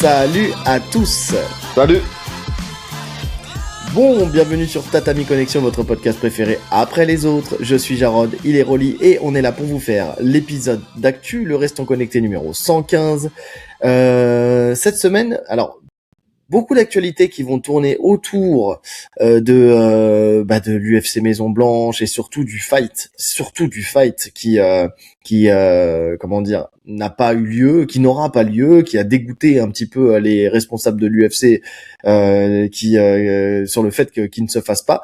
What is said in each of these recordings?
Salut à tous. Salut. Bon, bienvenue sur Tatami Connexion, votre podcast préféré après les autres. Je suis Jarod, il est Rolly et on est là pour vous faire l'épisode d'actu, le Restons Connectés numéro 115. Cette semaine, alors beaucoup d'actualités qui vont tourner autour de l'UFC Maison Blanche et surtout du fight qui comment dire, n'a pas eu lieu, qui n'aura pas lieu, qui a dégoûté un petit peu les responsables de l'UFC sur le fait qu'il ne se fasse pas.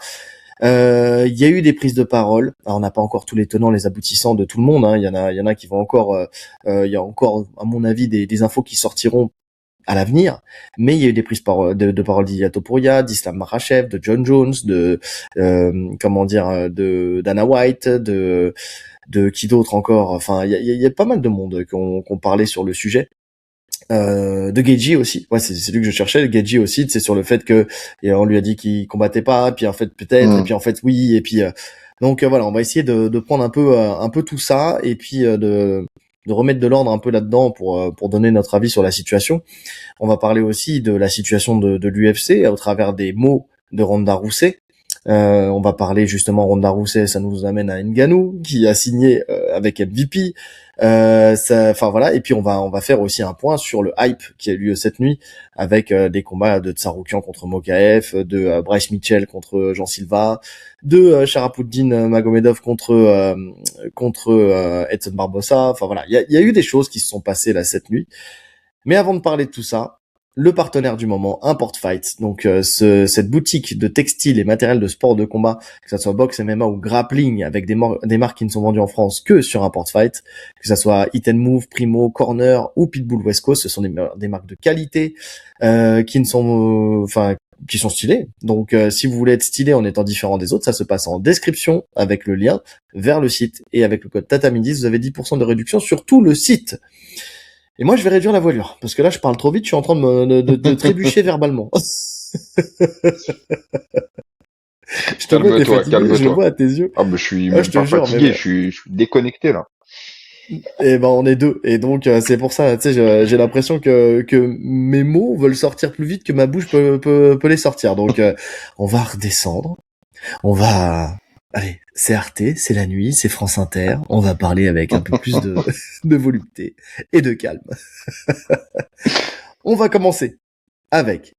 Il y a eu des prises de parole. Alors, on n'a pas encore tous les tenants, les aboutissants de tout le monde, hein. Il y en a qui vont encore il y a encore à mon avis des infos qui sortiront à l'avenir, mais il y a eu des prises de parole d'Ilia Topuria, d'Islam Makhachev, de John Jones, de Dana White, de qui d'autre encore. Enfin, il y a pas mal de monde qui ont parlé sur le sujet. De Gaethje aussi. Ouais, c'est lui que je cherchais. Gaethje aussi, c'est sur le fait que on lui a dit qu'il combattait pas, puis en fait peut-être, et puis en fait oui, et puis donc voilà, on va essayer de prendre un peu tout ça et puis de remettre de l'ordre un peu là-dedans pour donner notre avis sur la situation. On va parler aussi de la situation de l'UFC au travers des mots de Ronda Rousey. On va parler justement Ronda Rousey, ça nous amène à Ngannou qui a signé avec MVP. Enfin voilà, et puis on va faire aussi un point sur le hype qui a eu lieu cette nuit avec des combats de Tsarukyan contre Mokaev, de Bryce Mitchell contre Jean Silva, de Sharafutdin Magomedov contre Edson Barbosa. Enfin voilà, il y a eu des choses qui se sont passées là cette nuit. Mais avant de parler de tout ça, le partenaire du moment, Import Fight, donc cette boutique de textiles et matériel de sport de combat, que ça soit boxe, MMA ou grappling, avec des marques qui ne sont vendues en France que sur Import Fight, que ça soit Hit and Move, Primo, Corner ou Pitbull West Coast, ce sont des marques de qualité qui sont stylées. Donc si vous voulez être stylé en étant différent des autres, ça se passe en description avec le lien vers le site, et avec le code TATAMI10, vous avez 10% de réduction sur tout le site. Et moi, je vais réduire la voilure, parce que là, je parle trop vite, je suis en train de trébucher verbalement. Calme-toi. Je le vois à tes yeux. Ah, je suis Ah, même je te pas jure, fatigué, je suis déconnecté, là. Et ben, on est deux. Et donc, c'est pour ça, tu sais, j'ai l'impression que mes mots veulent sortir plus vite que ma bouche peut les sortir. Donc, on va redescendre. Allez, c'est Arte, c'est la nuit, c'est France Inter. On va parler avec un peu plus de volupté et de calme. On va commencer avec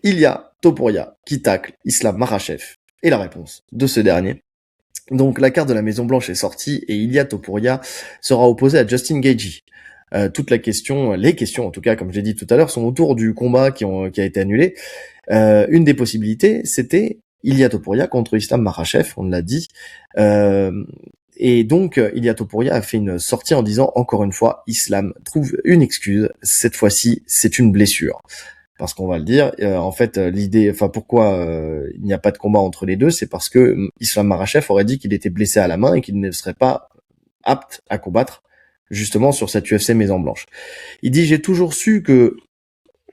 Ilia Topuria qui tacle Islam Makhachev et la réponse de ce dernier. Donc la carte de la Maison Blanche est sortie et Ilia Topuria sera opposé à Justin Gaethje. Les questions en tout cas, comme je l'ai dit tout à l'heure, sont autour du combat qui a été annulé. Une des possibilités, c'était Ilia Topuria contre Islam Makhachev, on l'a dit. Et donc, Ilia Topuria a fait une sortie en disant, encore une fois, Islam trouve une excuse. Cette fois-ci, c'est une blessure. Parce qu'on va le dire, en fait, pourquoi il n'y a pas de combat entre les deux, c'est parce que Islam Makhachev aurait dit qu'il était blessé à la main et qu'il ne serait pas apte à combattre, justement, sur cette UFC Maison Blanche. Il dit, j'ai toujours su que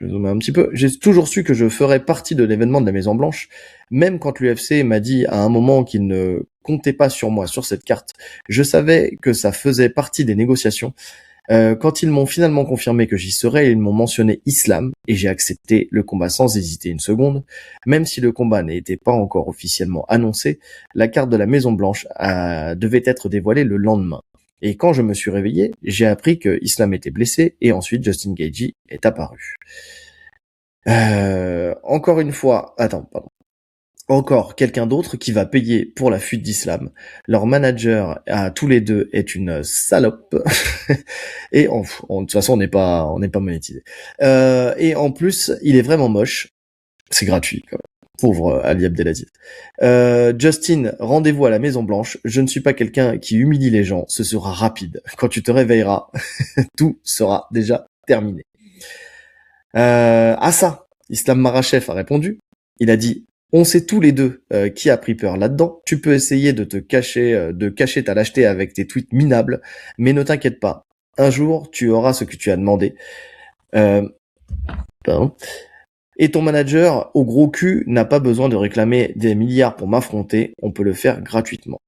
je ferais partie de l'événement de la Maison Blanche, même quand l'UFC m'a dit à un moment qu'il ne comptait pas sur moi sur cette carte. Je savais que ça faisait partie des négociations. Quand ils m'ont finalement confirmé que j'y serais, ils m'ont mentionné Islam et j'ai accepté le combat sans hésiter une seconde. Même si le combat n'était pas encore officiellement annoncé, la carte de la Maison Blanche devait être dévoilée le lendemain. Et quand je me suis réveillé, j'ai appris que Islam était blessé et ensuite Justin Gaethje est apparu. Encore une fois, encore quelqu'un d'autre qui va payer pour la fuite d'Islam. Leur manager à tous les deux est une salope. Et de toute façon, on n'est pas monétisé. Et en plus, il est vraiment moche. C'est gratuit, quand même. Pauvre Ali Abdelaziz. Justin, rendez-vous à la Maison Blanche. Je ne suis pas quelqu'un qui humilie les gens. Ce sera rapide. Quand tu te réveilleras, tout sera déjà terminé. À ça, Islam Makhachev a répondu. Il a dit, on sait tous les deux qui a pris peur là-dedans. Tu peux essayer de cacher ta lâcheté avec tes tweets minables, mais ne t'inquiète pas. Un jour, tu auras ce que tu as demandé. Et ton manager au gros cul n'a pas besoin de réclamer des milliards pour m'affronter. On peut le faire gratuitement.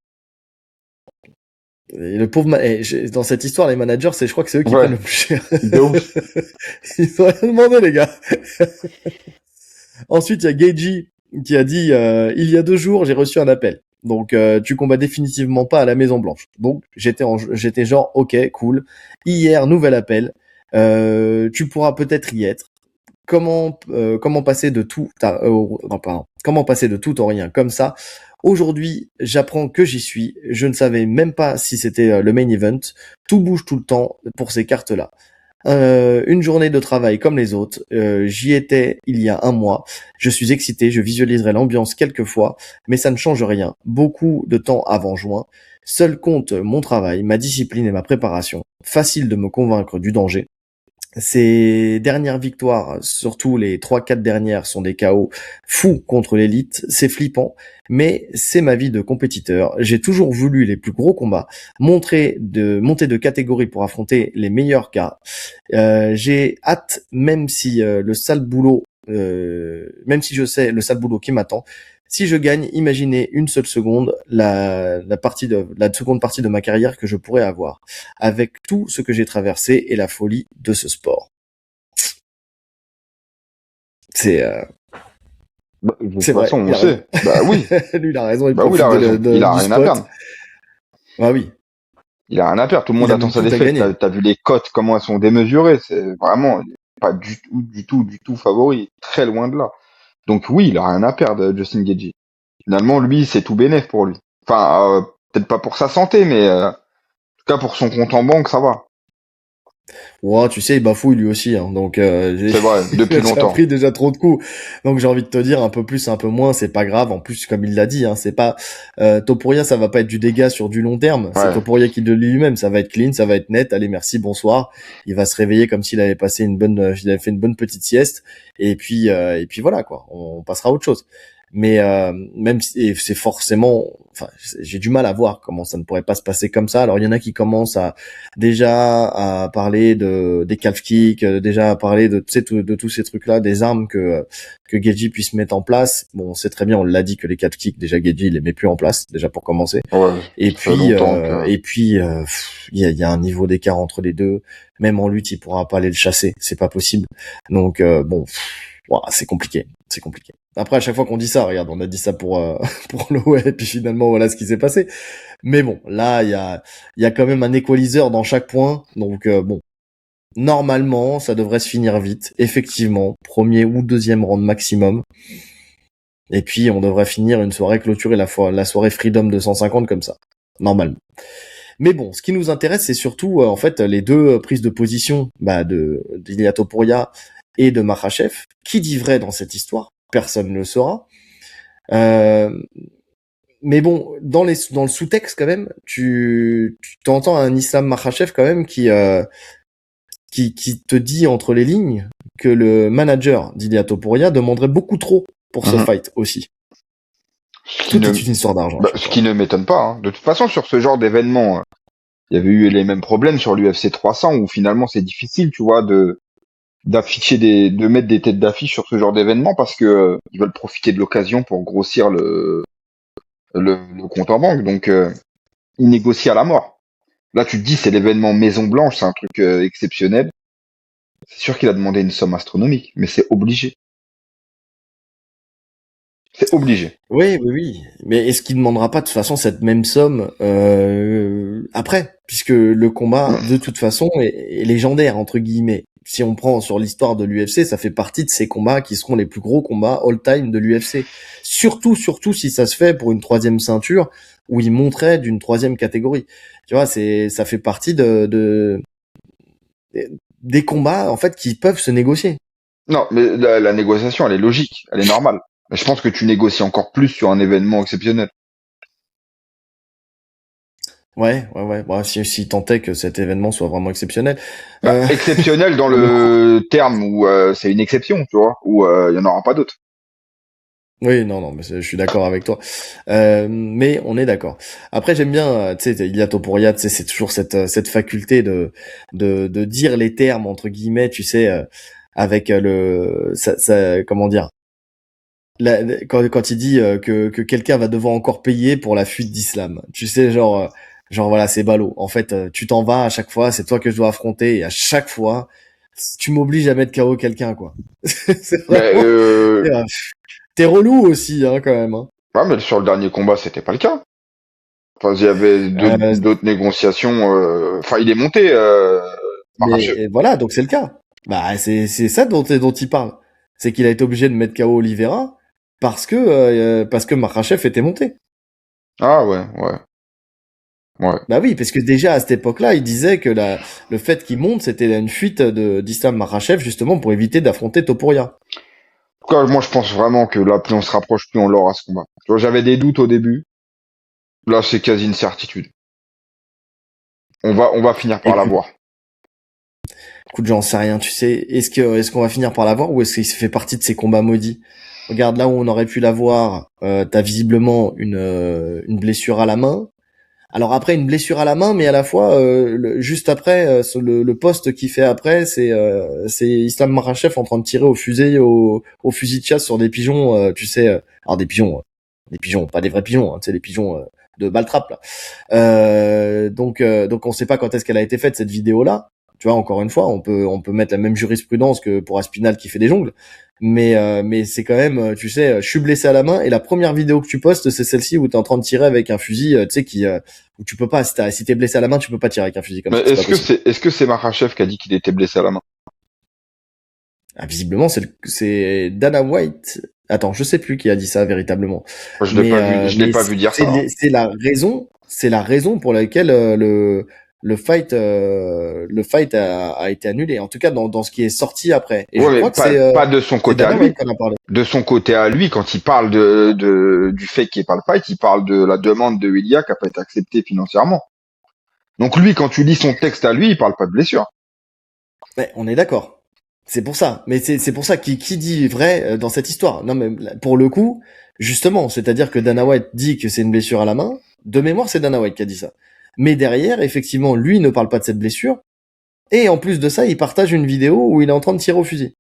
Et le pauvre, dans cette histoire, les managers, je crois que c'est eux qui prennent Ouais, le plus cher. de ouf. Ils ont rien demandé, les gars. Ensuite, il y a Geiji qui a dit il y a 2 jours, j'ai reçu un appel. Donc, tu combats définitivement pas à la Maison Blanche. Donc, j'étais genre, ok, cool. Hier, nouvel appel. Tu pourras peut-être y être. Comment passer de tout non, pardon. Comment passer de tout en rien comme ça. Aujourd'hui, j'apprends que j'y suis. Je ne savais même pas si c'était le main event. Tout bouge tout le temps pour ces cartes-là. Une journée de travail comme les autres. J'y étais il y a un mois. Je suis excité, je visualiserai l'ambiance quelques fois, mais ça ne change rien. Beaucoup de temps avant juin. Seul compte mon travail, ma discipline et ma préparation. Facile de me convaincre du danger. Ces dernières victoires, surtout les 3-4 dernières, sont des KO fous contre l'élite. C'est flippant, mais c'est ma vie de compétiteur. J'ai toujours voulu les plus gros combats, monter de catégorie pour affronter les meilleurs gars. J'ai hâte, même si même si je sais le sale boulot qui m'attend. Si je gagne, imaginez une seule seconde la seconde partie de ma carrière que je pourrais avoir, avec tout ce que j'ai traversé et la folie de ce sport. C'est De toute c'est vrai, façon, on il a raison. sait. Bah oui, Lui, il a raison, il bah oui, il profite a raison. Il a du rien à spot. perdre. Ah oui, Il a rien à perdre. Tout le monde il a attend même sa tout à défaite. gagner. T'as vu les cotes, comment elles sont démesurées. C'est vraiment pas du tout favori. Très loin de là. Donc oui, il a rien à perdre, Justin Gaethje. Finalement, lui, c'est tout bénef pour lui. Enfin, peut-être pas pour sa santé, mais en tout cas pour son compte en banque, ça va. Ouais, tu sais, il bafouille lui aussi, hein. Donc C'est vrai, il a depuis déjà longtemps. pris déjà trop de coups. Donc j'ai envie de te dire un peu plus, un peu moins, c'est pas grave. En plus, comme il l'a dit, hein, c'est pas Topuria, ça va pas être du dégât sur du long terme. C'est Ouais. Topuria qui le dit lui-même, ça va être clean, ça va être net. Allez, merci, bonsoir. Il va se réveiller comme s'il avait passé il avait fait une bonne petite sieste. Et puis voilà quoi. On passera à autre chose. Mais même si et c'est forcément, enfin, j'ai du mal à voir comment ça ne pourrait pas se passer comme ça. Alors il y en a qui commencent déjà à parler des calf kicks, déjà à parler de, tu sais, de tous ces trucs-là, des armes que Geji puisse mettre en place. Bon, c'est très bien, on l'a dit que les calf kicks, déjà Geji, il les met plus en place, déjà pour commencer. Ouais, ça fait longtemps que... Et puis, il y a un niveau d'écart entre les deux. Même en lutte, il pourra pas aller le chasser, c'est pas possible. Donc bon, ouah, c'est compliqué, c'est compliqué. Après, à chaque fois qu'on dit ça, regarde, on a dit ça pour pour l'OL, et puis finalement, voilà ce qui s'est passé. Mais bon, là, il y a quand même un equalizer dans chaque point, donc bon, normalement, ça devrait se finir vite. Effectivement, premier ou deuxième round maximum. Et puis, on devrait finir une soirée clôturer la soirée Freedom 250 comme ça, normalement. Mais bon, ce qui nous intéresse, c'est surtout en fait les deux prises de position de d'Ilia Topuria et de Makhachev. Qui dit vrai dans cette histoire? Personne ne le saura. Euh, mais bon, dans le sous-texte quand même, tu t'entends un Islam Makhachev quand même qui te dit entre les lignes que le manager d'Ilia Topuria demanderait beaucoup trop pour ce Mhm. fight aussi. Ce qui Tout est ne, une histoire d'argent à bah, chaque ce fois. qui ne m'étonne pas, hein. De toute façon, sur ce genre d'événement, il y avait eu les mêmes problèmes sur l'UFC 300 où finalement c'est difficile, tu vois, de mettre des têtes d'affiche sur ce genre d'événement parce que ils veulent profiter de l'occasion pour grossir le compte en banque. Donc ils négocient à la mort. Là, tu te dis c'est l'événement Maison Blanche, c'est un truc exceptionnel. C'est sûr qu'il a demandé une somme astronomique, mais c'est obligé. C'est obligé. Oui, oui, oui. Mais est-ce qu'il demandera pas de toute façon cette même somme après, puisque le combat de toute façon est légendaire entre guillemets. Si on prend sur l'histoire de l'UFC, ça fait partie de ces combats qui seront les plus gros combats all-time de l'UFC. Surtout si ça se fait pour une troisième ceinture où il monterait d'une troisième catégorie. Tu vois, ça fait partie des combats en fait qui peuvent se négocier. Non, mais la négociation, elle est logique, elle est normale. Mais je pense que tu négocies encore plus sur un événement exceptionnel. Ouais. Bon, si tant est que cet événement soit vraiment exceptionnel. Bah, Euh, exceptionnel dans le le terme où c'est une exception, tu vois, où il y en aura pas d'autres. Oui, non, mais je suis d'accord avec toi. Mais on est d'accord. Après, j'aime bien, tu sais, Ilia Topuria, tu sais, c'est toujours cette faculté de dire les termes entre guillemets, tu sais, avec comment dire, quand il dit que quelqu'un va devoir encore payer pour la fuite d'Islam. Tu sais, genre, Genre voilà, c'est ballot. En fait, tu t'en vas à chaque fois, c'est toi que je dois affronter et à chaque fois, tu m'obliges à mettre KO quelqu'un, quoi. C'est Mais vraiment, t'es relou aussi, hein, quand même, hein. ouais, mais sur le dernier combat, c'était pas le cas. Enfin, il y avait Euh, d'autres négociations. Enfin, il est monté, Makhachev. mais voilà, donc c'est le cas. Bah, c'est ça dont il parle. C'est qu'il a été obligé de mettre KO Oliveira parce que Makhachev était monté. Ah ouais, ouais, ouais. Bah oui, parce que déjà à cette époque-là, il disait que le fait qu'il monte, c'était une fuite d'Islam Makhachev justement pour éviter d'affronter Topuria. En tout cas, moi, je pense vraiment que là, plus on se rapproche, plus on l'aura ce combat. Tu vois, j'avais des doutes au début. Là, c'est quasi une certitude. On va finir par Écoute, l'avoir. écoute, j'en sais rien, tu sais. Est-ce qu'on va finir par l'avoir ou est-ce qu'il fait partie de ces combats maudits? Regarde là où on aurait pu l'avoir, t'as visiblement une blessure à la main. Alors après une blessure à la main, mais à la fois juste après le poste qu'il fait après, c'est Islam Makhachev en train de tirer au fusil de chasse sur des pigeons, tu sais, alors des pigeons, pas des vrais pigeons, hein, tu sais les pigeons de Baltrap là. Donc on sait pas quand est-ce qu'elle a été faite cette vidéo là. Tu vois, encore une fois, on peut mettre la même jurisprudence que pour Aspinal qui fait des jongles. Mais c'est quand même, tu sais, je suis blessé à la main et la première vidéo que tu postes, c'est celle-ci où t'es en train de tirer avec un fusil, tu sais, où tu peux pas, si t'es blessé à la main, tu peux pas tirer avec un fusil comme Mais ça, c'est pas possible. est-ce que c'est Makhachev qui a dit qu'il était blessé à la main? Ah, visiblement, c'est Dana White. Attends, je sais plus qui a dit ça véritablement. Moi, je l'ai Mais pas vu dire ça, hein. c'est la raison pour laquelle le fight a été annulé. En tout cas, dans ce qui est sorti après. Et je Ouais, mais crois que pas de son c'est côté à Dana lui. White qui en a parlé. De son côté à lui, quand il parle du fait qu'il n'y ait pas le fight, il parle de la demande de Ilya qui n'a pas été acceptée financièrement. Donc lui, quand tu lis son texte à lui, il parle pas de blessure. Ouais, on est d'accord. C'est pour ça. Mais c'est pour ça qui dit vrai dans cette histoire. Non, mais pour le coup, justement, c'est-à-dire que Dana White dit que c'est une blessure à la main. De mémoire, c'est Dana White qui a dit ça. Mais derrière, effectivement, lui ne parle pas de cette blessure. Et en plus de ça, il partage une vidéo où il est en train de tirer au fusil.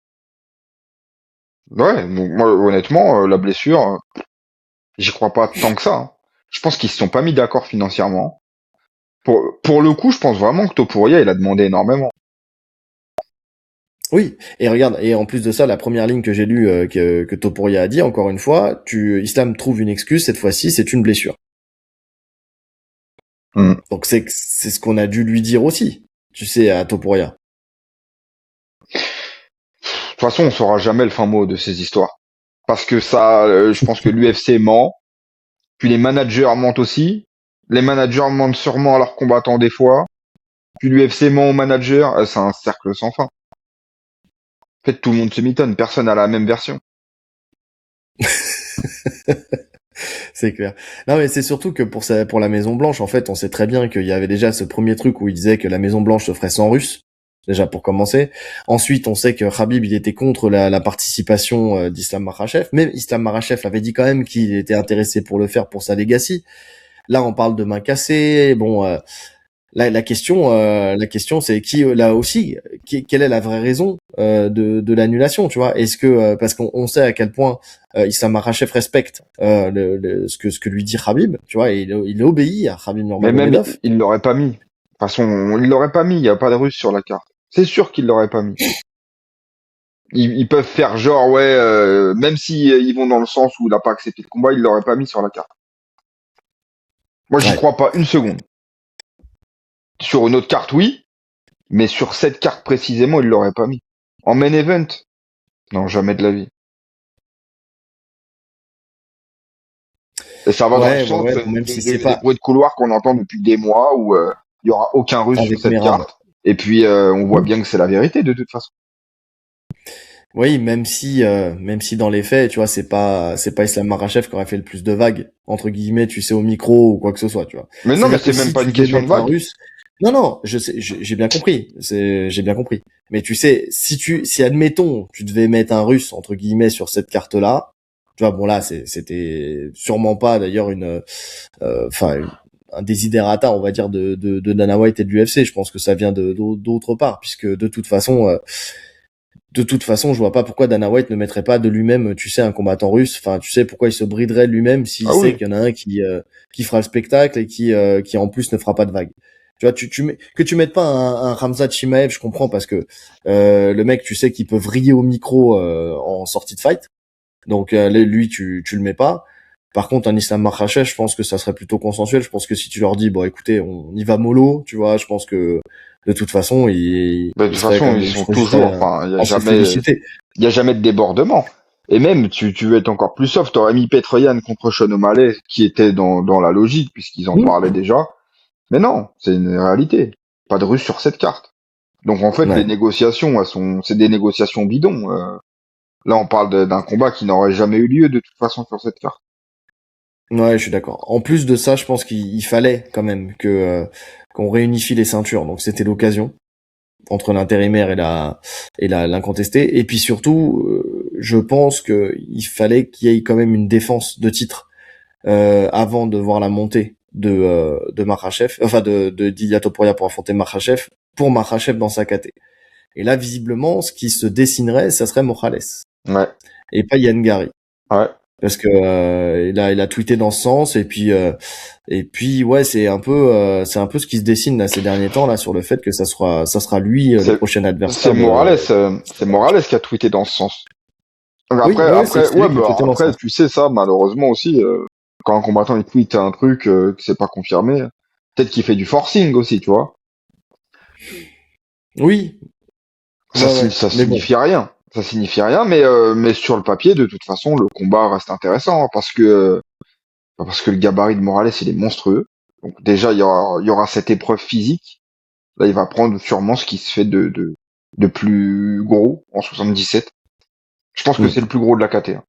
Ouais, donc moi, honnêtement, la blessure, j'y crois pas tant que ça, hein. Je pense qu'ils se sont pas mis d'accord financièrement. Pour le coup, je pense vraiment que Topuria, il a demandé énormément. Oui, et regarde, et en plus de ça, la première ligne que j'ai lue que Topuria a dit, encore une fois, Islam trouve une excuse, cette fois-ci, c'est une blessure. Hmm. Donc c'est ce qu'on a dû lui dire aussi, tu sais, à Topuria. De toute façon, on saura jamais le fin mot de ces histoires. Parce que ça, je pense que l'UFC ment, puis les managers mentent aussi. Les managers mentent sûrement à leurs combattants des fois. Puis l'UFC ment aux managers. C'est un cercle sans fin. En fait, tout le monde se mitonne. Personne n'a la même version. C'est clair. Non, mais c'est surtout que pour la Maison Blanche, en fait, on sait très bien qu'il y avait déjà ce premier truc où il disait que la Maison Blanche se ferait sans Russe. Déjà pour commencer. Ensuite, on sait que Khabib il était contre la participation d'Islam Makhachev. Même Islam Makhachev avait dit quand même qu'il était intéressé pour le faire pour sa legacy. Là, on parle de main cassée. Bon, la question, c'est là aussi, quelle est la vraie raison de l'annulation, tu vois? Est-ce que parce qu'on sait à quel point Islam Makhachev respecte ce que lui dit Khabib, tu vois, et il obéit à Khabib Mais même, Nurmagomedov. il l'aurait pas mis. De toute façon, il l'aurait pas mis. Il n'y a pas de Russe sur la carte. C'est sûr qu'il l'aurait pas mis. Ils peuvent faire genre, ouais, même si ils vont dans le sens où il n'a pas accepté le combat, il l'aurait pas mis sur la carte. Moi, j'y Ouais. crois pas une seconde. Sur une autre carte, oui, mais sur cette carte précisément, il l'aurait pas mis. En main event, non, jamais de la vie. Et ça va dans le sens Ouais, bon, même si c'est des pas bruits de couloir qu'on entend depuis des mois où il y aura aucun Russe sur avec cette Merab. carte. Et puis on voit bien que c'est la vérité de toute façon. Oui, même si dans les faits, tu vois, c'est pas Islam Makhachev qui aurait fait le plus de vagues entre guillemets, tu sais, au micro ou quoi que ce soit, tu vois. Mais non, mais C'est-à-dire que c'est même si pas tu une devais question de mettre un vague. Russe, non, je sais, j'ai bien compris, j'ai bien compris. Mais tu sais, si admettons, tu devais mettre un Russe entre guillemets sur cette carte-là, tu vois, bon là, c'était sûrement pas d'ailleurs enfin, un desiderata, on va dire, de Dana White et de l'UFC. Je pense que ça vient d'autre part, puisque de toute façon. de toute façon, je vois pas pourquoi Dana White ne mettrait pas de lui-même, tu sais, un combattant russe. Enfin, tu sais pourquoi il se briderait lui-même s'il Ah sait oui. qu'il y en a un qui fera le spectacle et qui en plus ne fera pas de vagues. Tu vois, que tu mettes pas un Khamzat Chimaev, je comprends parce que le mec, tu sais qu'il peut vriller au micro en sortie de fight. Donc lui, tu le mets pas. Par contre, un Islam Makhachev, je pense que ça serait plutôt consensuel. Je pense que si tu leur dis, bon, écoutez, on y va mollo, tu vois, je pense que de toute façon, Bah, de il toute serait quand façon, même, ils je sont serais toujours, enfin, en se féliciter. il y a jamais de débordement. Et même, tu veux être encore plus soft, t'aurais mis Petroyan contre Sean O'Malley, qui était dans la logique, puisqu'ils en parlaient déjà. Mais non, c'est une réalité. Pas de russe sur cette carte. Donc en fait, les Ouais. négociations, c'est des négociations bidons. Là, on parle d'un combat qui n'aurait jamais eu lieu de toute façon sur cette carte. Ouais, je suis d'accord. En plus de ça, je pense qu'il fallait quand même qu'on réunifie les ceintures. Donc c'était l'occasion entre l'intérimaire et l'incontesté. Et puis surtout, je pense que il fallait qu'il y ait quand même une défense de titre avant de voir la montée de Makhachev, enfin de d'Ilia Topuria pour affronter Makhachev, pour Makhachev dans sa KT. Et là, visiblement, ce qui se dessinerait, ça serait Morales Ouais, et pas Yann Gary. ouais. Parce que il a tweeté dans ce sens et puis ouais, c'est un peu ce qui se dessine là ces derniers temps là sur le fait que ça sera lui le C'est prochain adversaire de C'est Morales qui a tweeté dans ce sens. Donc Oui, ouais, c'est ouais, lui qui a bah tweeté dans ce après, sens. tu sais ça, malheureusement aussi, quand un combattant il tweet un truc qui c'est pas confirmé, peut-être qu'il fait du forcing aussi, tu vois. Oui, ouais, Ça mais bon. signifie rien. Ça signifie rien, mais sur le papier, de toute façon, le combat reste intéressant parce que le gabarit de Morales, il est monstrueux. Donc déjà, il y aura cette épreuve physique. Là, il va prendre sûrement ce qui se fait de plus gros en 77. Je pense que Hmm. c'est le plus gros de la KT. Hein.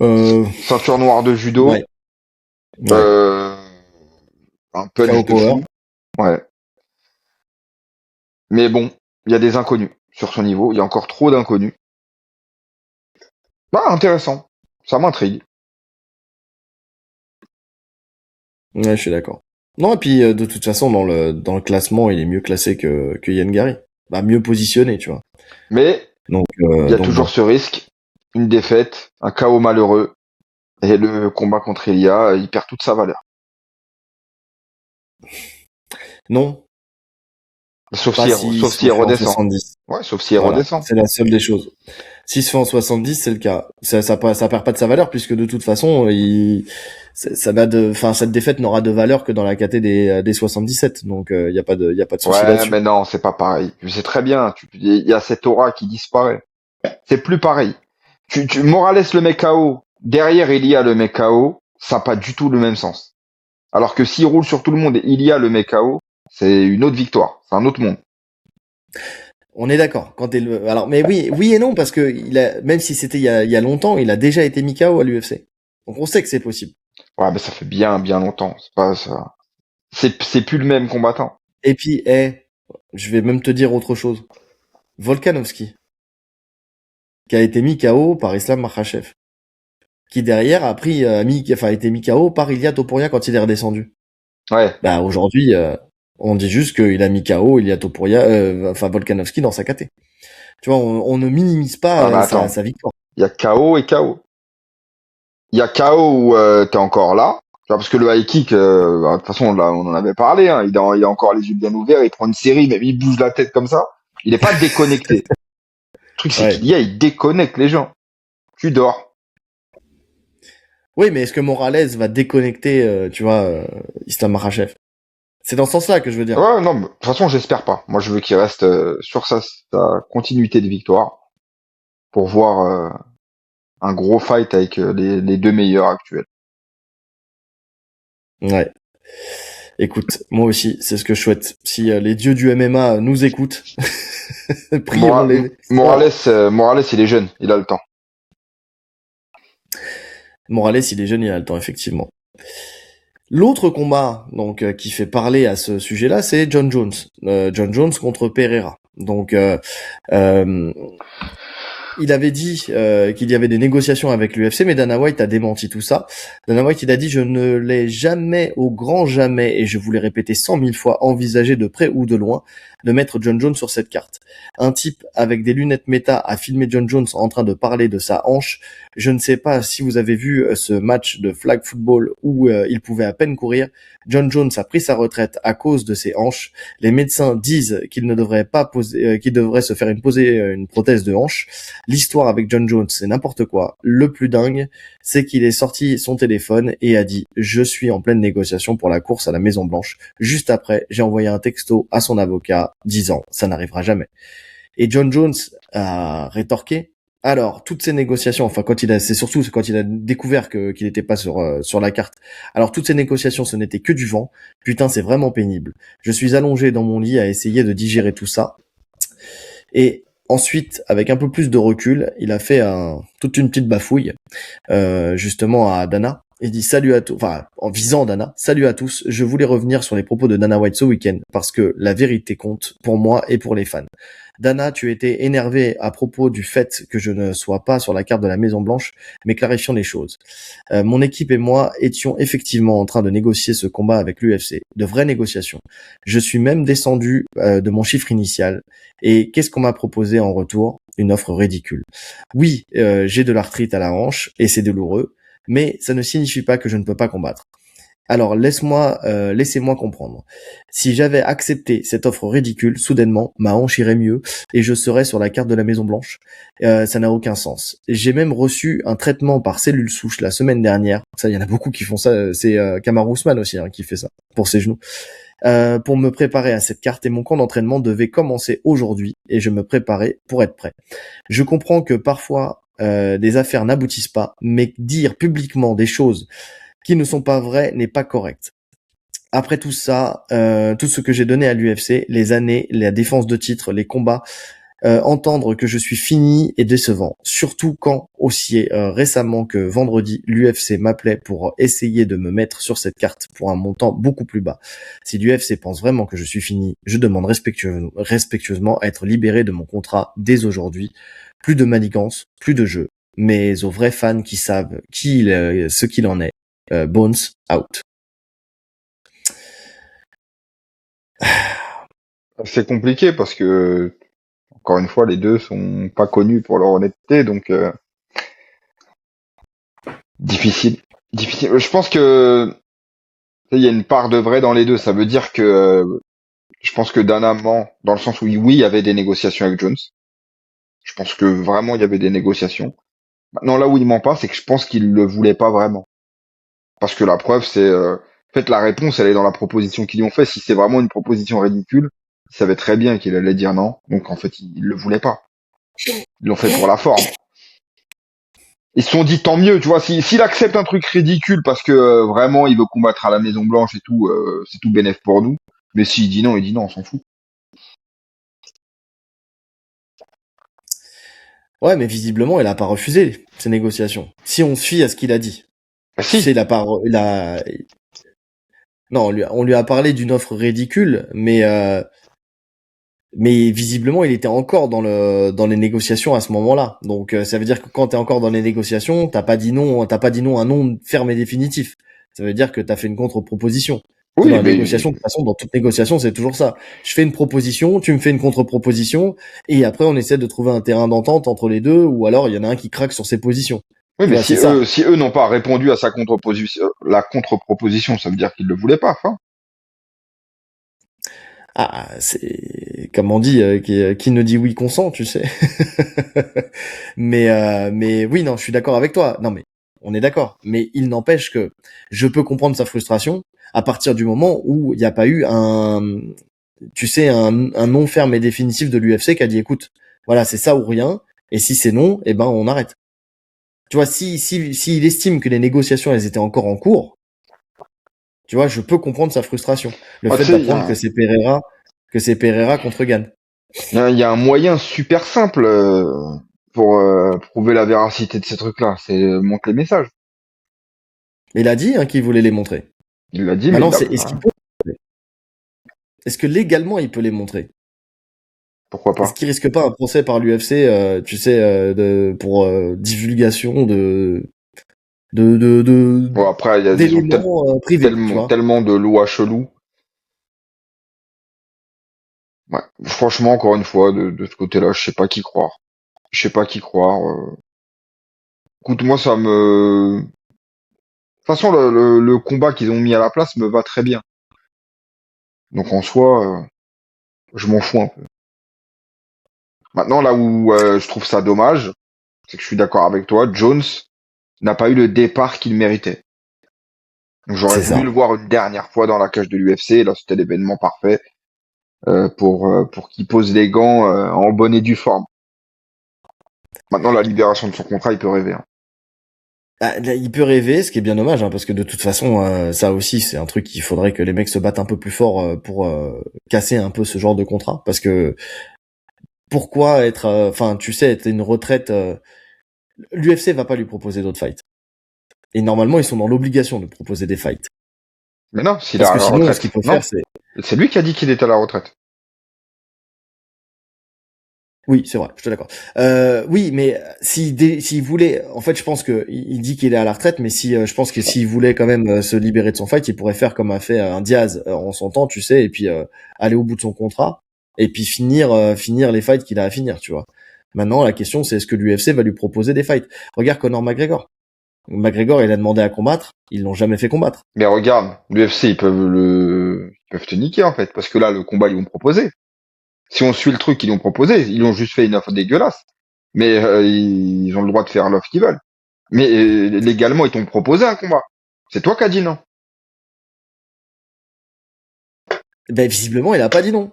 Euh, Ceinture noire de ouais, judo, ouais. euh, un KO punch de Power. fou. Ouais. Mais bon, il y a des inconnus sur son niveau. Il y a encore trop d'inconnus. Bah, intéressant. Ça m'intrigue. Ouais, je suis d'accord. Non, et puis de toute façon dans le classement, il est mieux classé que Yann Gary. Bah mieux positionné, tu vois. Mais il y a Donc toujours bon. ce risque. Une défaite, un chaos malheureux. Et le combat contre Elia, il perd toute sa valeur. Non, pas Sauf s'il si se elle fait en redescend. 70. Ouais, sauf si elle Voilà, redescend. c'est la seule des choses. S'il se fait en 70, c'est le cas. Ça perd pas de sa valeur puisque de toute façon, ça n'a enfin cette défaite n'aura de valeur que dans la KT des 77. Donc il y a pas de souci Ouais, là-dessus. mais non, c'est pas pareil. Tu sais très bien. Il y a cette aura qui disparaît. C'est plus pareil. Morales le met KO. Derrière, Elia le met KO. Ça n'a pas du tout le même sens. Alors que s'il roule sur tout le monde et Ilia le met KO, c'est une autre victoire. C'est un autre monde. On est d'accord. Alors, mais oui et non parce que même si c'était il y a longtemps, il a déjà été mis KO à l'UFC. Donc on sait que c'est possible. Ouais, mais ça fait bien longtemps. C'est pas ça. C'est plus le même combattant. Et puis, je vais même te dire autre chose. Volkanovski, qui a été mis KO par Islam Makhachev, qui derrière a été mis KO par Ilia Topuria quand il est redescendu. Ouais. Bah aujourd'hui, on dit juste qu'il a mis KO Ilia Topuria, enfin Volkanovski dans sa KT. Tu vois, on ne minimise pas Ah, mais attends. sa victoire. Il y a KO et KO. Il y a KO où t'es encore là. Tu vois, parce que le high kick, bah, de toute façon, là, on en avait parlé. Hein, il a encore les yeux bien ouverts. Il prend une série, mais il bouge la tête comme ça. Il est pas déconnecté. Le truc, c'est Ouais. il déconnecte les gens. Tu dors. Oui, mais est-ce que Morales va déconnecter, tu vois, Islam Makhachev? C'est dans ce sens-là que je veux dire. Ouais, non, mais, de toute façon, j'espère pas. Moi, je veux qu'il reste sur sa continuité de victoire pour voir un gros fight avec les deux meilleurs actuels. Ouais. Écoute, moi aussi, c'est ce que je souhaite. Si les dieux du MMA nous écoutent, prions-les. Morales, il est jeune, il a le temps. Morales, il est jeune, il a le temps, effectivement. L'autre combat donc qui fait parler à ce sujet-là, c'est John Jones. John Jones contre Pereira. Donc, euh, il avait dit qu'il y avait des négociations avec l'UFC, mais Dana White a démenti tout ça. Dana White, il a dit: je ne l'ai jamais, au grand jamais, et je vous l'ai répété 100 000 fois, envisagé de près ou de loin de mettre John Jones sur cette carte. Un type avec des lunettes méta a filmé John Jones en train de parler de sa hanche. Je ne sais pas si vous avez vu ce match de flag football où il pouvait à peine courir. John Jones a pris sa retraite à cause de ses hanches. Les médecins disent qu'il ne devrait pas poser, qu'il devrait se faire une prothèse de hanche. L'histoire avec John Jones, c'est n'importe quoi. Le plus dingue, c'est qu'il est sorti son téléphone et a dit: je suis en pleine négociation pour la course à la Maison Blanche. Juste après, j'ai envoyé un texto à son avocat disant: ça n'arrivera jamais. Et John Jones a rétorqué: alors, toutes ces négociations, enfin, c'est surtout quand il a découvert qu'il n'était pas sur la carte. Alors, toutes ces négociations, ce n'était que du vent. Putain, c'est vraiment pénible. Je suis allongé dans mon lit à essayer de digérer tout ça. Et ensuite, avec un peu plus de recul, il a fait toute une petite bafouille, justement à Dana. Il dit: salut à tous, enfin, en visant Dana: salut à tous, je voulais revenir sur les propos de Dana White ce week-end, parce que la vérité compte pour moi et pour les fans. Dana, tu étais énervé à propos du fait que je ne sois pas sur la carte de la Maison Blanche, mais clarifions les choses. Mon équipe et moi étions effectivement en train de négocier ce combat avec l'UFC, de vraies négociations. Je suis même descendu de mon chiffre initial, et qu'est-ce qu'on m'a proposé en retour? Une offre ridicule. Oui, j'ai de l'arthrite à la hanche, et c'est douloureux, mais ça ne signifie pas que je ne peux pas combattre. Alors laissez-moi comprendre. Si j'avais accepté cette offre ridicule, soudainement, ma hanche irait mieux et je serais sur la carte de la Maison Blanche. Ça n'a aucun sens. J'ai même reçu un traitement par cellule souche la semaine dernière. Ça, il y en a beaucoup qui font ça. C'est Kamaru Usman aussi qui fait ça pour ses genoux. Pour me préparer à cette carte, et mon camp d'entraînement devait commencer aujourd'hui et je me préparais pour être prêt. Je comprends que parfois des affaires n'aboutissent pas, mais dire publiquement des choses qui ne sont pas vraies n'est pas correct. Après tout ça, tout ce que j'ai donné à l'UFC, les années, la défense de titre, les combats, entendre que je suis fini est décevant. Surtout quand, aussi récemment que vendredi, l'UFC m'appelait pour essayer de me mettre sur cette carte pour un montant beaucoup plus bas. Si l'UFC pense vraiment que je suis fini, je demande respectueusement à être libéré de mon contrat dès aujourd'hui. Plus de manigance, plus de jeu, mais aux vrais fans qui savent ce qu'il en est. Bones out. C'est compliqué parce que, encore une fois, les deux sont pas connus pour leur honnêteté, donc difficile. Difficile. Je pense que il y a une part de vrai dans les deux. Ça veut dire que je pense que Dana ment dans le sens où oui, il y avait des négociations avec Jones. Je pense que vraiment il y avait des négociations. Maintenant, là où il ment pas, c'est que je pense qu'il le voulait pas vraiment. Parce que la preuve, c'est en fait la réponse, elle est dans la proposition qu'ils lui ont fait. Si c'est vraiment une proposition ridicule, il savait très bien qu'il allait dire non. Donc en fait, il le voulait pas. Ils l'ont fait pour la forme. Ils se sont dit tant mieux, tu vois. S'il accepte un truc ridicule parce que vraiment il veut combattre à la Maison Blanche et tout, c'est tout bénef pour nous. Mais s'il dit non, il dit non, on s'en fout. Ouais, mais visiblement, il a pas refusé ces négociations. Si on se fie à ce qu'il a dit. Bah Tu sais, si. non, on lui a parlé d'une offre ridicule, mais visiblement, il était encore dans les négociations à ce moment-là. Donc, ça veut dire que quand t'es encore dans les négociations, t'as pas dit non, un non ferme et définitif. Ça veut dire que t'as fait une contre-proposition. C'est dans Oui, la négociation, de toute façon, dans toute négociation, c'est toujours ça. Je fais une proposition, tu me fais une contre-proposition, et après, on essaie de trouver un terrain d'entente entre les deux, ou alors il y en a un qui craque sur ses positions. oui, Tu mais vois, c'est ça. si eux n'ont pas répondu à sa contre-proposition, la contre-proposition, ça veut dire qu'ils le voulaient pas. Enfin, Ah, c'est comme on dit, qui ne dit oui consent, tu sais. Mais oui, non, je suis d'accord avec toi. Non, mais on est d'accord. Mais il n'empêche que je peux comprendre sa frustration à partir du moment où il n'y a pas eu tu sais, un non ferme et définitif de l'UFC qui a dit: écoute, voilà, c'est ça ou rien. Et si c'est non, eh ben on arrête. Tu vois, s'il estime que les négociations elles étaient encore en cours, tu vois, je peux comprendre sa frustration. Le tu fait sais, d'apprendre que c'est Pereira contre Gann. il y a un moyen super simple pour prouver la véracité de ces trucs-là, c'est montrer les messages. Il a dit qu'il voulait les montrer. Il l'a dit, mais Maintenant, il l'a. est-ce qu'il peut, est-ce que légalement il peut les montrer? Pourquoi Est-ce pas? qu'il risque pas un procès par l'UFC, tu sais, pour divulgation de Bon, après, ils ont d'éléments privés, tu vois? tellement de lois cheloues. Ouais. Franchement, encore une fois, de ce côté-là, je sais pas qui croire. Je sais pas qui croire. Écoute, moi, ça me... De toute façon, le combat qu'ils ont mis à la place me va très bien. Donc, en soi, je m'en fous un peu. Maintenant, là où je trouve ça dommage, c'est que je suis d'accord avec toi, Jones n'a pas eu le départ qu'il méritait. Donc, j'aurais C'est voulu ça. le voir une dernière fois dans la cage de l'UFC. Là, c'était l'événement parfait pour qu'il pose les gants en bonne et due forme. Maintenant, la libération de son contrat, il peut rêver, hein. Ah, là, il peut rêver, ce qui est bien dommage, hein, parce que de toute façon, ça aussi, c'est un truc qu'il faudrait que les mecs se battent un peu plus fort pour casser un peu ce genre de contrat, parce que pourquoi être, enfin, tu sais, être une retraite, l'UFC va pas lui proposer d'autres fights, et normalement, ils sont dans l'obligation de proposer des fights, Mais non, s'il est parce à que la sinon, ce qu'il retraite. faut Non, faire, c'est, c'est lui qui a dit qu'il était à la retraite. oui, c'est vrai, je suis d'accord. Oui, mais s'il voulait, en fait, je pense que il dit qu'il est à la retraite, mais si, je pense que s'il voulait quand même se libérer de son fight, il pourrait faire comme a fait un Diaz en son temps, tu sais, et puis aller au bout de son contrat, et puis finir les fights qu'il a à finir, tu vois. Maintenant, la question, c'est est-ce que l'UFC va lui proposer des fights? Regarde Conor McGregor. McGregor, il a demandé à combattre, ils l'ont jamais fait combattre. Mais regarde, l'UFC, ils peuvent te niquer, en fait, parce que là, le combat, ils l'ont proposé. Si on suit le truc qu'ils l'ont proposé, ils ont juste fait une offre dégueulasse. Mais ils ont le droit de faire l'offre qu'ils veulent. Mais légalement, ils t'ont proposé un combat. C'est toi qui as dit non. Ben visiblement, il a pas dit non.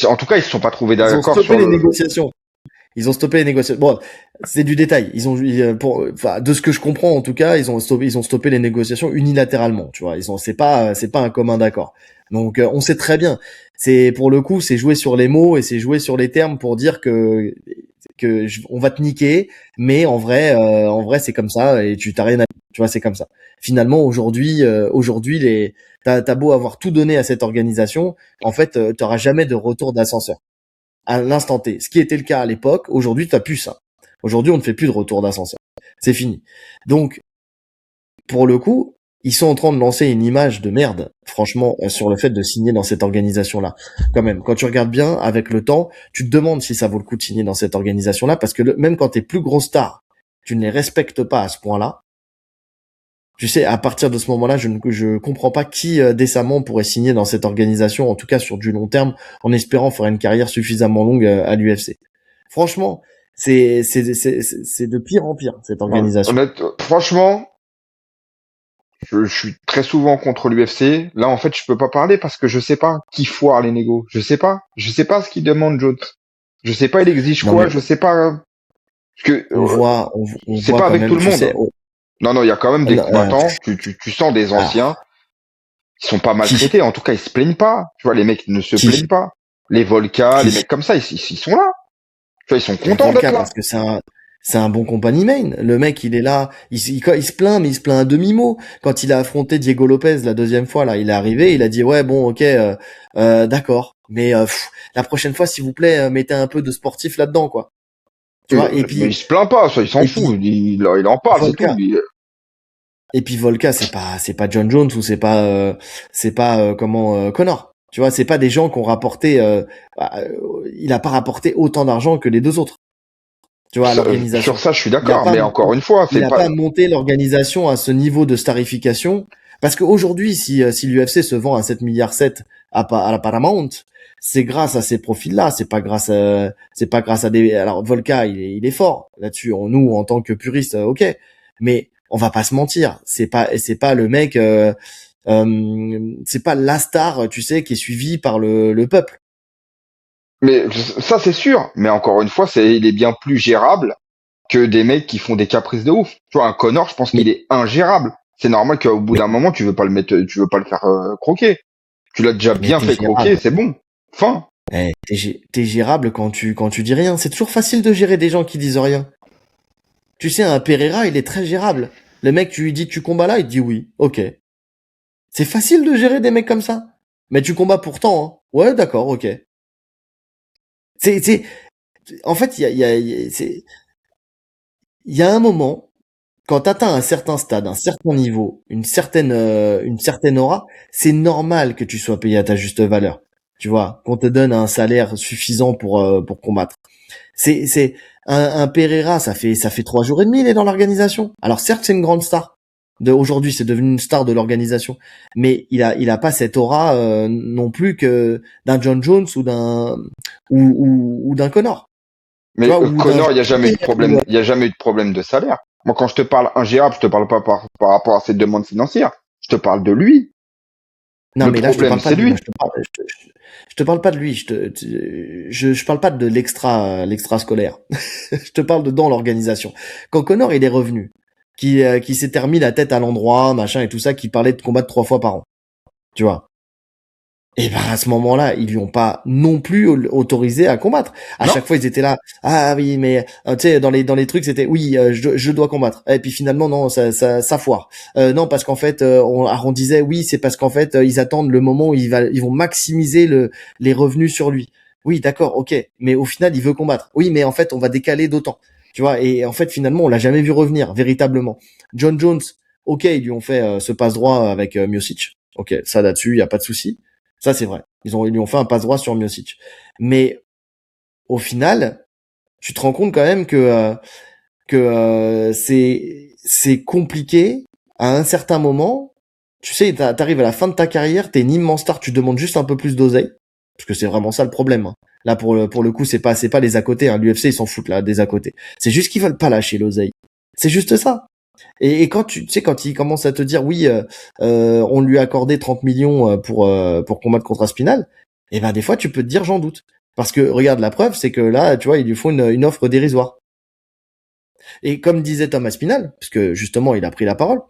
En tout cas, ils se sont pas trouvés Ils ont d'accord stoppé sur les le. négociations. Ils ont stoppé les négociations. Bon, c'est du détail. Enfin, de ce que je comprends en tout cas, ils ont stoppé les négociations unilatéralement. Tu vois, c'est pas un commun d'accord. Donc, on sait très bien. C'est pour le coup, c'est jouer sur les mots et c'est jouer sur les termes pour dire on va te niquer, mais en vrai, c'est comme ça et tu t'as rien à, tu vois, c'est comme ça. Finalement, aujourd'hui, t'as beau avoir tout donné à cette organisation, en fait, t'auras jamais de retour d'ascenseur à l'instant T. Ce qui était le cas à l'époque, aujourd'hui, t'as plus ça. Aujourd'hui, on ne fait plus de retour d'ascenseur. C'est fini. Donc, pour le coup, ils sont en train de lancer une image de merde, franchement, sur le fait de signer dans cette organisation-là. Quand même, quand tu regardes bien, avec le temps, tu te demandes si ça vaut le coup de signer dans cette organisation-là, parce que même quand t'es plus gros star, tu ne les respectes pas à ce point-là. Tu sais, à partir de ce moment-là, je comprends pas qui décemment pourrait signer dans cette organisation, en tout cas sur du long terme, en espérant faire une carrière suffisamment longue à l'UFC. Franchement, c'est de pire en pire cette organisation. Franchement, je suis très souvent contre l'UFC. Là, en fait, je peux pas parler parce que je sais pas qui foire les négos. Je sais pas. Je sais pas ce qu'il demande Jones. Je sais pas, il exige Non quoi. mais Je sais pas. Parce que on c'est voit pas quand avec tout même, le tu monde. sais, Non, non, il y a quand même des non, combattants. Tu sens des anciens ah, qui sont pas qui, maltraités. En tout cas, ils se plaignent pas. Tu vois, les mecs ne se qui, plaignent pas. Les Volca, les qui, mecs comme ça, ils sont là. Tu vois, ils sont mais contents d'être Volka là. parce que c'est un bon compagnie main. Le mec, il est là, il se plaint, mais il se plaint à demi-mot. Quand il a affronté Diego Lopez la deuxième fois, là, il est arrivé, il a dit ouais, bon, ok, d'accord, mais la prochaine fois, s'il vous plaît, mettez un peu de sportif là-dedans, quoi. Tu vois. Mais il se plaint pas. Ça, il s'en Et fout. puis Il en parle, c'est tout. Volka, Volka, c'est pas John Jones ou c'est pas comment Connor. Tu vois, c'est pas des gens qui ont rapporté. Il a pas rapporté autant d'argent que les deux autres. Tu vois, à Sur l'organisation. ça, je suis Il a d'accord. pas Mais encore une fois, il c'est a pas. pas monté l'organisation à ce niveau de starification parce qu'aujourd'hui, si l'UFC se vend à 7 milliards 7 à la Paramount, c'est grâce à ces profils-là. C'est pas grâce à des. Alors Volka, il est fort là-dessus. Nous, en tant que puristes, ok. Mais on va pas se mentir. C'est pas le mec. C'est pas la star, tu sais, qui est suivie par le peuple. Mais ça, c'est sûr. Mais encore une fois, il est bien plus gérable que des mecs qui font des caprices de ouf. Tu vois, un Connor, je pense qu'il Mais est ingérable. C'est normal qu'au bout d'un moment, tu veux pas le faire croquer. Tu l'as déjà mais bien t'es fait croquer, gérable. c'est bon. Fin. T'es gérable quand tu dis rien. C'est toujours facile de gérer des gens qui disent rien. Tu sais, un Pereira, il est très gérable. Le mec, tu lui dis tu combats là, il te dit oui. Ok. C'est facile de gérer des mecs comme ça. Mais tu combats pourtant, hein. Ouais, d'accord, ok. C'est en fait il y a un moment quand t'atteins un certain stade, un certain niveau, une certaine aura, c'est normal que tu sois payé à ta juste valeur. Tu vois, qu'on te donne un salaire suffisant pour combattre. C'est un Pereira, ça fait 3 jours et demi, il est dans l'organisation. Alors certes, c'est une grande star. Aujourd'hui, c'est devenu une star de l'organisation, mais il a pas cette aura non plus que d'un John Jones ou ou d'un Connor. Tu Mais vois, ou d'un Connor, il y a jamais eu de problème, il y a jamais eu de problème de salaire. Moi, quand je te parle ingérable, je te parle pas par rapport à ses demandes financières. Je te parle de lui. Non, Le mais là, je te problème, parle pas c'est de lui. Moi, lui. je te parle pas de lui. Je parle pas de l'extra scolaire. Je te parle de dans l'organisation. Quand Connor, il est revenu, qui s'était remis la tête à l'endroit, machin et tout ça, qui parlait de combattre 3 fois par an. Tu vois. Et ben à ce moment-là, ils lui ont pas non plus autorisé à combattre. À Non. chaque fois, ils étaient là. Ah oui, mais tu sais, dans les trucs, c'était oui, je dois combattre. Et puis finalement, non, ça foire. Non, parce qu'en fait, on disait oui, c'est parce qu'en fait, ils attendent le moment où ils vont maximiser les revenus sur lui. Oui, d'accord, ok. Mais au final, il veut combattre. Oui, mais en fait, on va décaler d'autant. Tu vois. Et en fait, finalement, on l'a jamais vu revenir véritablement. John Jones, ok, ils lui ont fait ce passe droit avec Miocic. Ok, ça là-dessus, il y a pas de souci. Ça, c'est vrai. Ils lui ont fait un passe droit sur Miocic. Mais au final, tu te rends compte quand même que c'est compliqué à un certain moment. Tu sais, t'arrives à la fin de ta carrière, t'es une immense star, tu demandes juste un peu plus d'oseille, parce que c'est vraiment ça le problème. Hein. Là, pour le coup, c'est pas les à côté. Hein. L'UFC, ils s'en foutent là des à côté. C'est juste qu'ils veulent pas lâcher l'oseille. C'est juste ça. Et quand tu sais, quand il commence à te dire oui, on lui a accordé 30 millions pour combattre contre Aspinal, et ben des fois tu peux te dire j'en doute. Parce que regarde, la preuve, c'est que là, tu vois, il lui faut une offre dérisoire. Et comme disait Thomas Aspinal, parce que justement il a pris la parole,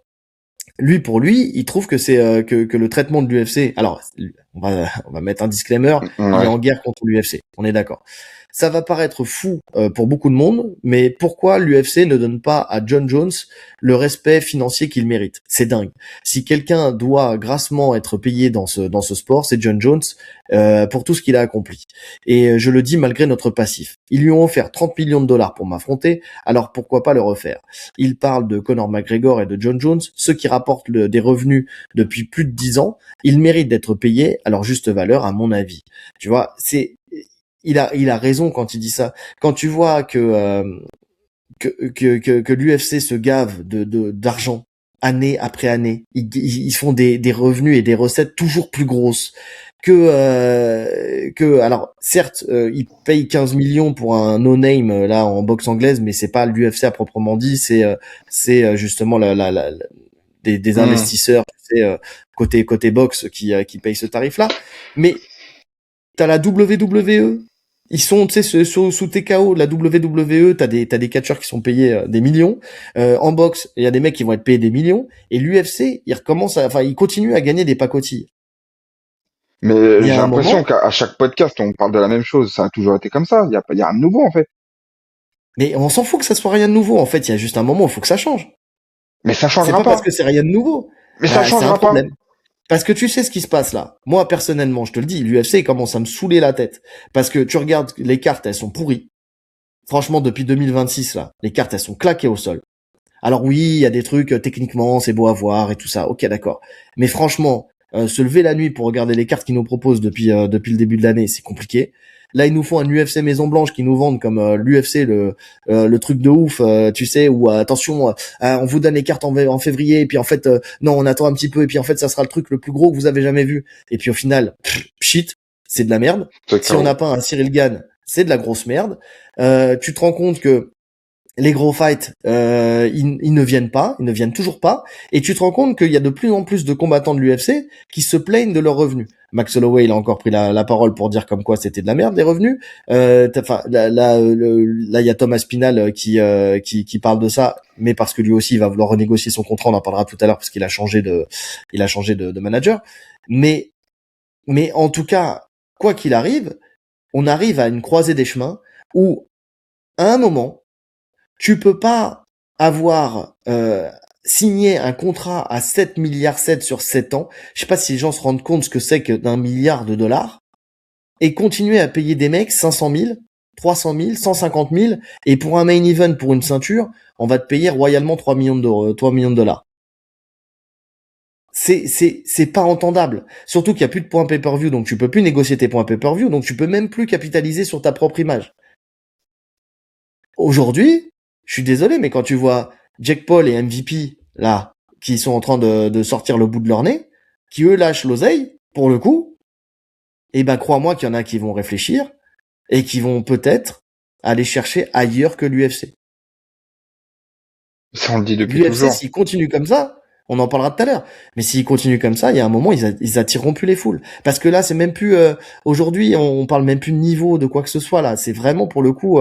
pour lui, il trouve que c'est que le traitement de l'UFC. Alors, on va mettre un disclaimer. Il est Ouais. en guerre contre l'UFC. On est d'accord. Ça va paraître fou pour beaucoup de monde, mais pourquoi l'UFC ne donne pas à John Jones le respect financier qu'il mérite? C'est dingue. Si quelqu'un doit grassement être payé dans ce sport, c'est John Jones pour tout ce qu'il a accompli. Et je le dis malgré notre passif. Ils lui ont offert 30 millions de dollars pour m'affronter, alors pourquoi pas le refaire? Il parle de Conor McGregor et de John Jones, ceux qui rapportent des revenus depuis plus de 10 ans. Ils méritent d'être payés à leur juste valeur, à mon avis. Tu vois, il a raison quand il dit ça. Quand tu vois que l'UFC se gave d'argent année après année, ils font des revenus et des recettes toujours plus grosses que alors certes ils payent 15 millions pour un no name là en boxe anglaise, mais c'est pas l'UFC à proprement dit, c'est justement des Hmm. investisseurs, tu sais, côté boxe qui payent ce tarif là. Mais t'as la WWE, ils sont, tu sais, sous TKO, la WWE, t'as des catcheurs qui sont payés des millions. En boxe, il y a des mecs qui vont être payés des millions. Et l'UFC, il continue à gagner des pacotilles. Il Mais y j'ai a un l'impression moment, qu'à chaque podcast, on parle de la même chose. Ça a toujours été comme ça. Il y a rien de nouveau, en fait. mais on s'en fout que ça soit rien de nouveau. En fait, il y a juste un moment où il faut que ça change. Mais ça C'est changera pas parce pas. que c'est rien de nouveau. Mais ça Bah, c'est un changera pas. problème. Parce que tu sais ce qui se passe là. Moi, personnellement, je te le dis, l'UFC commence à me saouler la tête. Parce que tu regardes les cartes, elles sont pourries. Franchement, depuis 2026, là, les cartes, elles sont claquées au sol. Alors oui, il y a des trucs, techniquement, c'est beau à voir et tout ça. Ok, d'accord. Mais franchement, se lever la nuit pour regarder les cartes qu'ils nous proposent depuis le début de l'année, c'est compliqué. Là, ils nous font un UFC Maison Blanche qui nous vendent comme l'UFC le truc de ouf, tu sais, où attention, on vous donne les cartes en février, et puis en fait, non, on attend un petit peu, et puis en fait, ça sera le truc le plus gros que vous avez jamais vu. Et puis au final, shit, c'est de la merde. C'est Si on n'a KO. pas un Cyril Gann, c'est de la grosse merde. Tu te rends compte que les gros fights, ils ne viennent pas, ils ne viennent toujours pas, et tu te rends compte qu'il y a de plus en plus de combattants de l'UFC qui se plaignent de leurs revenus. Max Holloway, il a encore pris la parole pour dire comme quoi c'était de la merde les revenus. Enfin, là, il y a Thomas Spinal qui parle de ça, mais parce que lui aussi, il va vouloir renégocier son contrat. On en parlera tout à l'heure parce qu'il a changé de manager. Mais, en tout cas, quoi qu'il arrive, on arrive à une croisée des chemins où, à un moment, tu peux pas avoir signé un contrat à 7 milliards 7 sur 7 ans. Je sais pas si les gens se rendent compte ce que c'est que d'un milliard de dollars et continuer à payer des mecs 500 000 300 000, 150 000, et pour un main event, pour une ceinture, on va te payer royalement 3 millions d'euros, 3 millions de dollars. C'est pas entendable. Surtout qu'il y a plus de points pay-per-view, donc tu peux plus négocier tes points pay-per-view, donc tu peux même plus capitaliser sur ta propre image. Aujourd'hui, je suis désolé, mais quand tu vois Jake Paul et MVP, là, qui sont en train de sortir le bout de leur nez, qui eux lâchent l'oseille, pour le coup, eh ben, crois-moi qu'il y en a qui vont réfléchir, et qui vont peut-être aller chercher ailleurs que l'UFC. Ça, on le dit depuis L'UFC, toujours. s'il continue comme ça, on en parlera tout à l'heure, mais s'il continue comme ça, il y a un moment, ils attireront plus les foules. Parce que là, c'est même plus, aujourd'hui, on parle même plus de niveau, de quoi que ce soit, là. C'est vraiment, pour le coup,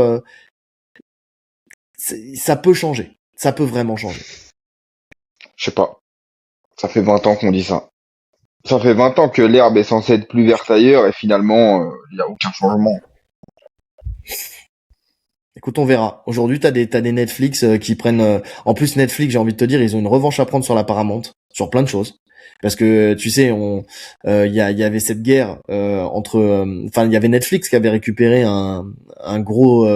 ça peut changer. Ça peut vraiment changer. Je sais pas. Ça fait 20 ans qu'on dit ça. Ça fait 20 ans que l'herbe est censée être plus verte ailleurs et finalement, il y a aucun changement. Écoute, on verra. Aujourd'hui, t'as des Netflix qui prennent. En plus, Netflix, j'ai envie de te dire, ils ont une revanche à prendre sur la Paramount, sur plein de choses. Parce que tu sais, il y avait cette guerre entre. Enfin, il y avait Netflix qui avait récupéré un gros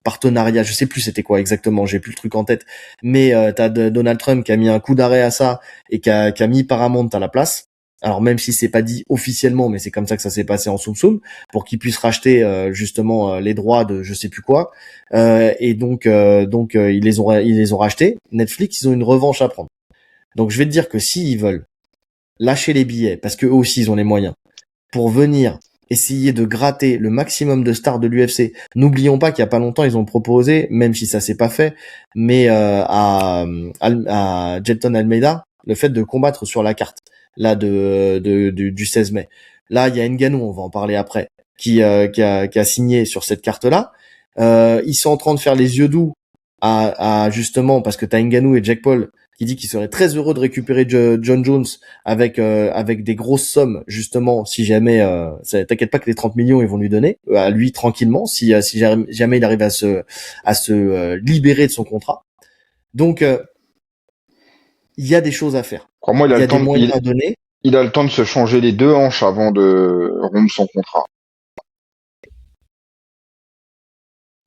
partenariat. Je sais plus c'était quoi exactement. J'ai plus le truc en tête. Mais t'as Donald Trump qui a mis un coup d'arrêt à ça et qui a mis Paramount à la place. Alors même si c'est pas dit officiellement, mais c'est comme ça que ça s'est passé en soum pour qu'ils puissent racheter justement les droits de je sais plus quoi. Et donc ils les ont rachetés. Netflix, ils ont une revanche à prendre. Donc je vais te dire que s'ils veulent lâcher les billets, parce que eux aussi ils ont les moyens, pour venir essayer de gratter le maximum de stars de l'UFC. N'oublions pas qu'il y a pas longtemps ils ont proposé, même si ça s'est pas fait, mais à Jelton Almeida le fait de combattre sur la carte là du 16 mai. Là, il y a Ngannou, on va en parler après, qui a signé sur cette carte-là. Ils sont en train de faire les yeux doux à justement parce que t'as Ngannou et Jake Paul qui dit qu'il serait très heureux de récupérer John Jones avec des grosses sommes justement si jamais t'inquiète pas que les 30 millions ils vont lui donner à lui tranquillement si jamais il arrive à se libérer de son contrat. Donc il y a des choses à faire. Crois-moi, Il y a des moyens à donner. il a le temps de se changer les deux hanches avant de rompre son contrat.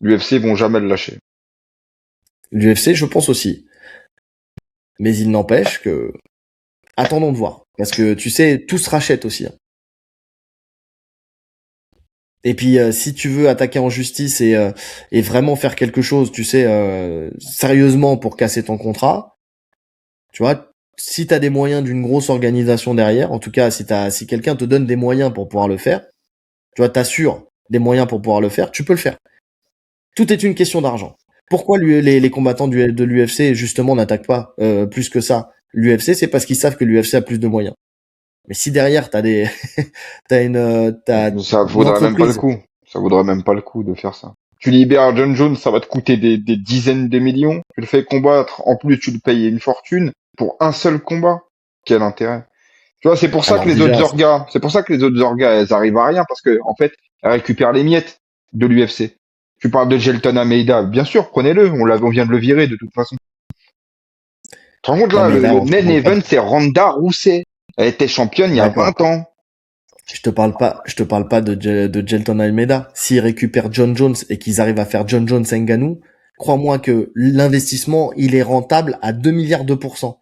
L'UFC vont jamais le lâcher. L'UFC, je pense aussi. Mais il n'empêche que attendons de voir parce que tu sais tout se rachète aussi. Hein. Et puis si tu veux attaquer en justice et vraiment faire quelque chose, tu sais sérieusement pour casser ton contrat, tu vois, si t'as des moyens d'une grosse organisation derrière, en tout cas si quelqu'un te donne des moyens pour pouvoir le faire, tu vois, t'assures des moyens pour pouvoir le faire, tu peux le faire. Tout est une question d'argent. Pourquoi les combattants de l'UFC justement n'attaquent pas plus que ça l'UFC? C'est parce qu'ils savent que l'UFC a plus de moyens. Mais si derrière t'as Ça une vaudrait même pas le entreprise, coup. Ça vaudrait même pas le coup de faire ça. Tu libères John Jones, ça va te coûter des dizaines de millions. Tu le fais combattre, en plus tu le payes une fortune pour un seul combat. Quel intérêt? Tu vois, c'est pour ça alors que les autres déjà, orgas, c'est pour ça que les autres orgas, elles arrivent à rien parce que en fait, elles récupèrent les miettes de l'UFC. Tu parles de Jelton Almeida, bien sûr, prenez-le. On vient de le virer de toute façon. Tu te rends compte non là, mais là le on main parle pas event, c'est Ronda Rousey. Elle était championne il y a d'accord. 20 ans. Je te parle pas de Jelton Almeida. S'ils récupèrent John Jones et qu'ils arrivent à faire John Jones Ngannou, crois-moi que l'investissement, il est rentable à 2 milliards de pourcents.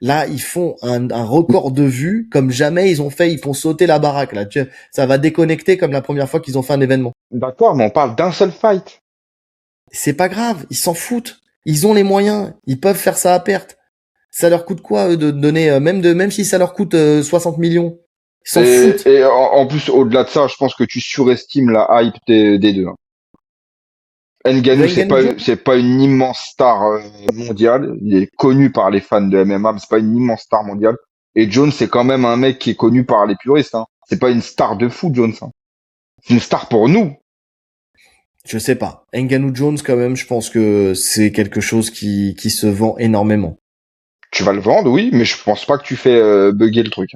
Là, ils font un record de vues comme jamais ils ont fait. Ils font sauter la baraque là. Ça va déconnecter comme la première fois qu'ils ont fait un événement. D'accord, mais on parle d'un seul fight. C'est pas grave, ils s'en foutent. Ils ont les moyens, ils peuvent faire ça à perte. Ça leur coûte quoi eux, de donner même si ça leur coûte 60 millions, ils s'en foutent. Et en plus, au-delà de ça, je pense que tu surestimes la hype des deux. De Ngannou, Ngannou Jones, c'est pas une immense star mondiale. Il est connu par les fans de MMA, mais c'est pas une immense star mondiale. Et Jones, c'est quand même un mec qui est connu par les puristes. Hein. C'est pas une star de fou, Jones. Hein. C'est une star pour nous. je sais pas. Ngannou Jones quand même, je pense que c'est quelque chose qui se vend énormément. Tu vas le vendre, oui, mais je pense pas que tu fais bugger le truc.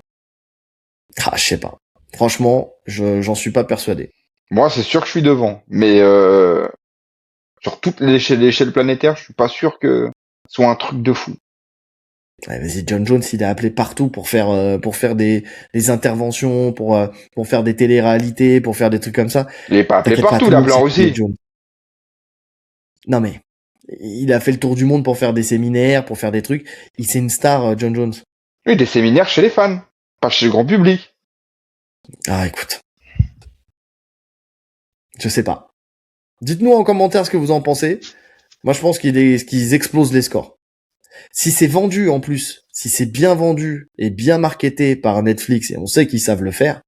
Ah, je sais pas. Franchement, j'en suis pas persuadé. Moi, c'est sûr que je suis devant, mais sur toute l'échelle planétaire, je suis pas sûr que ce soit un truc de fou. Ouais, vas-y, John Jones, il est appelé partout pour faire des interventions, pour faire des télé-réalités, pour faire des trucs comme ça. Il est pas appelé T'inquiète pas, partout, tout il le est monde appelé en sait qui est Russie. Jones. Non mais, il a fait le tour du monde pour faire des séminaires, pour faire des trucs. C'est une star, John Jones. Oui, des séminaires chez les fans, pas chez le grand public. Ah, écoute, je sais pas. Dites-nous en commentaire ce que vous en pensez. Moi, je pense qu'ils explosent les scores. Si c'est vendu en plus, si c'est bien vendu et bien marketé par Netflix, et on sait qu'ils savent le faire,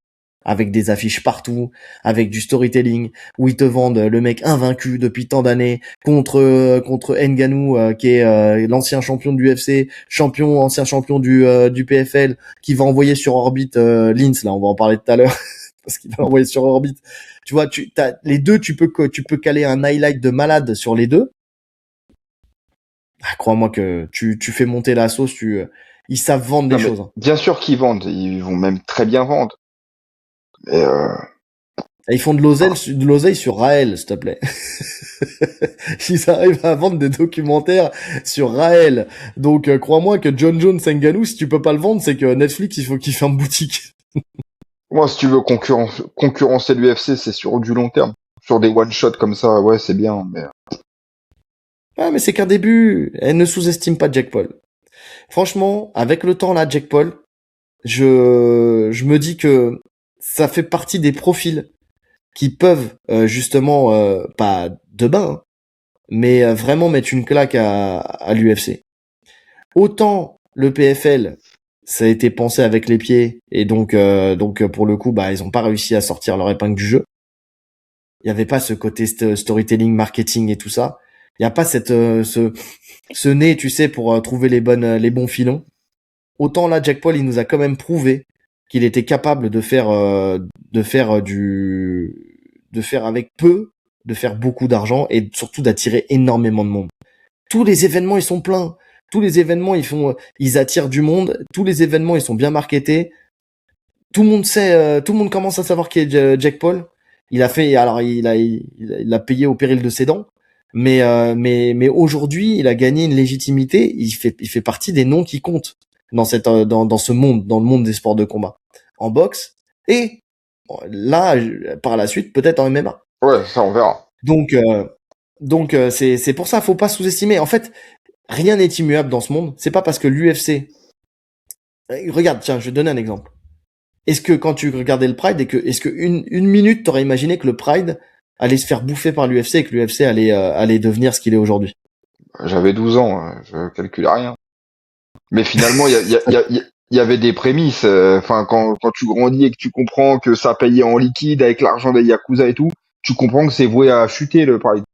avec des affiches partout, avec du storytelling, où ils te vendent le mec invaincu depuis tant d'années contre Ngannou, qui est l'ancien champion du UFC, ancien champion du PFL, qui va envoyer sur orbite Linz, là, on va en parler tout à l'heure, parce qu'il va l'envoyer sur orbite. Tu vois, t'as les deux, tu peux caler un highlight de malade sur les deux. Ah, crois-moi que tu fais monter la sauce, ils savent vendre Non, des mais choses. Hein. bien sûr qu'ils vendent, ils vont même très bien vendre. Mais Et ils font de l'oseille sur Raël, s'il te plaît. Ils arrivent à vendre des documentaires sur Raël. Donc, crois-moi que John Jones Ngannou, si tu peux pas le vendre, c'est que Netflix, il faut qu'il ferme boutique. moi, si tu veux concurrencer l'UFC, c'est sur du long terme. Sur des one-shots comme ça, ouais, c'est bien. Mais Ah, mais c'est qu'un début. Elle ne sous-estime pas Jack Paul. Franchement, avec le temps, là, Jack Paul, je me dis que ça fait partie des profils qui peuvent, justement, pas demain, hein, mais vraiment mettre une claque à l'UFC. Autant le PFL, ça a été pensé avec les pieds, et donc pour le coup, bah ils ont pas réussi à sortir leur épingle du jeu. Il y avait pas ce côté storytelling, marketing et tout ça. Il y a pas ce nez, tu sais, pour trouver les bons filons. Autant là, Jack Paul, il nous a quand même prouvé qu'il était capable de faire avec peu, de faire beaucoup d'argent et surtout d'attirer énormément de monde. Tous les événements, ils sont pleins. Tous les événements, ils attirent du monde. Tous les événements, ils sont bien marketés. Tout le monde sait, tout le monde commence à savoir qui est Jack Paul. Alors il a payé au péril de ses dents. Mais aujourd'hui, il a gagné une légitimité. Il fait partie des noms qui comptent dans ce monde, dans le monde des sports de combat, en boxe et là, par la suite, peut-être en MMA. ouais, ça, on verra. Donc c'est pour ça, faut pas sous-estimer. En fait, rien n'est immuable dans ce monde. C'est pas parce que l'UFC. Regarde, tiens, je vais te donner un exemple. Est-ce que quand tu regardais le Pride est-ce que une minute t'aurais imaginé que le Pride allait se faire bouffer par l'UFC et que l'UFC allait devenir ce qu'il est aujourd'hui? J'avais 12 ans, je calculais rien. Mais finalement, il y avait des prémices. Enfin, quand tu grandis et que tu comprends que ça payait en liquide avec l'argent des Yakuza et tout, tu comprends que c'est voué à chuter le Pride.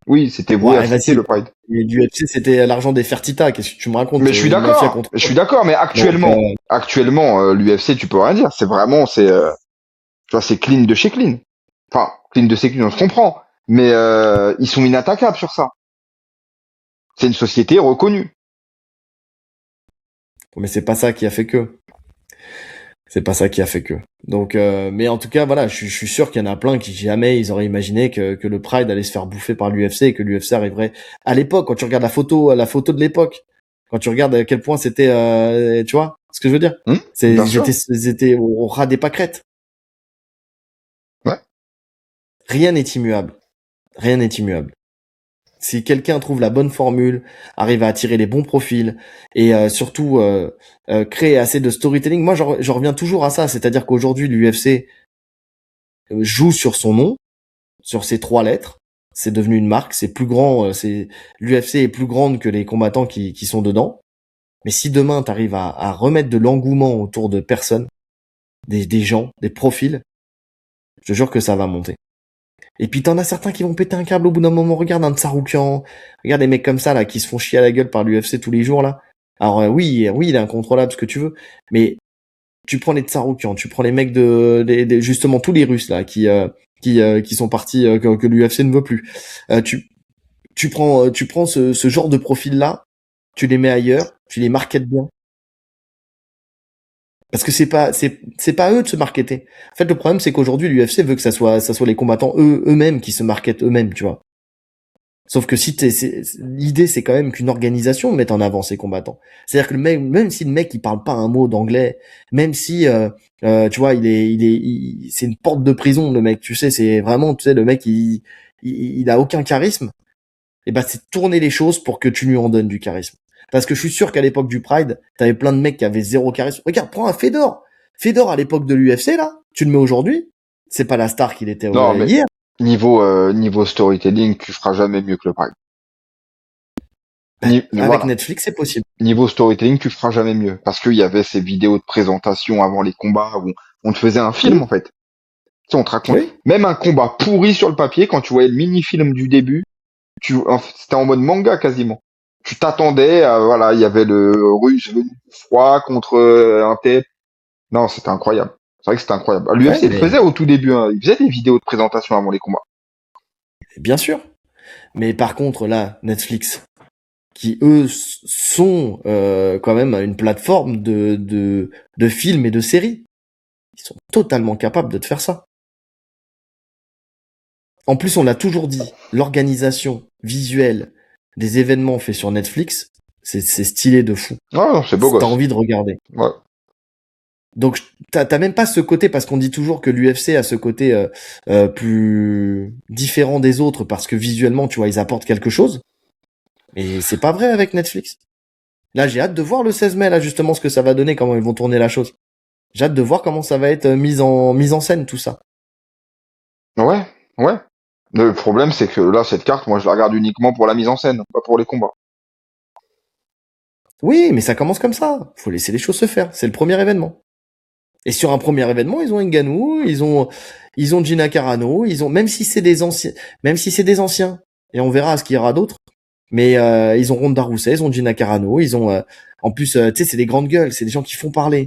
Oui, c'était voué à Ouais, chuter le vas-y. Pride. Et l'UFC c'était l'argent des Fertitta. Qu'est-ce que tu me racontes? Mais je C'est suis une mafia d'accord. contre. Je suis d'accord. Mais Donc, actuellement, l'UFC, tu peux rien dire. C'est vraiment, tu vois, c'est clean de chez clean. Enfin, clean de chez clean, on se comprend. Mais ils sont inattaquables sur ça. C'est une société reconnue. mais c'est pas ça qui a fait que. C'est pas ça qui a fait que. Donc, mais en tout cas, voilà, je suis sûr qu'il y en a plein qui jamais ils auraient imaginé que le Pride allait se faire bouffer par l'UFC et que l'UFC arriverait à l'époque. Quand tu regardes la photo de l'époque, quand tu regardes à quel point c'était, tu vois, ce que je veux dire, Bien sûr. ils étaient au ras des pâquerettes. Ouais. Rien n'est immuable. Rien n'est immuable. Si quelqu'un trouve la bonne formule, arrive à attirer les bons profils et surtout créer assez de storytelling, moi j'en reviens toujours à ça, c'est-à-dire qu'aujourd'hui l'UFC joue sur son nom, sur ses 3 lettres, c'est devenu une marque, c'est plus grand, l'UFC est plus grande que les combattants qui sont dedans. Mais si demain t'arrives à remettre de l'engouement autour de personnes, des gens, des profils, je te jure que ça va monter. Et puis t'en as certains qui vont péter un câble au bout d'un moment. Regarde un Tsaroukian, regarde des mecs comme ça là qui se font chier à la gueule par l'UFC tous les jours là. Alors oui, il est incontrôlable ce que tu veux, mais tu prends les Tsaroukian, tu prends les mecs justement tous les Russes là qui sont partis que l'UFC ne veut plus. Tu prends ce genre de profil là, tu les mets ailleurs, tu les marketes bien. Parce que c'est pas à eux de se marketer. En fait, le problème, c'est qu'aujourd'hui, l'UFC veut que ça soit les combattants eux-mêmes qui se marketent eux-mêmes, tu vois. Sauf que si l'idée, c'est quand même qu'une organisation mette en avant ses combattants. C'est-à-dire que le mec, même si le mec il parle pas un mot d'anglais, même si tu vois, c'est une porte de prison le mec. Tu sais, c'est vraiment, tu sais, le mec il a aucun charisme. Et ben c'est tourner les choses pour que tu lui en donnes du charisme. Parce que je suis sûr qu'à l'époque du Pride, t'avais plein de mecs qui avaient zéro charisme. Regarde, prends un Fedor. Fedor à l'époque de l'UFC là, tu le mets aujourd'hui, c'est pas la star qu'il était Non, mais hier. niveau storytelling, tu feras jamais mieux que le Pride. Ben, avec Voilà. Netflix, c'est possible. Niveau storytelling, tu feras jamais mieux. Parce qu'il y avait ces vidéos de présentation avant les combats où on te faisait un film, Oui, en fait. Tu sais, on te raconte. oui. Même un combat pourri sur le papier, quand tu voyais le mini-film du début, c'était en mode manga quasiment. Tu t'attendais à, voilà, il y avait le russe venu froid contre un tel. Non, c'était incroyable. C'est vrai que c'était incroyable. Ouais, L'UFC le mais faisait au tout début, hein. Il faisait des vidéos de présentation avant les combats. bien sûr. Mais par contre, là, Netflix, qui eux sont quand même une plateforme de films et de séries, ils sont totalement capables de te faire ça. En plus, on l'a toujours dit, l'organisation visuelle des événements faits sur Netflix, c'est stylé de fou. Ouais, non, c'est beau T'as gosse. envie de regarder. Ouais. Donc t'as même pas ce côté, parce qu'on dit toujours que l'UFC a ce côté plus différent des autres parce que visuellement, tu vois, ils apportent quelque chose. Mais c'est pas vrai avec Netflix. Là, j'ai hâte de voir le 16 mai, là, justement, ce que ça va donner, comment ils vont tourner la chose. J'ai hâte de voir comment ça va être mise en scène, tout ça. Ouais, ouais. Le problème, c'est que là, cette carte, moi, je la regarde uniquement pour la mise en scène, pas pour les combats. Oui, mais ça commence comme ça. Faut laisser les choses se faire. C'est le premier événement. Et sur un premier événement, ils ont Ngannou, ils ont Gina Carano, ils ont, même si c'est des anciens, et on verra ce qu'il y aura d'autres. Mais ils ont Ronda Rousey, ils ont Gina Carano, ils ont, en plus, tu sais, c'est des grandes gueules, c'est des gens qui font parler.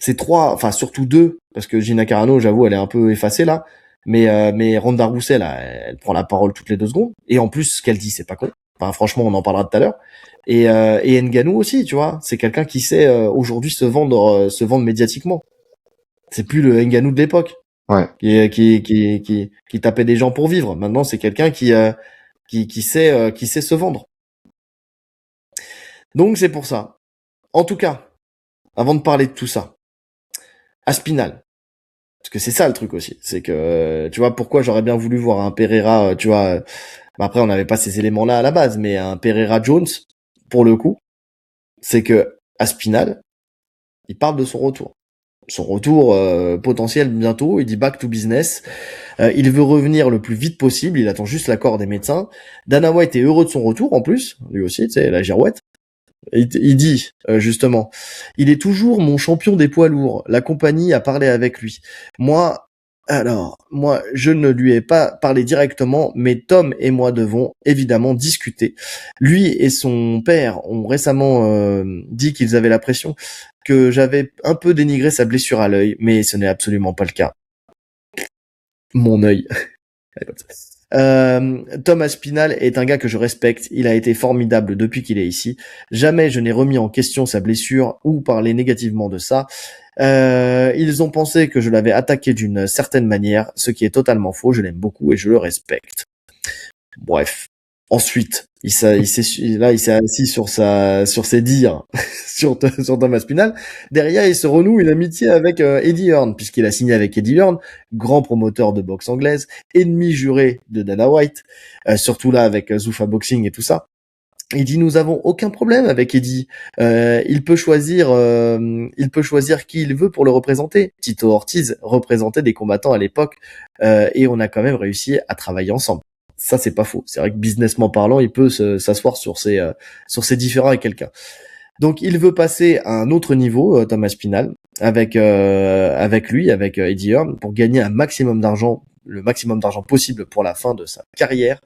C'est trois, enfin surtout deux, parce que Gina Carano, j'avoue, elle est un peu effacée là. Mais Ronda Rousey là, elle prend la parole toutes les 2 secondes. Et en plus, ce qu'elle dit, c'est pas con. Enfin, franchement, on en parlera tout à l'heure. Et Ngannou aussi, tu vois, c'est quelqu'un qui sait aujourd'hui se vendre médiatiquement. C'est plus le Ngannou de l'époque Ouais. qui tapait des gens pour vivre. Maintenant, c'est quelqu'un qui sait se vendre. Donc c'est pour ça. En tout cas, avant de parler de tout ça, Aspinal. Parce que c'est ça le truc aussi, c'est que tu vois pourquoi j'aurais bien voulu voir un Pereira, tu vois. Après on n'avait pas ces éléments-là à la base, mais un Pereira Jones pour le coup, c'est que Aspinal, il parle de son retour potentiel bientôt. Il dit back to business. Il veut revenir le plus vite possible. Il attend juste l'accord des médecins. Dana White est heureux de son retour en plus, lui aussi, tu sais, la girouette. Il dit justement, il est toujours mon champion des poids lourds. La compagnie a parlé avec lui. Moi, je ne lui ai pas parlé directement, mais Tom et moi devons évidemment discuter. Lui et son père ont récemment dit qu'ils avaient la pression, que j'avais un peu dénigré sa blessure à l'œil, mais ce n'est absolument pas le cas. Mon œil. Tom Aspinall est un gars que je respecte. Il a été formidable depuis qu'il est ici. Jamais je n'ai remis en question sa blessure ou parlé négativement de ça. Ils ont pensé que je l'avais attaqué d'une certaine manière, ce qui est totalement faux. Je l'aime beaucoup et je le respecte. Bref. Ensuite, il s'est assis sur ses dires sur Tom Aspinall. Derrière, il se renoue une amitié avec Eddie Hearn, puisqu'il a signé avec Eddie Hearn, grand promoteur de boxe anglaise, ennemi juré de Dana White, surtout là avec Zuffa Boxing et tout ça. Il dit nous avons aucun problème avec Eddie. Il peut choisir qui il veut pour le représenter. Tito Ortiz représentait des combattants à l'époque et on a quand même réussi à travailler ensemble. Ça c'est pas faux. C'est vrai que businessment parlant, il peut s'asseoir sur ses différends avec quelqu'un. Donc il veut passer à un autre niveau, Thomas Spinal, avec lui, avec Eddie Hearn, pour gagner un maximum d'argent, le maximum d'argent possible pour la fin de sa carrière.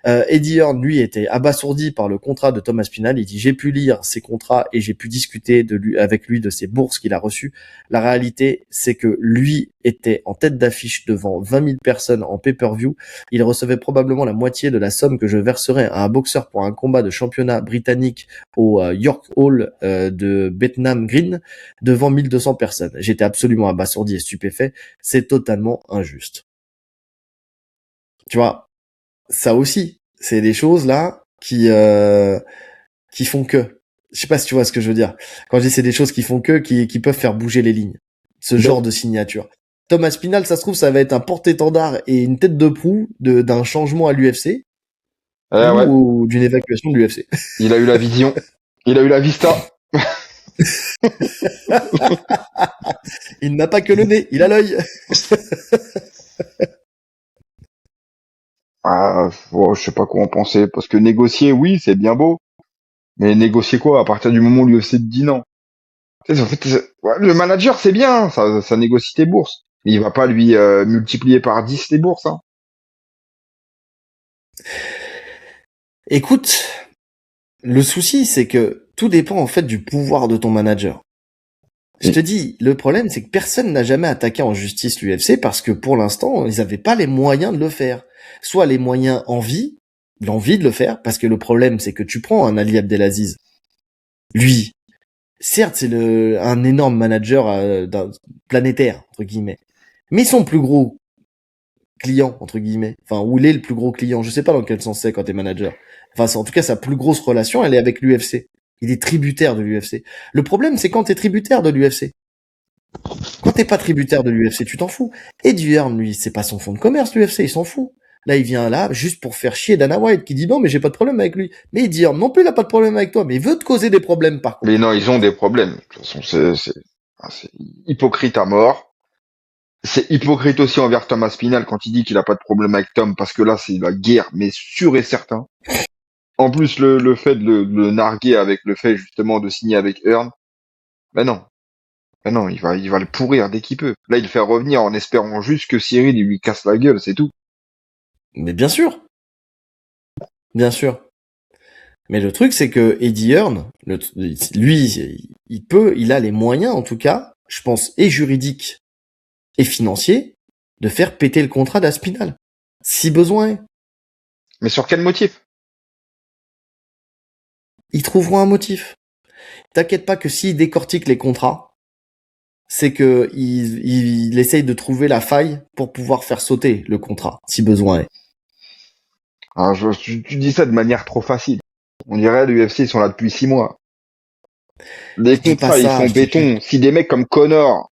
Eddie Hearn, lui, était abasourdi par le contrat de Thomas Spinal. Il dit j'ai pu lire ses contrats et j'ai pu discuter avec lui de ses bourses qu'il a reçues. La réalité, c'est que lui était en tête d'affiche devant 20 000 personnes en pay-per-view. Il recevait probablement la moitié de la somme que je verserais à un boxeur pour un combat de championnat britannique au York Hall de Bethnam Green devant 1200 personnes. J'étais absolument abasourdi et stupéfait. C'est totalement injuste. Tu vois, ça aussi, C'est des choses là qui font que. Je sais pas si tu vois ce que je veux dire. Quand je dis c'est des choses qui font que, qui peuvent faire bouger les lignes. Ce genre de signature. Thomas Spinal, ça se trouve, ça va être un porte-étendard et une tête de proue d'un changement à l'UFC Ouais. ou d'une évacuation de l'UFC. Il a eu la vision. Il a eu la vista. Il n'a pas que le nez, il a l'œil. Ah, je sais pas quoi en penser. Parce que négocier, oui, c'est bien beau. Mais négocier quoi? À partir du moment où l'UFC te dit non. Tu sais, en fait, ouais, le manager, c'est bien. Ça négocie tes bourses. Mais il va pas lui multiplier par 10 tes bourses. Hein. Écoute, le souci, c'est que tout dépend en fait du pouvoir de ton manager. Je te dis, le problème, c'est que personne n'a jamais attaqué en justice l'UFC parce que pour l'instant, ils n'avaient pas les moyens de le faire. Soit les moyens l'envie de le faire, parce que le problème, c'est que tu prends un Ali Abdelaziz. Lui, certes, c'est un énorme manager planétaire, entre guillemets. Mais son plus gros client, entre guillemets, enfin, où il est le plus gros client, je sais pas dans quel sens c'est quand t'es manager. Enfin, en tout cas, sa plus grosse relation, elle est avec l'UFC. Il est tributaire de l'UFC. Le problème, c'est quand t'es tributaire de l'UFC. Quand t'es pas tributaire de l'UFC, tu t'en fous. Eddie Hearn, lui, c'est pas son fonds de commerce, l'UFC, il s'en fout. Là, il vient là, juste pour faire chier Dana White, qui dit non, mais j'ai pas de problème avec lui. Mais Eddie Hearn, non plus, il a pas de problème avec toi, mais il veut te causer des problèmes, par contre. Mais non, ils ont des problèmes. De toute façon, c'est hypocrite à mort. C'est hypocrite aussi envers Thomas Spinal quand il dit qu'il a pas de problème avec Tom, parce que là, c'est la guerre, mais sûr et certain. En plus, le fait de le narguer avec le fait, justement, de signer avec Hearn, ben non. Ben non, il va le pourrir dès qu'il peut. Là, il le fait revenir en espérant juste que Cyril, il lui casse la gueule, c'est tout. Mais bien sûr. Bien sûr. Mais le truc, c'est que Eddie Hearn, lui, il a les moyens, en tout cas, je pense, et juridiques et financiers, de faire péter le contrat d'Aspinal. Si besoin est. Mais sur quel motif? Ils trouveront un motif. T'inquiète pas que s'ils décortiquent les contrats, c'est que il essaye de trouver la faille pour pouvoir faire sauter le contrat, si besoin est. Alors, tu dis ça de manière trop facile. On dirait l'UFC, ils sont là depuis 6 mois. Les Je dis pas contrats, ils ça, font je dis béton. Si des mecs comme Connor,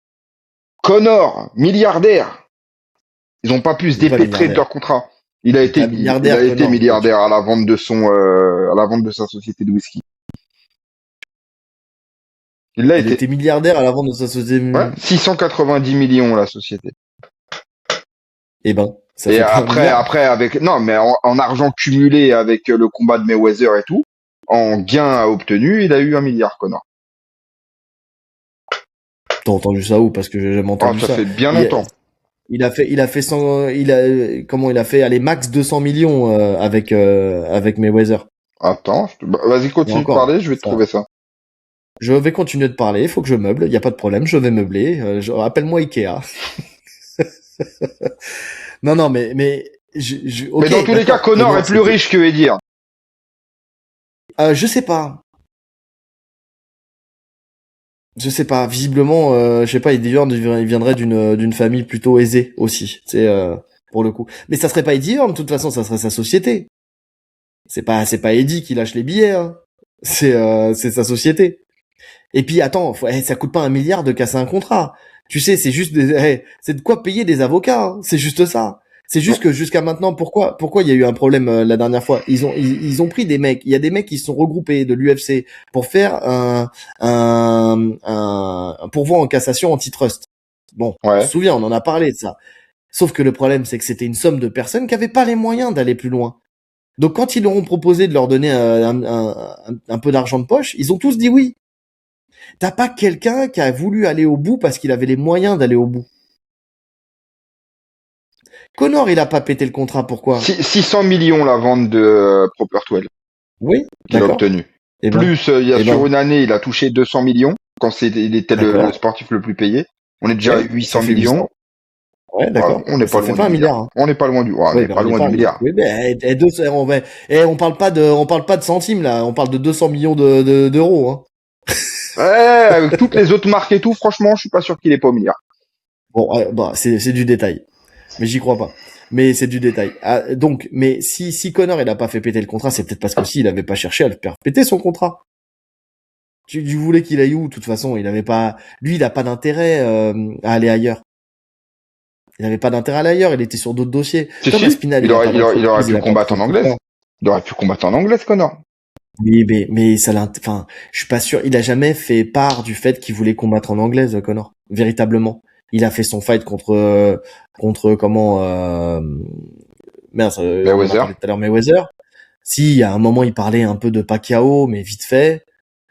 milliardaire, ils ont pas pu se il est pas dépêtrer de milliardaire. leur contrat. Il est pas Il a milliardaire, été Connor. milliardaire à la vente de à la vente de sa société de whisky. Il l'a Il été. était milliardaire à la vente de sa société. Ouais, 690 millions la société. Eh ben, ça Et fait pas un milliard. après avec non mais en argent cumulé avec le combat de Mayweather et tout, en gain obtenu, il a eu 1 milliard Connor. T'as entendu ça où? Parce que j'ai jamais Ah, entendu ça ça. fait bien Il, longtemps. il a fait 100, comment il a fait, allez, max 200 millions, avec Mayweather. Attends, vas-y Et continue de encore, parler, je vais te ça. trouver ça. Je vais continuer de parler, il faut que je meuble, il y a pas de problème, je vais meubler, appelle-moi Ikea. Non, non, mais, Mais ok, dans tous les cas, d'accord. Connor est plus riche que Eddie Hearn. Je sais pas. Je sais pas. Visiblement, je sais pas, Eddie Hearn, il viendrait d'une famille plutôt aisée aussi. C'est pour le coup. Mais ça serait pas Eddie Hearn, de toute façon, ça serait sa société. C'est pas Eddie qui lâche les billets. Hein. C'est sa société. Et puis attends, ça coûte pas 1 milliard de casser un contrat. Tu sais, c'est juste c'est de quoi payer des avocats. Hein. C'est juste ça. C'est juste que jusqu'à maintenant, pourquoi il y a eu un problème la dernière fois? Ils ont pris des mecs. Il y a des mecs qui se sont regroupés de l'UFC pour faire un pourvoi en cassation antitrust. Bon, on se Ouais. souvient, on en a parlé de ça. Sauf que le problème, c'est que c'était une somme de personnes qui avaient pas les moyens d'aller plus loin. Donc quand ils leur ont proposé de leur donner un peu d'argent de poche, ils ont tous dit oui. T'as pas quelqu'un qui a voulu aller au bout parce qu'il avait les moyens d'aller au bout. Connor, il a pas pété le contrat, pourquoi? 600 millions la vente de Proper 12 Oui, qu'il a d'accord. obtenu. Eh ben, Plus, il y a sur une année, il a touché 200 millions quand il était le sportif le plus payé. On est déjà à 800 millions. Ouais, d'accord. On n'est pas Ça fait loin pas du 1 milliard. milliard. Hein. On n'est pas loin du, on n'est pas loin du milliard. Oui, mais on parle pas de centimes là. On parle de 200 millions d'euros. Hein. Ouais, avec toutes les autres marques et tout, franchement, je suis pas sûr qu'il est pas au milliard. Bon, bah c'est du détail. mais j'y crois pas. Mais c'est du détail. Ah, donc, mais si Connor il a pas fait péter le contrat, c'est peut-être parce que si il avait pas cherché à le faire péter son contrat. Tu voulais qu'il aille où? De toute façon, il avait pas, lui, il a pas d'intérêt à aller ailleurs. Il avait pas d'intérêt à aller ailleurs. Il était sur d'autres dossiers. Si, Thomas si, Spinal, il a pas il aurait d'entreprise, il pu a pas de combattre en anglaise. recrutement. Il aurait pu combattre en anglaise, Connor. Oui, mais ça enfin, je suis pas sûr. Il a jamais fait part du fait qu'il voulait combattre en anglaise, Connor. Véritablement. Il a fait son fight contre comment, merde, on en a Mayweather. parlé tout à l'heure, Mayweather. Si, à un moment, il parlait un peu de Pacquiao, mais vite fait.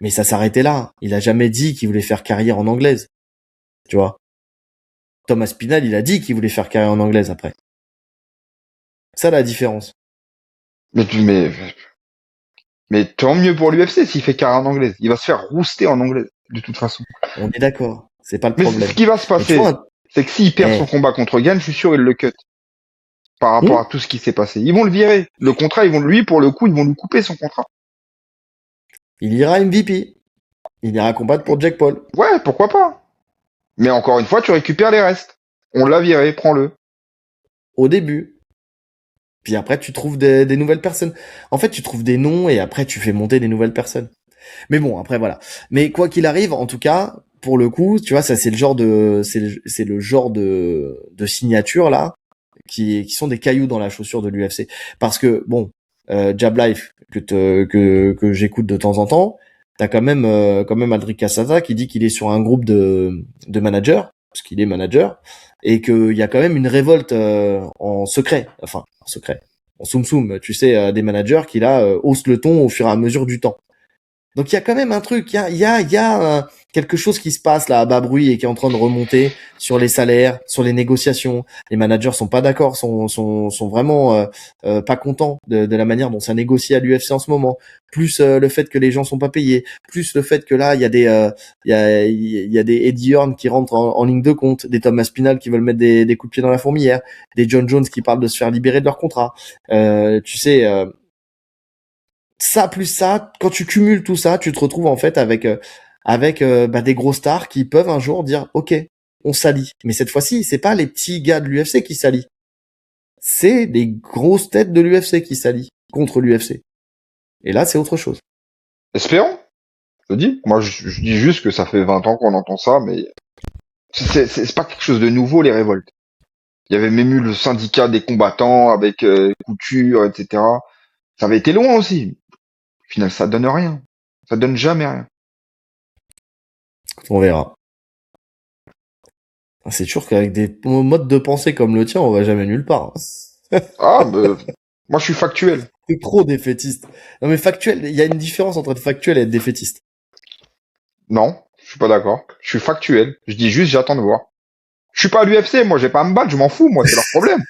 Mais ça s'arrêtait là. Il a jamais dit qu'il voulait faire carrière en anglaise. Tu vois. Thomas Spinal, il a dit qu'il voulait faire carrière en anglaise après. Ça, la différence. Mais tant mieux pour l'UFC s'il fait carrière en anglaise. Il va se faire rouster en anglaise, de toute façon. On est d'accord. C'est pas le Mais problème. ce qui va se Mais tu vois, passer, c'est que s'il perd son combat contre Gann, je suis sûr il le cut. Par rapport à tout ce qui s'est passé. Ils vont le virer. Le contrat, lui, pour le coup, ils vont lui couper son contrat. il ira MVP. Il ira combattre pour Jack Paul. Ouais, pourquoi pas. Mais encore une fois, tu récupères les restes. On l'a viré, prends-le. Au début. Puis après, tu trouves des nouvelles personnes. En fait, tu trouves des noms et après, tu fais monter des nouvelles personnes. Mais bon, après, voilà. Mais quoi qu'il arrive, en tout cas, pour le coup, tu vois, ça, c'est le genre c'est le genre de signature, là, qui sont des cailloux dans la chaussure de l'UFC. Parce que, bon, Jab Life, que j'écoute de temps en temps, t'as quand même Aldric Cassata qui dit qu'il est sur un groupe de managers, parce qu'il est manager, et qu'il y a quand même une révolte en secret, en soum-soum, tu sais, des managers qui là haussent le ton au fur et à mesure du temps. Donc il y a quand même un truc, il y a quelque chose qui se passe là à bas bruit et qui est en train de remonter sur les salaires, sur les négociations. Les managers sont pas d'accord, sont vraiment pas contents de la manière dont ça négocie à l'UFC en ce moment. Plus le fait que les gens sont pas payés, plus le fait que là il y a il y a des Eddie Hearn qui rentrent en ligne de compte, des Thomas Spinal qui veulent mettre des coups de pied dans la fourmilière, des John Jones qui parlent de se faire libérer de leur contrat. Tu sais. Ça plus ça, quand tu cumules tout ça, tu te retrouves en fait avec des gros stars qui peuvent un jour dire OK, on s'allie. Mais cette fois-ci, c'est pas les petits gars de l'UFC qui s'allient. C'est les grosses têtes de l'UFC qui s'allient contre l'UFC. Et là, c'est autre chose. Espérons. Je dis. Moi, je dis juste que ça fait 20 ans qu'on entend ça, mais c'est pas quelque chose de nouveau, les révoltes. Il y avait même eu le syndicat des combattants avec Couture, etc. Ça avait été loin aussi. Au final, ça donne rien. Ça donne jamais rien. On verra. C'est sûr qu'avec des modes de pensée comme le tien, on va jamais nulle part. Ah, bah, moi, je suis factuel. C'est trop défaitiste. Non mais factuel, il y a une différence entre être factuel et être défaitiste. Non, je suis pas d'accord. Je suis factuel. Je dis juste, j'attends de voir. Je suis pas à l'UFC, moi, j'ai pas à me battre, je m'en fous, moi, c'est leur problème.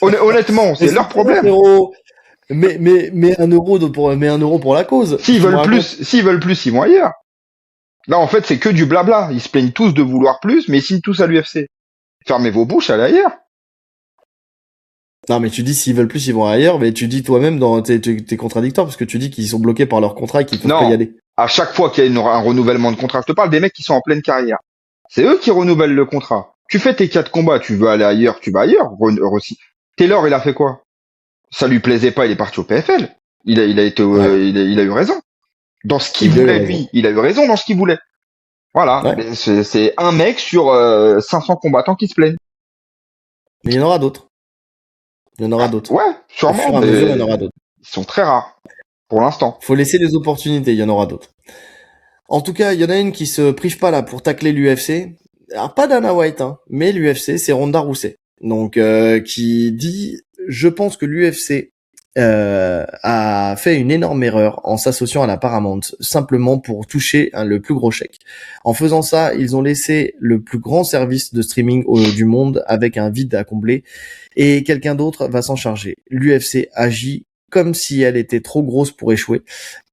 Honnêtement, Mais c'est leur c'est bon, problème. frérot. Mais un euro pour la cause. S'ils Tu me veulent racontes. plus, ils vont ailleurs. Là, en fait, c'est que du blabla. Ils se plaignent tous de vouloir plus, mais ils signent tous à l'UFC. Fermez vos bouches, allez ailleurs. Non, mais tu dis s'ils veulent plus, ils vont ailleurs, mais tu dis toi-même t'es contradictoire parce que tu dis qu'ils sont bloqués par leur contrat et qu'ils peuvent pas y Non. aller. À chaque fois qu'il y a un renouvellement de contrat, je te parle des mecs qui sont en pleine carrière. C'est eux qui renouvellent le contrat. Tu fais tes 4 combats, tu veux aller ailleurs, tu vas ailleurs. Taylor, il a fait quoi? Ça lui plaisait pas, il est parti au PFL. Il a été, Ouais. il a eu raison. Dans ce qu'il Il a eu voulait, raison. lui, il a eu raison dans ce qu'il voulait. Voilà. Ouais. Mais c'est un mec sur 500 combattants qui se plaignent. Mais il y en aura d'autres. Il y en aura d'autres. Ouais, Au sûrement, fur et à mesure, il y en mais aura d'autres. ils sont très rares pour l'instant. Faut laisser les opportunités, il y en aura d'autres. En tout cas, il y en a une qui se prive pas là pour tacler l'UFC. Alors pas Dana White, hein, mais l'UFC, c'est Ronda Rousey. Donc qui dit, je pense que l'UFC a fait une énorme erreur en s'associant à la Paramount simplement pour toucher le plus gros chèque. En faisant ça, ils ont laissé le plus grand service de streaming du monde avec un vide à combler et quelqu'un d'autre va s'en charger. L'UFC agit comme si elle était trop grosse pour échouer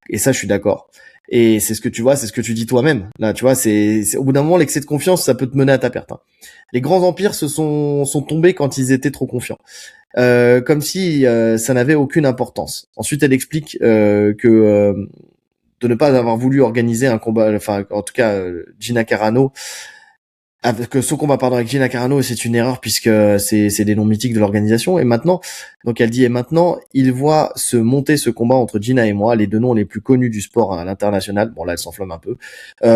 et ça je suis d'accord. Et c'est ce que tu vois, c'est ce que tu dis toi-même. Là, tu vois, c'est au bout d'un moment l'excès de confiance, ça peut te mener à ta perte. Hein. Les grands empires sont tombés quand ils étaient trop confiants. Comme si ça n'avait aucune importance. Ensuite, elle explique que de ne pas avoir voulu organiser un combat, enfin en tout cas Gina Carano avec son combat pardon avec Gina Carano, c'est une erreur puisque c'est des noms mythiques de l'organisation. Et maintenant, donc elle dit, et maintenant il voit se monter ce combat entre Gina et moi, les deux noms les plus connus du sport à l'international. Bon là elle s'enflamme un peu.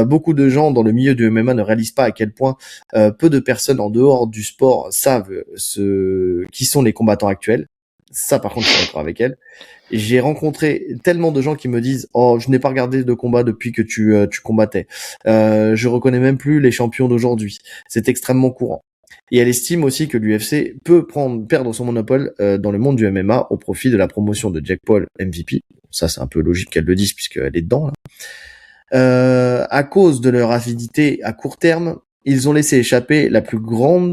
Beaucoup de gens dans le milieu du MMA ne réalisent pas à quel point peu de personnes en dehors du sport savent qui sont les combattants actuels. Ça par contre je suis d'accord avec elle. J'ai rencontré tellement de gens qui me disent oh je n'ai pas regardé de combat depuis que tu combattais, je reconnais même plus les champions d'aujourd'hui, c'est extrêmement courant. Et elle estime aussi que l'UFC peut perdre son monopole dans le monde du MMA au profit de la promotion de Jake Paul MVP. Ça c'est un peu logique qu'elle le dise puisqu'elle est dedans là. À cause de leur avidité à court terme, ils ont laissé échapper le plus grand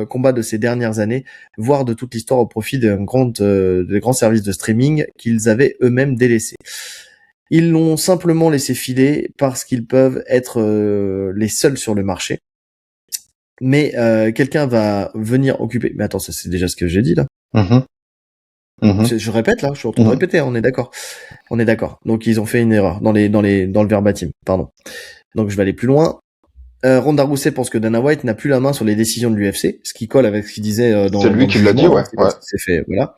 combat de ces dernières années, voire de toute l'histoire au profit des grands services de streaming qu'ils avaient eux-mêmes délaissés. Ils l'ont simplement laissé filer parce qu'ils peuvent être les seuls sur le marché. Mais quelqu'un va venir occuper. Mais attends, ça c'est déjà ce que j'ai dit là. Je répète là, je suis en train de répéter. On est d'accord. On est d'accord. Donc ils ont fait une erreur dans le verbatim. Pardon. Donc je vais aller plus loin. Ronda Rousey pense que Dana White n'a plus la main sur les décisions de l'UFC, ce qui colle avec ce qu'il disait dans c'est lui le qui l'a dit, jugement, ouais. C'est fait, voilà.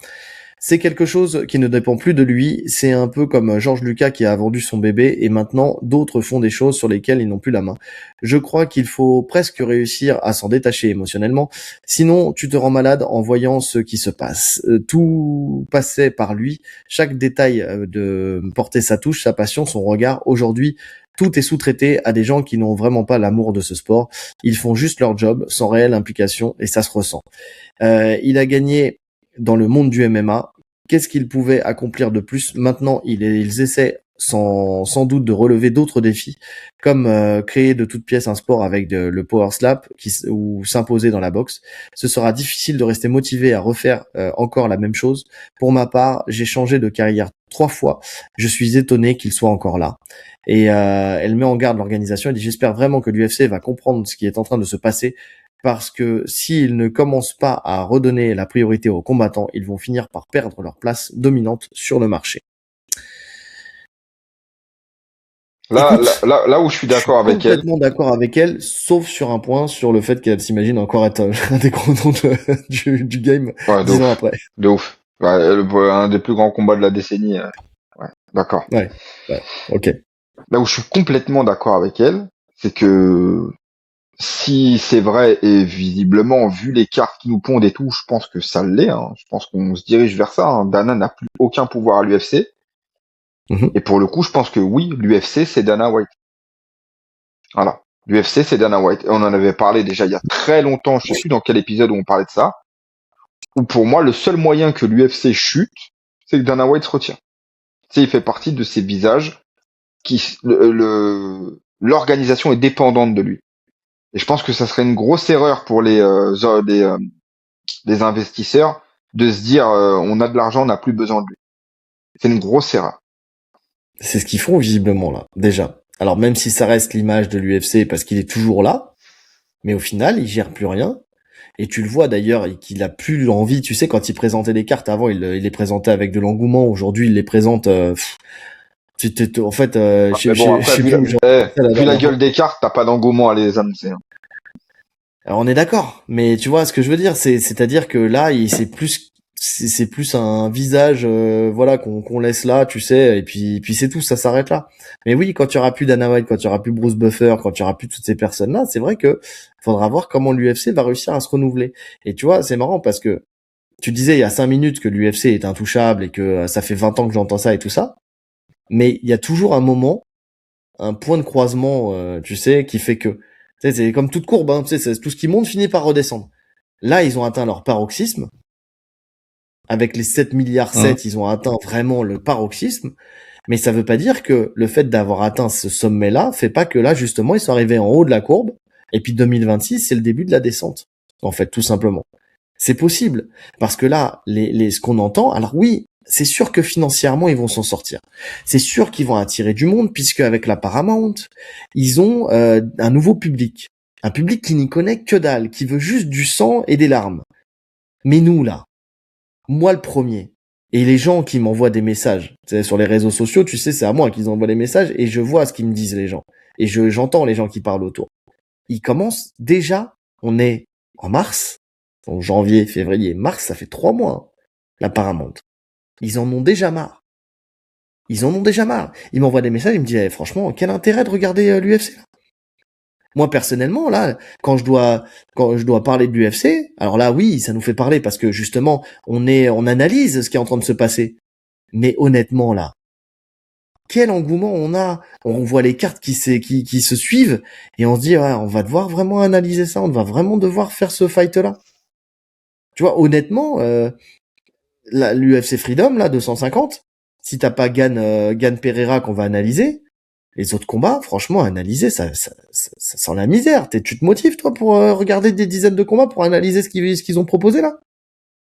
C'est quelque chose qui ne dépend plus de lui. C'est un peu comme George Lucas qui a vendu son bébé et maintenant d'autres font des choses sur lesquelles ils n'ont plus la main. Je crois qu'il faut presque réussir à s'en détacher émotionnellement. Sinon, tu te rends malade en voyant ce qui se passe. Tout passait par lui. Chaque détail de porter sa touche, sa passion, son regard. Aujourd'hui, tout est sous-traité à des gens qui n'ont vraiment pas l'amour de ce sport. Ils font juste leur job, sans réelle implication, et ça se ressent. Il a gagné dans le monde du MMA. Qu'est-ce qu'il pouvait accomplir de plus? Maintenant, ils essaient sans doute de relever d'autres défis, comme créer de toutes pièces un sport avec le power slap ou s'imposer dans la boxe. Ce sera difficile de rester motivé à refaire encore la même chose. Pour ma part, j'ai changé de carrière 3 fois. Je suis étonné qu'il soit encore là. Et elle met en garde l'organisation. Elle dit j'espère vraiment que l'UFC va comprendre ce qui est en train de se passer parce que s'ils ne commencent pas à redonner la priorité aux combattants, ils vont finir par perdre leur place dominante sur le marché. Là où je suis d'accord avec elle. Complètement d'accord avec elle, sauf sur un point, sur le fait qu'elle s'imagine encore être un des gros noms du game Ouais, 10 ans après. de ouf. Ouais, un des plus grands combats de la décennie. Ouais, d'accord. Ouais, ok. Là où je suis complètement d'accord avec elle, c'est que si c'est vrai et visiblement, vu les cartes qui nous pondent et tout, je pense que ça l'est. Hein. Je pense qu'on se dirige vers ça. Hein. Dana n'a plus aucun pouvoir à l'UFC. Mm-hmm. Et pour le coup, je pense que oui, l'UFC, c'est Dana White. Voilà. L'UFC, c'est Dana White. Et on en avait parlé déjà il y a très longtemps, je sais plus dans quel épisode où on parlait de ça, où pour moi, le seul moyen que l'UFC chute, c'est que Dana White se retire. Tu sais, il fait partie de ces visages qui, l'organisation est dépendante de lui. Et je pense que ça serait une grosse erreur pour les investisseurs de se dire on a de l'argent, on n'a plus besoin de lui. C'est une grosse erreur. C'est ce qu'ils font visiblement là, déjà. Alors même si ça reste l'image de l'UFC parce qu'il est toujours là, mais au final, il gère plus rien. Et tu le vois d'ailleurs, qu'il a plus envie. Tu sais, quand il présentait les cartes avant, il les présentait avec de l'engouement. Aujourd'hui, il les présente. En fait, Vu la gueule des cartes, t'as pas d'engouement à les annoncer. Hein. Alors, on est d'accord, mais tu vois ce que je veux dire, c'est-à-dire que là, c'est plus un visage, voilà, qu'on laisse là, tu sais, et puis c'est tout, ça s'arrête là. Mais oui, quand tu auras plus Dana White, quand tu auras plus Bruce Buffer, quand tu auras plus toutes ces personnes-là, c'est vrai que faudra voir comment l'UFC va réussir à se renouveler. Et tu vois, c'est marrant parce que tu disais il y a 5 minutes que l'UFC est intouchable et que ça fait 20 ans que j'entends ça et tout ça, mais il y a toujours un moment, un point de croisement, tu sais, qui fait que, tu sais, c'est comme toute courbe, hein, tu sais, tout ce qui monte finit par redescendre. Là, ils ont atteint leur paroxysme. Avec les 7 milliards 7, ils ont atteint vraiment le paroxysme. Mais ça veut pas dire que le fait d'avoir atteint ce sommet-là fait pas que là, justement, ils sont arrivés en haut de la courbe. Et puis 2026, c'est le début de la descente. En fait, tout simplement. C'est possible. Parce que là, ce qu'on entend, alors oui, c'est sûr que financièrement, ils vont s'en sortir. C'est sûr qu'ils vont attirer du monde, puisque avec la Paramount, ils ont un nouveau public. Un public qui n'y connaît que dalle, qui veut juste du sang et des larmes. Mais nous, là, moi le premier, et les gens qui m'envoient des messages, sur les réseaux sociaux, tu sais, c'est à moi qu'ils envoient les messages, et je vois ce qu'ils me disent les gens. Et j'entends les gens qui parlent autour. ils commencent déjà, on est en mars, donc janvier, février, mars, ça fait 3 mois, hein, la Paramount. Ils en ont déjà marre. Ils en ont déjà marre. Ils m'envoient des messages, ils me disent, eh, franchement, quel intérêt de regarder l'UFC là? Moi, personnellement, là, quand je dois parler de l'UFC, alors là, oui, ça nous fait parler parce que justement, on analyse ce qui est en train de se passer. Mais honnêtement, là, quel engouement on a. On voit les cartes qui se suivent et on se dit, ouais, on va devoir vraiment analyser ça, on va vraiment devoir faire ce fight-là. Tu vois, honnêtement, l'UFC Freedom, là, 250, si t'as pas Gan Pereira qu'on va analyser, les autres combats, franchement, analyser, ça sent la misère. Tu te motives, toi, pour regarder des dizaines de combats, pour analyser ce qu'ils ont proposé, là?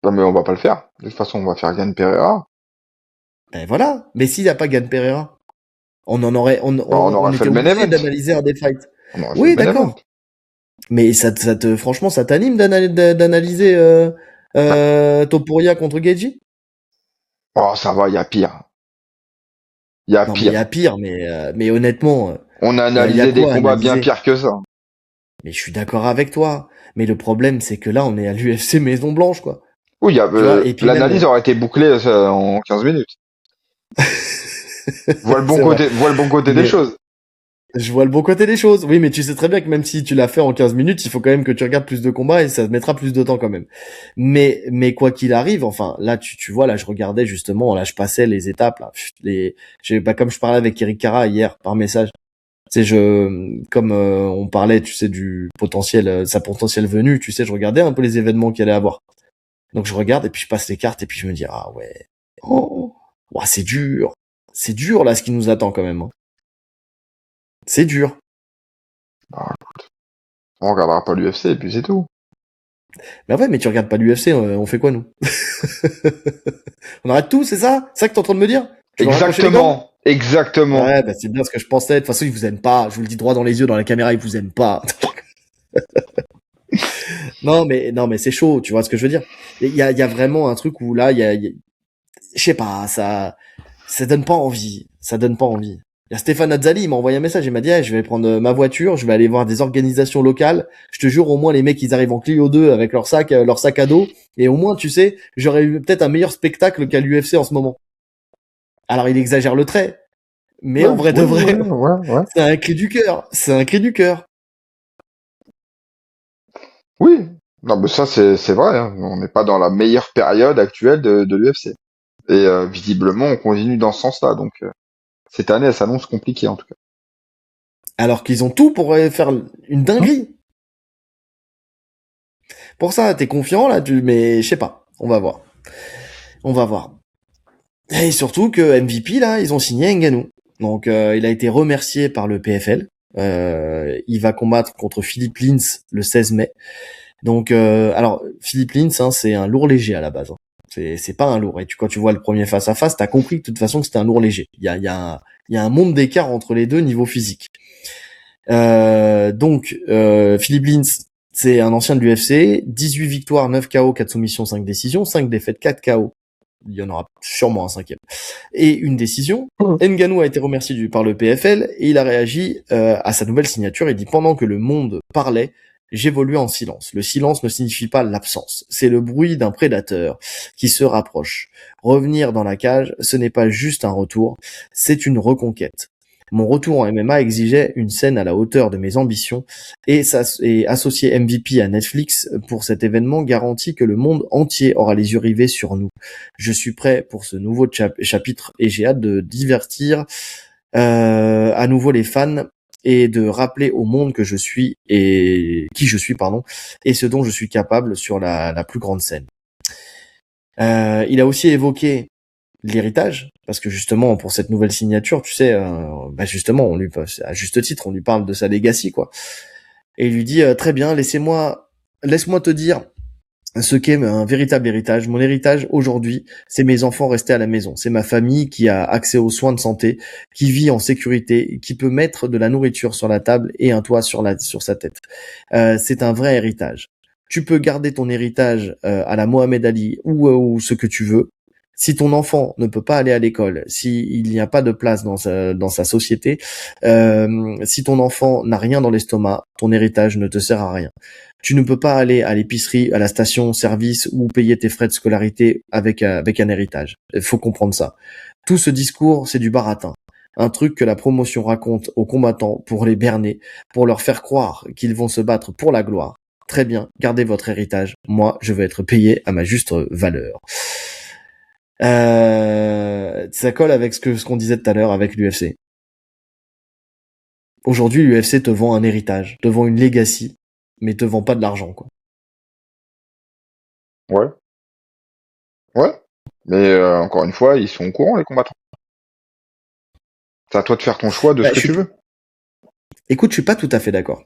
Non, mais on va pas le faire. De toute façon, on va faire Yann Pereira. Ben voilà. Mais s'il n'y a pas Gan Pereira, On on aura fait était le main obligé event. d'analyser un des fights. On aura fait le Oui, main event. d'accord. Mais franchement, ça t'anime d'analyser Bah, Topuria contre Geji? oh, ça va, il y a pire. Il y a Non, mais il y a pire. pire, mais honnêtement, On a y a analysé des quoi à combats bien analyser? pires que ça. Mais je suis d'accord avec toi. Mais le problème, c'est que là, on est à l'UFC Maison Blanche, quoi. Oui, Tu vois, et puis même, l'analyse aurait été bouclée en 15 minutes. c'est vrai. Vois le bon côté des Mais choses. je vois le bon côté des choses. Oui, mais tu sais très bien que même si tu l'as fait en 15 minutes, il faut quand même que tu regardes plus de combats et ça te mettra plus de temps quand même. Mais quoi qu'il arrive, enfin, là, tu vois, là, je regardais justement, là, je passais les étapes, là. Comme je parlais avec Eric Cara hier par message. Tu sais, comme on parlait, tu sais, du potentiel, sa potentielle venue, tu sais, je regardais un peu les événements qu'il allait avoir. Donc je regarde et puis je passe les cartes et puis je me dis, ah ouais, oh, ouah, c'est dur là ce qui nous attend quand même, hein. C'est dur. Bah, on regardera pas l'UFC et puis c'est tout. Mais ouais, mais tu regardes pas l'UFC, on fait quoi nous? On arrête tout, c'est ça? C'est ça que t'es en train de me dire? Tu veux raccrocher les gants? Exactement. Exactement. Ouais, bah c'est bien ce que je pensais. De toute façon, ils vous aiment pas. Je vous le dis droit dans les yeux, dans la caméra, ils vous aiment pas. Non, mais c'est chaud. Tu vois ce que je veux dire? Il y a vraiment un truc où là, je sais pas, ça donne pas envie. Ça donne pas envie. Il y a Stéphane Azzali, il m'a envoyé un message, il m'a dit, hey, je vais prendre ma voiture, je vais aller voir des organisations locales. Je te jure, au moins, les mecs, ils arrivent en Clio 2 avec leur sac à dos. Et au moins, tu sais, j'aurais eu peut-être un meilleur spectacle qu'à l'UFC en ce moment. Alors, il exagère le trait. Mais Ouais, en vrai de oui, vrai, ouais, ouais, ouais. c'est un cri du cœur. C'est un cri du cœur. Oui. Non, mais ça, c'est vrai, hein. On n'est pas dans la meilleure période actuelle de l'UFC. Et visiblement, on continue dans ce sens-là. Donc, cette année, elle s'annonce compliquée, en tout cas. Alors qu'ils ont tout pour faire une Hein. dinguerie. Pour ça, t'es confiant là, mais je sais pas. On va voir. On va voir. Et surtout que MVP là, ils ont signé Ngannou. Donc il a été remercié par le PFL. Il va combattre contre Philippe Lins le 16 mai. Donc alors Philippe Lins, hein, c'est un lourd léger à la base, hein. C'est pas un lourd. Et quand tu vois le premier face à face, t'as compris de toute façon que c'était un lourd léger. Il y a un monde d'écart entre les deux niveau physique. Philippe Lins, c'est un ancien de l'UFC, 18 victoires, 9 KO, 4 soumissions, 5 décisions, 5 défaites, 4 KO. Il y en aura sûrement un cinquième. Et une décision. Ngannou a été remercié par le PFL et il a réagi à sa nouvelle signature. Il dit, pendant que le monde parlait, j'évoluais en silence. Le silence ne signifie pas l'absence. C'est le bruit d'un prédateur qui se rapproche. Revenir dans la cage, ce n'est pas juste un retour, c'est une reconquête. Mon retour en MMA exigeait une scène à la hauteur de mes ambitions et associer MVP à Netflix pour cet événement garantit que le monde entier aura les yeux rivés sur nous. Je suis prêt pour ce nouveau chapitre et j'ai hâte de divertir à nouveau les fans et de rappeler au monde que je suis et qui je suis pardon et ce dont je suis capable sur la plus grande scène. Il a aussi évoqué l'héritage parce que justement pour cette nouvelle signature, tu sais, justement on lui à juste titre on lui parle de sa legacy quoi et il lui dit très bien laisse-moi te dire ce qu'est un véritable héritage. Mon héritage aujourd'hui, c'est mes enfants restés à la maison. C'est ma famille qui a accès aux soins de santé, qui vit en sécurité, qui peut mettre de la nourriture sur la table et un toit sur sa tête. C'est un vrai héritage. Tu peux garder ton héritage à la Mohamed Ali ou ce que tu veux. Si ton enfant ne peut pas aller à l'école, s'il n'y a pas de place dans sa société, si ton enfant n'a rien dans l'estomac, ton héritage ne te sert à rien. Tu ne peux pas aller à l'épicerie, à la station-service ou payer tes frais de scolarité avec un héritage. Il faut comprendre ça. Tout ce discours, c'est du baratin. Un truc que la promotion raconte aux combattants pour les berner, pour leur faire croire qu'ils vont se battre pour la gloire. Très bien, gardez votre héritage. Moi, je veux être payé à ma juste valeur. Ça colle avec ce qu'on disait tout à l'heure avec l'UFC. Aujourd'hui, l'UFC te vend un héritage, te vend une legacy, mais te vend pas de l'argent, quoi. Ouais. Ouais. Mais encore une fois, ils sont au courant, les combattants. C'est à toi de faire ton choix de ce que tu veux. Écoute, je suis pas tout à fait d'accord.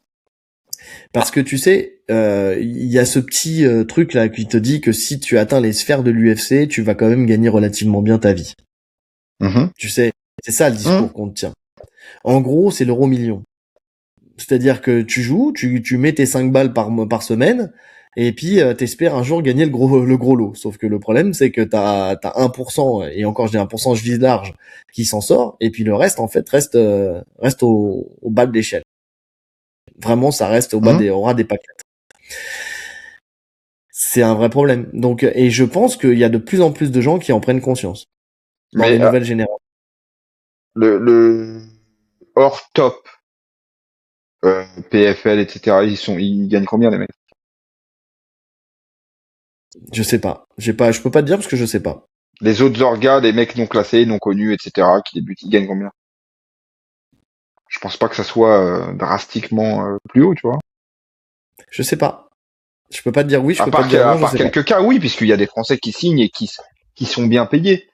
Parce que tu sais, il y a ce petit truc là qui te dit que si tu atteins les sphères de l'UFC, tu vas quand même gagner relativement bien ta vie. Tu sais, c'est ça le discours qu'on te tient. En gros, c'est l'euro million. C'est-à-dire que tu joues, tu mets tes 5 balles par semaine, et puis t'espères un jour gagner le gros lot. Sauf que le problème, c'est que t'as 1%, et encore je dis 1%, je vise large, qui s'en sort, et puis le reste, en fait, reste au bas de l'échelle. Vraiment, ça reste au ras des paquets. C'est un vrai problème. Donc, et je pense qu'il y a de plus en plus de gens qui en prennent conscience dans les nouvelles générations. Le hors top, PFL, etc. Ils gagnent combien les mecs? Je sais pas. Je peux pas te dire parce que je sais pas. Les autres orgas, des mecs non classés, non connus, etc. qui débutent, ils gagnent combien? Je pense pas que ça soit drastiquement plus haut, tu vois. Je sais pas. Je peux pas te dire oui, je peux pas te À dire non, je part sais pas. quelques cas, oui, puisqu'il y a des Français qui signent et qui sont bien payés.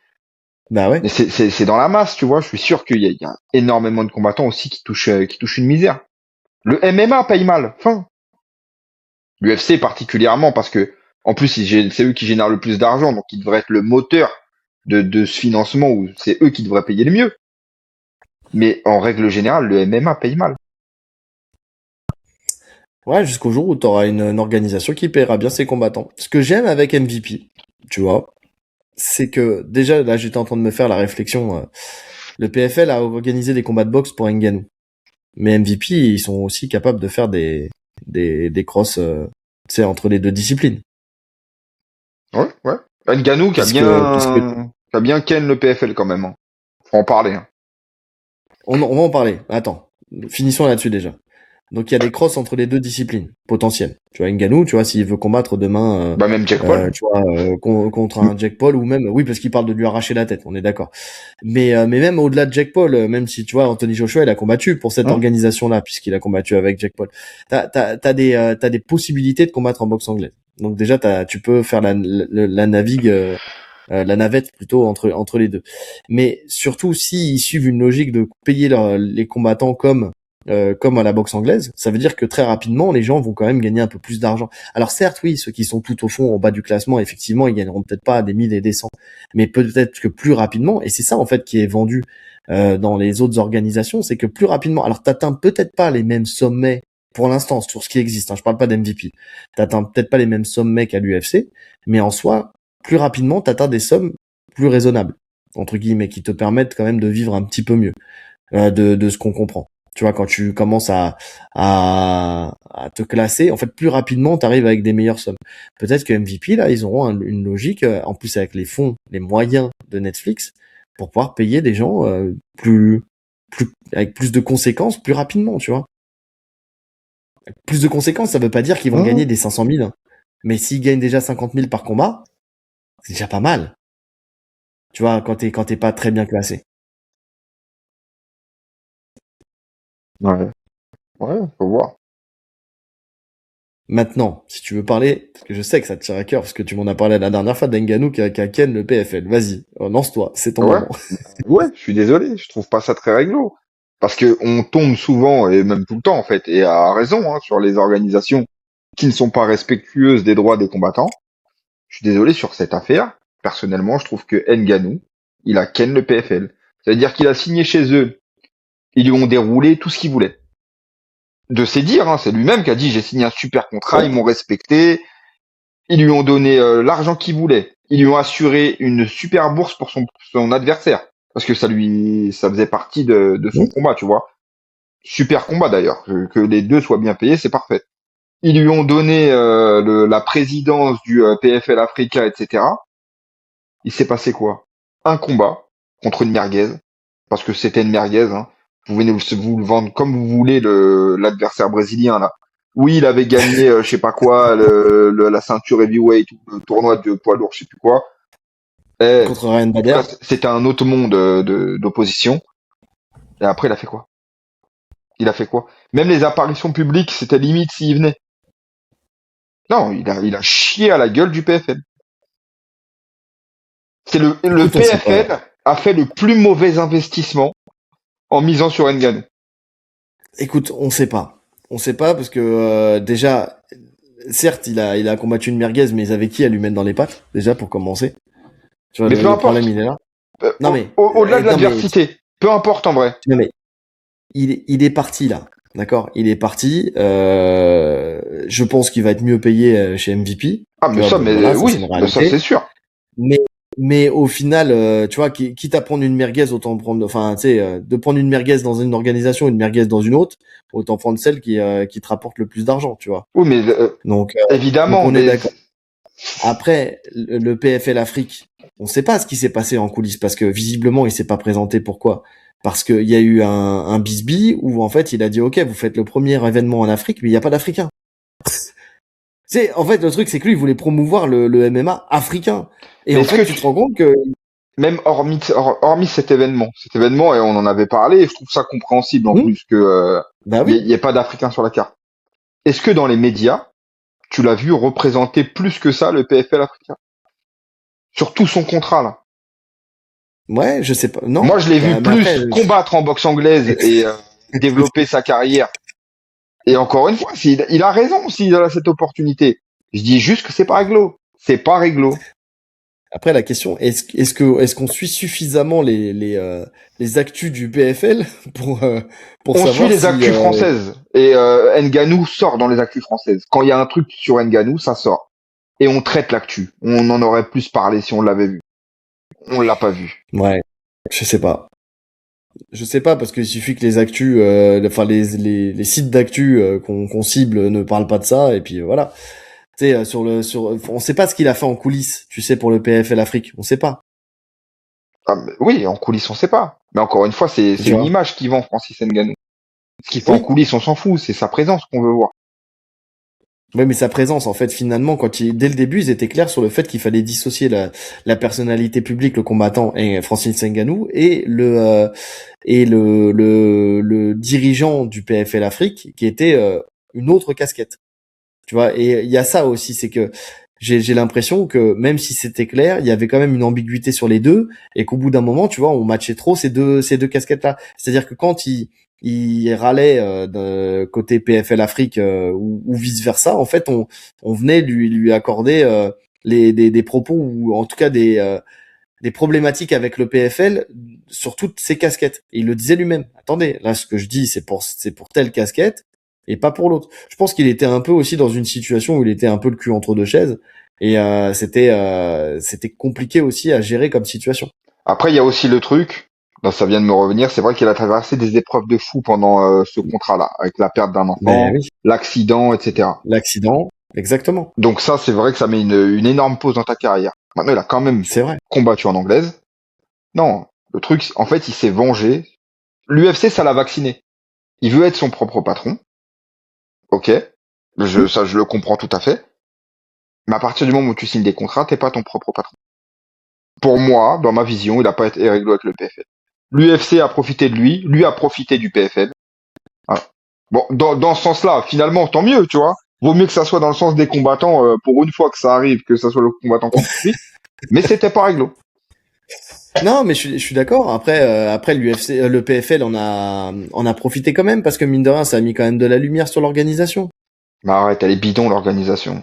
Bah ouais. Mais c'est dans la masse, tu vois. Je suis sûr qu'il y a énormément de combattants aussi qui touchent une misère. Le MMA paye mal. Fin. L'UFC particulièrement parce que, en plus, c'est eux qui génèrent le plus d'argent, donc ils devraient être le moteur de ce financement où c'est eux qui devraient payer le mieux. Mais en règle générale, le MMA paye mal. Ouais, jusqu'au jour où t'auras une organisation qui paiera bien ses combattants. Ce que j'aime avec MVP, tu vois, c'est que déjà là j'étais en train de me faire la réflexion. Le PFL a organisé des combats de boxe pour Ngannou, mais MVP ils sont aussi capables de faire des crosses, tu sais, entre les deux disciplines. Ouais, ouais. Ngannou qui a bien ken le PFL quand même. Hein. Faut en parler. Hein. On va en parler. Attends, finissons là-dessus déjà. Donc il y a des crosses entre les deux disciplines potentielles. Tu vois, Ngannou, tu vois, s'il veut combattre demain, Bah même Jack Paul. tu vois, contre un Jack Paul ou même, oui, parce qu'il parle de lui arracher la tête, on est d'accord. Mais même au-delà de Jack Paul, même si tu vois, Anthony Joshua, il a combattu pour cette organisation-là, puisqu'il a combattu avec Jack Paul. T'as des possibilités de combattre en boxe anglaise. Donc déjà, tu peux faire la navette plutôt entre les deux. Mais surtout, s'ils suivent une logique de payer les combattants comme à la boxe anglaise, ça veut dire que très rapidement, les gens vont quand même gagner un peu plus d'argent. Alors certes, oui, ceux qui sont tout au fond, au bas du classement, effectivement, ils gagneront peut-être pas des 1000 et des 100, mais peut-être que plus rapidement, et c'est ça en fait qui est vendu dans les autres organisations, c'est que plus rapidement, alors t'atteins peut-être pas les mêmes sommets pour l'instant sur ce qui existe, hein, je parle pas d'MVP, t'atteins peut-être pas les mêmes sommets qu'à l'UFC, mais en soi, plus rapidement, t'atteins des sommes plus raisonnables, entre guillemets, qui te permettent quand même de vivre un petit peu mieux de ce qu'on comprend. Tu vois, quand tu commences à te classer, en fait, plus rapidement, tu arrives avec des meilleures sommes. Peut-être que MVP, là, ils auront une logique, en plus avec les fonds, les moyens de Netflix, pour pouvoir payer des gens avec plus de conséquences, plus rapidement, tu vois. Plus de conséquences, ça veut pas dire qu'ils vont gagner des 500 000. Hein. Mais s'ils gagnent déjà 50 000 par combat, c'est déjà pas mal. Tu vois, quand t'es pas très bien classé. Ouais. Ouais, faut voir. Maintenant, si tu veux parler, parce que je sais que ça te tient à cœur, parce que tu m'en as parlé la dernière fois d'Ngannou qui a ken le PFL. Vas-y, lance-toi, c'est ton Ouais. moment. Ouais, je suis désolé, je trouve pas ça très réglo. Parce que on tombe souvent, et même tout le temps en fait, et à raison, hein, sur les organisations qui ne sont pas respectueuses des droits des combattants. Je suis désolé sur cette affaire. Personnellement, je trouve que Ngannou, il a ken le PFL. C'est-à-dire qu'il a signé chez eux. Ils lui ont déroulé tout ce qu'il voulait. De ses dires, hein, c'est lui-même qui a dit j'ai signé un super contrat, ils m'ont respecté. Ils lui ont donné l'argent qu'il voulait. Ils lui ont assuré une super bourse pour son adversaire. Parce que ça faisait partie de son combat, tu vois. Super combat d'ailleurs. Que les deux soient bien payés, c'est parfait. Ils lui ont donné la présidence du PFL Africa, etc. Il s'est passé quoi? Un combat contre une merguez, parce que c'était une merguez. Hein. Vous venez vous le vendre comme vous voulez l'adversaire brésilien là. Oui, il avait gagné, je sais pas quoi, la ceinture heavyweight, le tournoi de poids lourd, je sais plus quoi. Eh, Contre Ryan Bader. c'était un autre monde d'opposition. Et après, il a fait quoi? Il a fait quoi? Même les apparitions publiques, c'était limite s'il venait. Non, il a chié à la gueule du PFL. C'est le Écoute, on sait pas. PFL a fait le plus mauvais investissement en misant sur Ngannou. Écoute, on sait pas. On sait pas parce que déjà, certes, il a combattu une merguez, mais ils avaient qui à lui mettre dans les pattes déjà pour commencer. Tu vois, Mais peu le problème importe. il est là. Non mais, Au-delà de non mais, l'adversité, peu importe en vrai. non mais, il est parti là, d'accord. Il est parti. Je pense qu'il va être mieux payé chez MVP. Ah Tu mais vois, ça, bon, voilà, mais ça c'est une oui, mais ça réalité. c'est sûr. Mais mais au final, tu vois, quitte à prendre une merguez, autant prendre, enfin, tu sais, de prendre une merguez dans une organisation, une merguez dans une autre, autant prendre celle qui te rapporte le plus d'argent, tu vois. Oui, mais Donc, donc évidemment, on est mais d'accord. Après, le PFL Afrique, on sait pas ce qui s'est passé en coulisses parce que visiblement il s'est pas présenté. Pourquoi? Parce qu'il y a eu un bisbille où en fait il a dit ok, vous faites le premier événement en Afrique, mais il y a pas d'Africains. C'est en fait le truc, c'est que lui il voulait promouvoir le MMA africain. Et mais en est-ce fait que tu te rends compte que même hormis cet événement et on en avait parlé, et je trouve ça compréhensible en Hmm, plus que bah il oui, y ait pas d'Africains sur la carte. Est-ce que dans les médias, tu l'as vu représenter plus que ça le PFL africain sur tout son contrat là? ouais, je sais pas, Moi, non, je l'ai vu mais après, plus combattre en boxe anglaise et développer sa carrière. Et encore une fois, il a raison s'il a cette opportunité. Je dis juste que c'est pas réglo. C'est pas réglo. après la question, est-ce qu'on suit suffisamment les actus du PFL pour On suit savoir les si actus françaises et Ngannou sort dans les actus françaises. Quand il y a un truc sur Ngannou, ça sort. Et on traite l'actu. On en aurait plus parlé si on l'avait vu. On l'a pas vu. ouais, je sais pas. Je sais pas parce qu'il suffit que les actus, enfin les sites d'actu qu'on cible ne parlent pas de ça et puis voilà. Tu sais on sait pas ce qu'il a fait en coulisses, tu sais pour le PFL Afrique, on sait pas. Ah, mais oui, en coulisses, on sait pas. Mais encore une fois, c'est Tu une vois. image qui vend Francis Ngannou. Ce qu'il fait en Oui. coulisses, on s'en fout. C'est sa présence qu'on veut voir. Ouais, mais sa présence en fait finalement dès le début ils étaient clairs sur le fait qu'il fallait dissocier la personnalité publique, le combattant et Francis Ngannou et le dirigeant du PFL Afrique qui était une autre casquette. Tu vois, et il y a ça aussi, c'est que j'ai l'impression que même si c'était clair, il y avait quand même une ambiguïté sur les deux, et qu'au bout d'un moment, tu vois, on matchait trop ces deux casquettes-là. C'est-à-dire que quand il râlait de côté PFL Afrique ou vice versa, en fait, on venait lui accorder des propos ou en tout cas des problématiques avec le PFL sur toutes ces casquettes. Et il le disait lui-même. Attendez, là, ce que je dis, c'est pour telle casquette et pas pour l'autre. Je pense qu'il était un peu aussi dans une situation où il était un peu le cul entre deux chaises et c'était compliqué aussi à gérer comme situation. Après, il y a aussi le truc, là, ça vient de me revenir, c'est vrai qu'il a traversé des épreuves de fou pendant ce contrat-là, avec la perte d'un Ben enfant, oui, l'accident, etc. l'accident, exactement, Donc ça, c'est vrai que ça met une énorme pause dans ta carrière. Maintenant, il a quand même c'est vrai. combattu en anglaise. Non, le truc, en fait, il s'est vengé. L'UFC, ça l'a vacciné. Il veut être son propre patron, ok, Hmm. ça, je le comprends tout à fait. Mais à partir du moment où tu signes des contrats, t'es pas ton propre patron. Pour moi, dans ma vision, il a pas été réglo avec le PFL. L'UFC a profité de lui a profité du PFL. Voilà. Bon, dans ce sens-là, finalement, tant mieux, tu vois. Vaut mieux que ça soit dans le sens des combattants, pour une fois que ça arrive, que ça soit le combattant qui profite. Mais c'était pas réglo. Non, mais je suis d'accord. Après l'UFC, le PFL en a profité quand même parce que mine de rien, ça a mis quand même de la lumière sur l'organisation. Mais arrête, elle est bidon, l'organisation.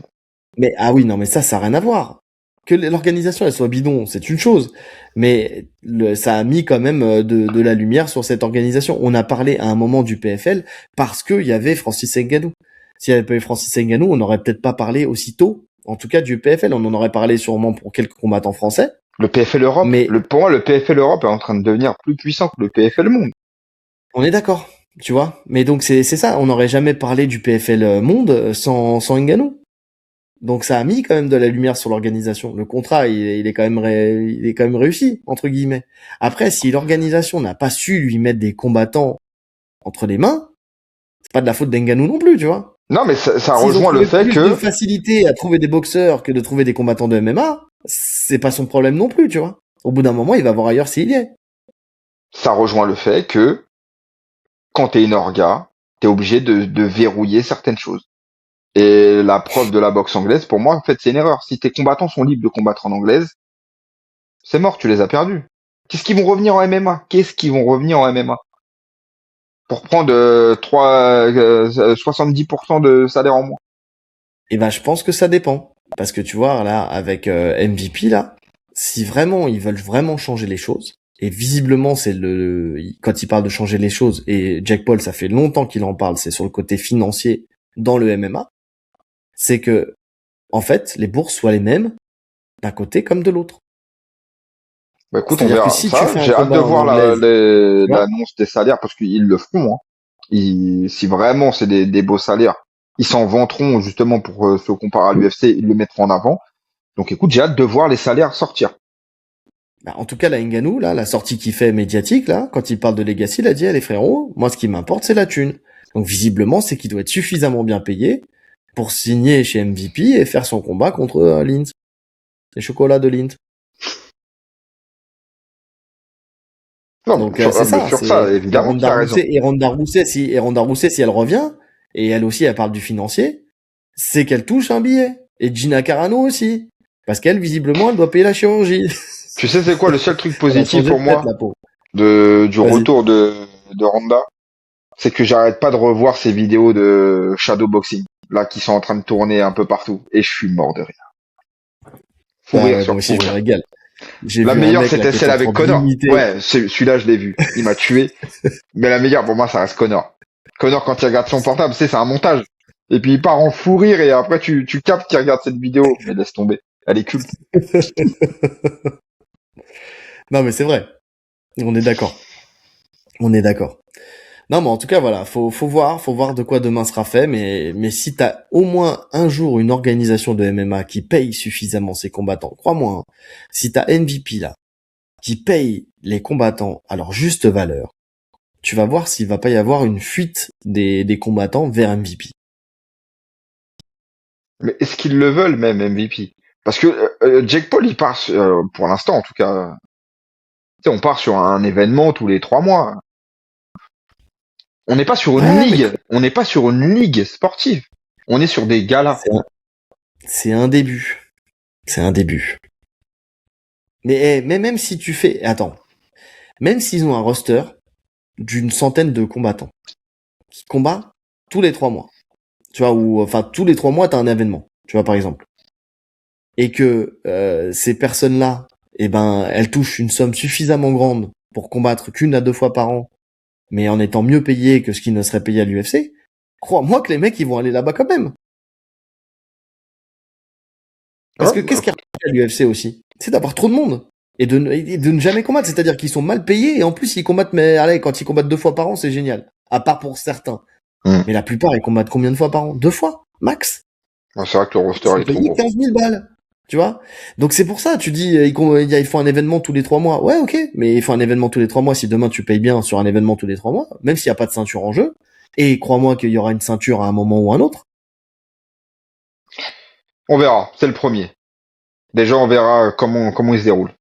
Mais ah oui, non, mais ça a rien à voir. Que l'organisation elle soit bidon, c'est une chose, mais ça a mis quand même de la lumière sur cette organisation. On a parlé à un moment du PFL parce qu'il y avait Francis Ngannou. S'il n'y avait pas eu Francis Ngannou, on n'aurait peut-être pas parlé aussitôt En tout cas, du PFL, on en aurait parlé sûrement pour quelques combattants français. Le PFL Europe, Mais pour moi, le PFL Europe est en train de devenir plus puissant que le PFL Monde. on est d'accord, tu vois. Mais donc c'est ça, on n'aurait jamais parlé du PFL Monde sans Ngannou. Donc ça a mis quand même de la lumière sur l'organisation. Le contrat, il est quand même il est quand même réussi entre guillemets. Après, si l'organisation n'a pas su lui mettre des combattants entre les mains, c'est pas de la faute d'Ngannou non plus, tu vois. Non, mais ça S'ils ont rejoint le trouvé fait plus de que facilité à trouver des boxeurs que de trouver des combattants de MMA, c'est pas son problème non plus, tu vois. Au bout d'un moment, il va voir ailleurs s'il y est. ça rejoint le fait que quand t'es une orga, t'es obligé de verrouiller certaines choses. Et la preuve de la boxe anglaise, pour moi, en fait, c'est une erreur. Si tes combattants sont libres de combattre en anglaise, c'est mort, tu les as perdus. Qu'est-ce qu'ils vont revenir en MMA? Qu'est-ce qu'ils vont revenir en MMA? Pour prendre 70% de salaire en moins. Et ben, je pense que ça dépend. Parce que tu vois, là, avec MVP, là, si vraiment ils veulent vraiment changer les choses, et visiblement, quand il parle de changer les choses, et Jack Paul, ça fait longtemps qu'il en parle, c'est sur le côté financier dans le MMA, c'est que, en fait, les bourses soient les mêmes d'un côté comme de l'autre. Bah écoute, on C'est-à-dire que verra si tu ça. fais un J'ai hâte de combat en voir anglaise, tu vois, l'annonce des salaires parce qu'ils le feront. Hein. Si vraiment c'est des beaux salaires, ils s'en vanteront justement pour se comparer à l'UFC, ils le mettront en avant. Donc écoute, j'ai hâte de voir les salaires sortir. bah, en tout cas, la Ngannou, là, la sortie qu'il fait médiatique, là, quand il parle de Legacy, il a dit, allez frérots, moi, ce qui m'importe, c'est la thune. Donc, visiblement, c'est qu'il doit être suffisamment bien payé pour signer chez MVP et faire son combat contre Lint. Les chocolats de Lint. Non, Donc, c'est mais ça, sur ça, c'est, évidemment qu'il a raison. Et Ronda Rousset, si elle revient, et elle aussi, elle parle du financier, c'est qu'elle touche un billet. Et Gina Carano aussi. Parce qu'elle, visiblement, elle doit payer la chirurgie. Tu sais c'est quoi le seul truc Elle a positif changé pour de tête, moi la peau. du Vas-y. retour de Ronda? C'est que j'arrête pas de revoir ces vidéos de shadowboxing, là, qui sont en train de tourner un peu partout. Et je suis mort de rire. Fou Ah rire ouais, moi sur aussi, fou je me rire. régale. J'ai La vu un meilleure, mec là c'était qui celle était en train avec de Connor. l'imiter. Ouais, celui-là, je l'ai vu. Il m'a tué. Mais la meilleure, pour moi, ça reste Connor. Connor, quand il regarde son portable, c'est un montage. Et puis il part en fou rire et après tu captes qu'il regarde cette vidéo. Mais laisse tomber. Elle est culte. Non, mais c'est vrai. On est d'accord. On est d'accord. Non, mais en tout cas, voilà, faut voir de quoi demain sera fait, mais si t'as au moins un jour une organisation de MMA qui paye suffisamment ses combattants, crois-moi, hein, si t'as MVP là, qui paye les combattants à leur juste valeur, tu vas voir s'il va pas y avoir une fuite des combattants vers MVP. Mais est-ce qu'ils le veulent même, MVP? Parce que Jake Paul, il part, pour l'instant en tout cas, tu sais, on part sur un événement tous les 3 mois. On n'est pas sur une Ouais, mais ligue. On n'est pas sur une ligue sportive. On est sur des galas. c'est un, c'est un début. C'est un début. Mais même si tu fais, attends, même s'ils ont un roster d'une centaine de combattants qui combat tous les 3 mois, tu vois, ou enfin tous les 3 mois t'as un événement, tu vois par exemple, et que ces personnes-là, eh ben, elles touchent une somme suffisamment grande pour combattre qu'une à deux fois par an, mais en étant mieux payés que ce qui ne serait payé à l'UFC, crois-moi que les mecs ils vont aller là-bas quand même. Parce Ouais, que qu'est-ce qui est à l'UFC aussi, c'est d'avoir trop de monde. Et de ne jamais combattre, c'est-à-dire qu'ils sont mal payés et en plus ils combattent, mais allez, quand ils combattent deux fois par an, c'est génial. À part pour certains. hmm. Mais la plupart, ils combattent combien de fois par an? Deux fois, max. Ouais, c'est vrai que le Ils roster sont est trop payés gros. 15 000 balles. Tu vois? Donc c'est pour ça, tu dis, ils font un événement tous les 3 mois. Ouais, ok, mais ils font un événement tous les 3 mois. Si demain tu payes bien sur un événement tous les 3 mois, même s'il n'y a pas de ceinture en jeu, et crois-moi qu'il y aura une ceinture à un moment ou à un autre, On verra. C'est le premier. Déjà, on verra comment il se déroule.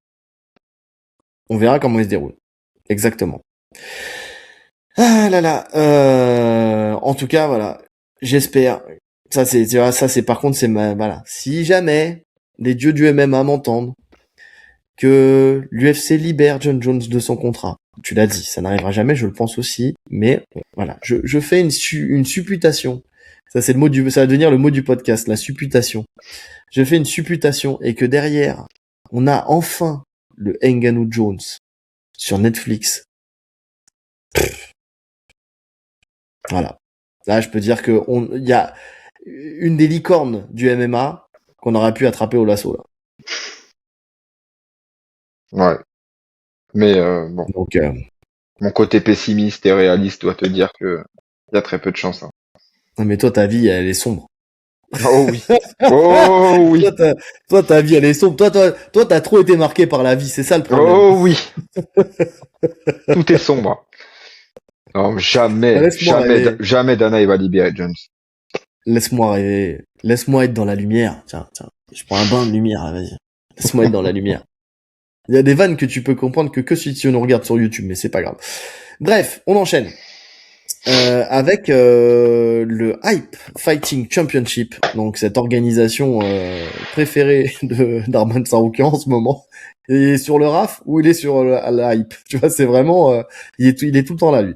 on verra comment il se déroule. Exactement. Ah là là. En tout cas, voilà. J'espère. Ça c'est, tu vois, ça c'est par contre voilà. Si jamais les dieux du MMA m'entendent, que l'UFC libère John Jones de son contrat. Tu l'as dit, ça n'arrivera jamais, je le pense aussi, mais voilà, je fais une supputation. Ça c'est ça va devenir le mot du podcast, la supputation. Je fais une supputation et que derrière, on a enfin le Ngannou Jones sur Netflix. Voilà. Là, je peux dire que il y a une des licornes du MMA qu'on aurait pu attraper au lasso là. Ouais. Mais bon, Donc mon côté pessimiste et réaliste doit te dire que il y a très peu de chance. Hein. mais toi ta vie elle est sombre. Oh oui. Oh oui. Toi ta vie elle est sombre. Toi t'as trop été marqué par la vie, c'est ça le problème. Oh oui. Tout est sombre. Non, jamais, Laisse-moi jamais, rêver. jamais Dana il va libérer Jones. Laisse-moi rêver. Laisse-moi être dans la lumière. Tiens. Je prends un bain de lumière, là, vas-y. Laisse-moi être dans la lumière. Il y a des vannes que tu peux comprendre que si tu nous regardes sur YouTube, mais c'est pas grave. Bref, on enchaîne. Avec le Hype Fighting Championship, donc cette organisation préférée de d'Arman Tsarukyan en ce moment. Il est sur le RAF ou il est sur la Hype. Tu vois, c'est vraiment il est tout le temps là lui.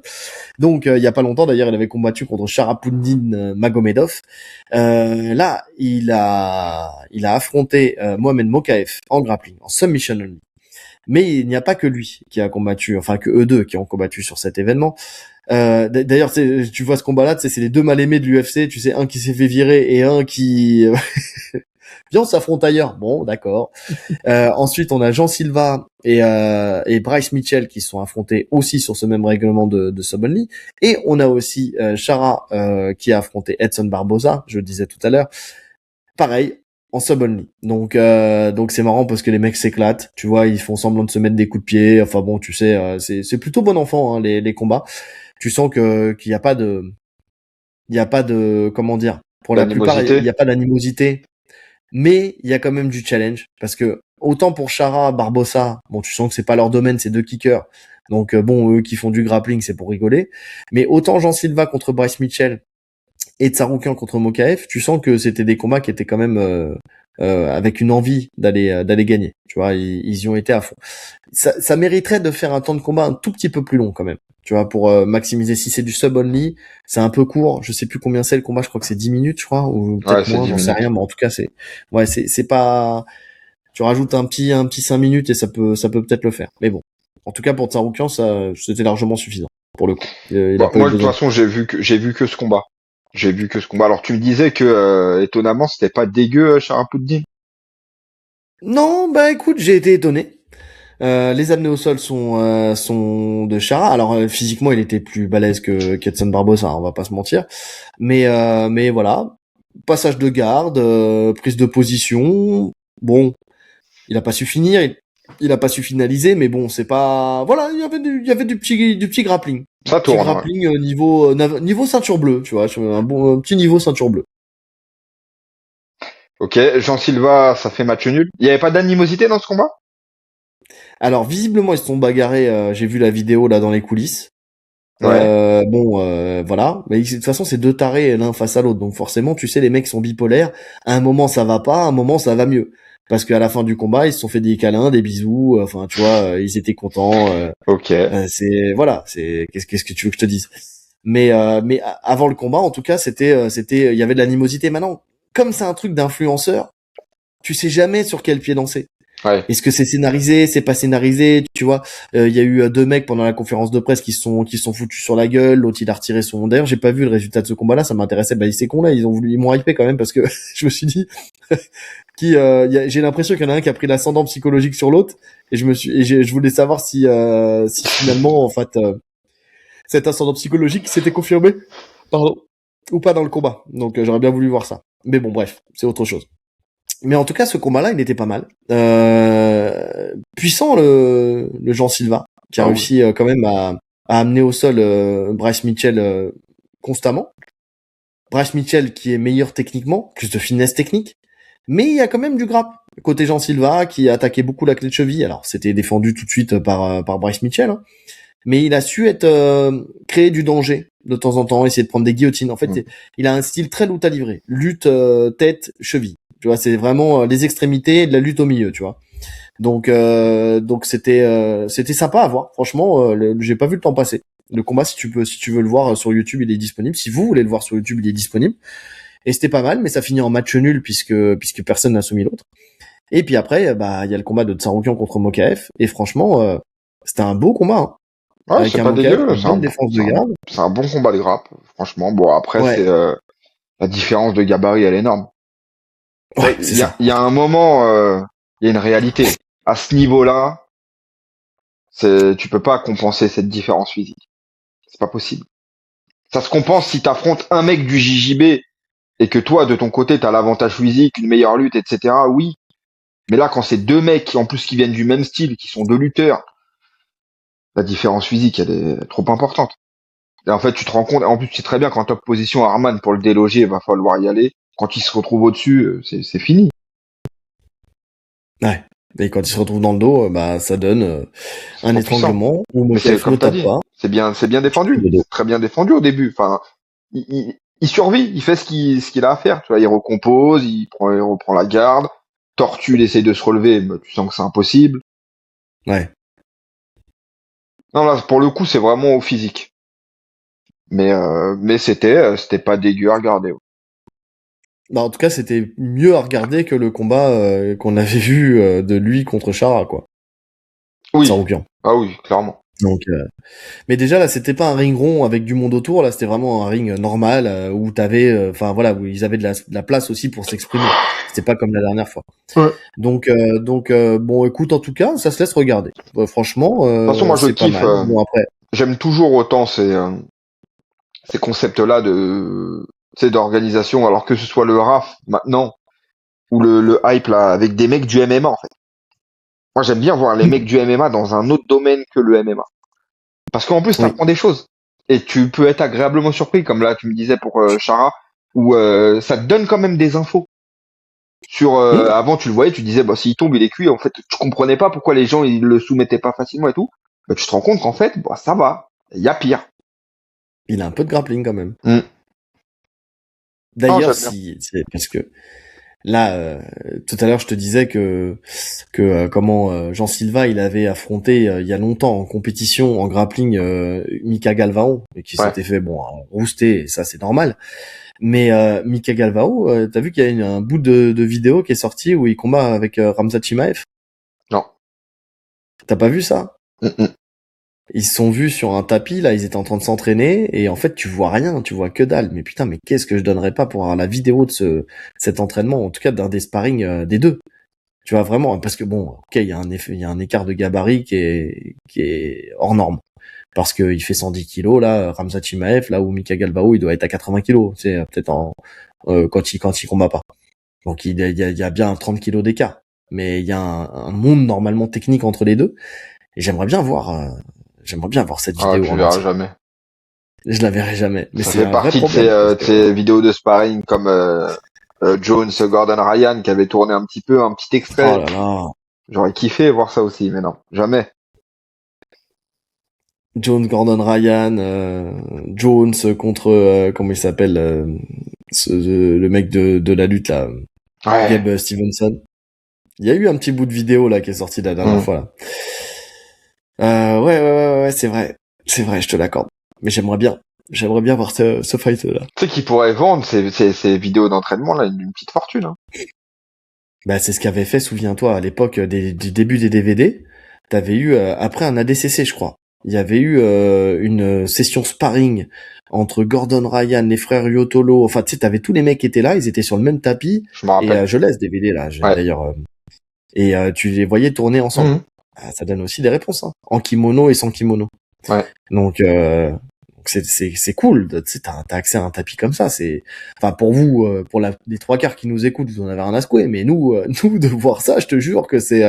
Donc il y a pas longtemps d'ailleurs, il avait combattu contre Sharafutdin Magomedov. Là, il a affronté Mohamed Mokaev en grappling, en submission only. Mais il n'y a pas que lui qui a combattu, enfin que eux deux qui ont combattu sur cet événement. D'ailleurs, tu vois ce combat-là, c'est les deux mal-aimés de l'UFC, tu sais, un qui s'est fait virer et un qui... Viens, on s'affronte ailleurs. Bon, d'accord. Ensuite, on a Jean Silva et Bryce Mitchell qui se sont affrontés aussi sur ce même règlement de Sub Only. Et on a aussi Chara qui a affronté Edson Barboza, je le disais tout à l'heure. Pareil, en Sub Only. Donc c'est marrant parce que les mecs s'éclatent. Tu vois, ils font semblant de se mettre des coups de pied. Enfin bon, tu sais, c'est plutôt bon enfant hein, les combats. Tu sens qu'il y a pas de comment dire, pour la plupart il y a pas d'animosité, mais il y a quand même du challenge parce que autant pour Chara, Barbosa, bon tu sens que c'est pas leur domaine, c'est deux kickers. Donc bon, eux qui font du grappling, c'est pour rigoler, mais autant Jean Silva contre Bryce Mitchell et Tsarukyan contre Mokaev, tu sens que c'était des combats qui étaient quand même avec une envie d'aller gagner. Tu vois, ils y ont été à fond. Ça mériterait de faire un temps de combat un tout petit peu plus long quand même. Tu vois, pour maximiser. Si c'est du sub only, c'est un peu court. Je sais plus combien c'est le combat. Je crois que c'est 10 minutes, je crois, ou peut-être moins. J'en sais rien. Mais en tout cas, c'est pas. Tu rajoutes un petit 5 minutes et ça peut peut-être le faire. Mais bon, en tout cas pour Tsarukyan, ça c'était largement suffisant pour le coup. Moi, de toute façon, j'ai vu que ce combat. J'ai vu que ce combat. Alors, tu me disais que étonnamment, c'était pas dégueu, Sharafutdin. Non, bah écoute, j'ai été étonné. Les amenés au sol sont de Chara. Alors physiquement, il était plus balèze que Ketson Barbosa, hein, on va pas se mentir. Mais voilà, passage de garde, prise de position. Bon, il a pas su finir, il a pas su finaliser, mais bon, c'est pas. Voilà, il y avait du petit grappling. Ça Petit tourne. grappling niveau ceinture bleue, tu vois, un petit niveau ceinture bleue. Ok, Jean Silva, ça fait match nul. Il y avait pas d'animosité dans ce combat? Alors visiblement ils se sont bagarrés. J'ai vu la vidéo là dans les coulisses. Ouais. Voilà. Mais de toute façon, c'est deux tarés l'un face à l'autre. Donc forcément, tu sais, les mecs sont bipolaires. À un moment, ça va pas. À un moment, ça va mieux. Parce qu'à la fin du combat, ils se sont fait des câlins, des bisous. Enfin, tu vois, ils étaient contents. Ok. Voilà. Qu'est-ce que tu veux que je te dise? Mais avant le combat, en tout cas, il y avait de l'animosité. Maintenant, comme c'est un truc d'influenceur, tu sais jamais sur quel pied danser. Ouais. Est-ce que c'est scénarisé, c'est pas scénarisé, tu vois? Il y a eu deux mecs pendant la conférence de presse qui se sont foutus sur la gueule, l'autre il a retiré son. D'ailleurs, j'ai pas vu le résultat de ce combat-là, ça m'intéressait. Bah, ces cons là, ils m'ont hypé quand même parce que je me suis dit j'ai l'impression qu'il y en a un qui a pris l'ascendant psychologique sur l'autre et je voulais savoir si finalement en fait cet ascendant psychologique s'était confirmé, pardon, ou pas dans le combat. Donc j'aurais bien voulu voir ça. Mais bon, bref, c'est autre chose. Mais en tout cas, ce combat-là, il était pas mal. Puissant le Jean Silva, qui a réussi quand même à amener au sol Bryce Mitchell constamment. Bryce Mitchell qui est meilleur techniquement, plus de finesse technique. Mais il y a quand même du grappe. Côté Jean Silva, qui a attaqué beaucoup la clé de cheville. Alors, c'était défendu tout de suite par Bryce Mitchell. Hein. Mais il a su créer du danger de temps en temps, essayer de prendre des guillotines. En fait, il a un style très lutte à livrer. Lutte, tête, cheville. Tu vois, c'est vraiment les extrémités de la lutte au milieu, tu vois. Donc c'était sympa à voir. Franchement, j'ai pas vu le temps passer. Le combat, si tu veux le voir sur YouTube, il est disponible. Si vous voulez le voir sur YouTube, il est disponible. Et c'était pas mal, mais ça finit en match nul puisque personne n'a soumis l'autre. Et puis après, bah il y a le combat de Tsarukyan contre Mokaev. Et franchement, c'était un beau combat. Hein. Ouais, c'est pas dégueu. C'est un bon combat de grappe. Franchement, bon après ouais. c'est la différence de gabarit, elle est énorme. Ouais, c'est ça. Il y a un moment, il y a une réalité. À ce niveau-là, tu peux pas compenser cette différence physique. C'est pas possible. Ça se compense si t'affrontes un mec du JJB et que toi, de ton côté, t'as l'avantage physique, une meilleure lutte, etc. Oui. Mais là, quand c'est deux mecs qui, en plus, qui viennent du même style, qui sont deux lutteurs, la différence physique, elle est trop importante. Et en fait, tu te rends compte, en plus, tu sais très bien qu'en top position, Arman, pour le déloger, il va falloir y aller. Quand il se retrouve au-dessus, c'est fini. Ouais. Et quand il se retrouve dans le dos, bah ça donne C'est un trop puissant. étranglement où Mais c'est Moshef comme ne t'as tape dit, pas. c'est bien défendu. Le dos. C'est très bien défendu au début. Enfin, il survit, il fait ce qu'il a à faire. Tu vois, il recompose, il reprend la garde. Tortue, il essaye de se relever, mais tu sens que c'est impossible. Ouais. Non, là, pour le coup, c'est vraiment au physique. Mais c'était pas dégueu à regarder. Bah, en tout cas, c'était mieux à regarder que le combat qu'on avait vu de lui contre Chara, quoi. Oui. Saroukian. Ah oui, clairement. Donc, mais déjà là, c'était pas un ring rond avec du monde autour. Là, c'était vraiment un ring normal où t'avais, enfin voilà, où ils avaient de la place aussi pour s'exprimer. C'était pas comme la dernière fois. Ouais. Donc, bon, écoute, en tout cas, ça se laisse regarder. Franchement, De toute façon, moi, je c'est pas kiffe. mal. Bon après, J'aime toujours autant ces concepts-là tu sais, d'organisation, alors que ce soit le RAF maintenant ou le hype là avec des mecs du MMA en fait. Moi, j'aime bien voir les mecs du MMA dans un autre domaine que le MMA. Parce qu'en plus, oui, t'apprends des choses. Et tu peux être agréablement surpris, comme là, tu me disais pour Chara, où ça te donne quand même des infos. Sur Hmm. avant, tu le voyais, tu disais, bah, s'il tombe, il est cuit. En fait, tu comprenais pas pourquoi les gens ils le soumettaient pas facilement et tout. Bah, tu te rends compte qu'en fait, bah, ça va. Il y a pire. Il a un peu de grappling quand même. Mm. Non, D'ailleurs, j'aime bien. si, c'est parce que là, tout à l'heure, je te disais que comment Jean Silva, il avait affronté il y a longtemps en compétition en grappling Mika Galvao et qui Ouais. s'était fait bon rouster, et ça c'est normal. Mais Mika Galvao, t'as vu qu'il y a un bout de vidéo qui est sorti où il combat avec Ramzat Chimaev. Non. T'as pas vu ça? Mm. Ils se sont vus sur un tapis, là, ils étaient en train de s'entraîner, et en fait, tu vois rien, tu vois que dalle. Mais putain, mais qu'est-ce que je donnerais pas pour avoir la vidéo de cet entraînement, en tout cas d'un des sparring des deux. Tu vois vraiment, parce que bon, ok, il y a un écart de gabarit qui est hors norme. Parce que il fait 110 kilos, là, Ramzat Chimaev, là où Mika Galbao, il doit être à 80 kilos, c'est peut-être quand il combat pas. Donc il y a bien 30 kilos d'écart. Mais il y a un monde normalement technique entre les deux. Et j'aimerais bien voir cette Ah, vidéo tu en verras entier. jamais. Je la verrai jamais. Mais Ça c'est fait un vrai partie problème. Parce de que, ces vidéos de sparring comme Jones, Gordon Ryan qui avait tourné un petit peu, un petit oh extrait. là là. J'aurais kiffé voir ça aussi, mais non, jamais. Jones, Gordon Ryan, Jones contre, comment il s'appelle, le mec de la lutte, là, Ouais. Gabe Stevenson. Il y a eu un petit bout de vidéo, là, qui est sorti la dernière Hmm. fois, là. Ouais, c'est vrai. C'est vrai, je te l'accorde. Mais j'aimerais bien. J'aimerais bien voir ce fight-là. Tu sais qu'ils pourraient vendre ces vidéos d'entraînement là une petite fortune. Hein. Bah, c'est ce qu'avait fait, souviens-toi, à l'époque du début des DVD. T'avais eu, après un ADCC, je crois, il y avait eu une session sparring entre Gordon Ryan, les frères Yotolo. Enfin, tu sais, t'avais tous les mecs qui étaient là, ils étaient sur le même tapis. Je me Et rappelle. je laisse DVD là, Ouais. d'ailleurs. Et tu les voyais tourner ensemble. Mhm. Ah, ça donne aussi des réponses, hein, en kimono et sans kimono. Ouais. Donc c'est cool. Tu sais, t'as accès à un tapis comme ça. C'est, enfin pour vous, pour les trois quarts qui nous écoutent, vous en avez rien à secouer. Mais nous, nous de voir ça, je te jure que c'est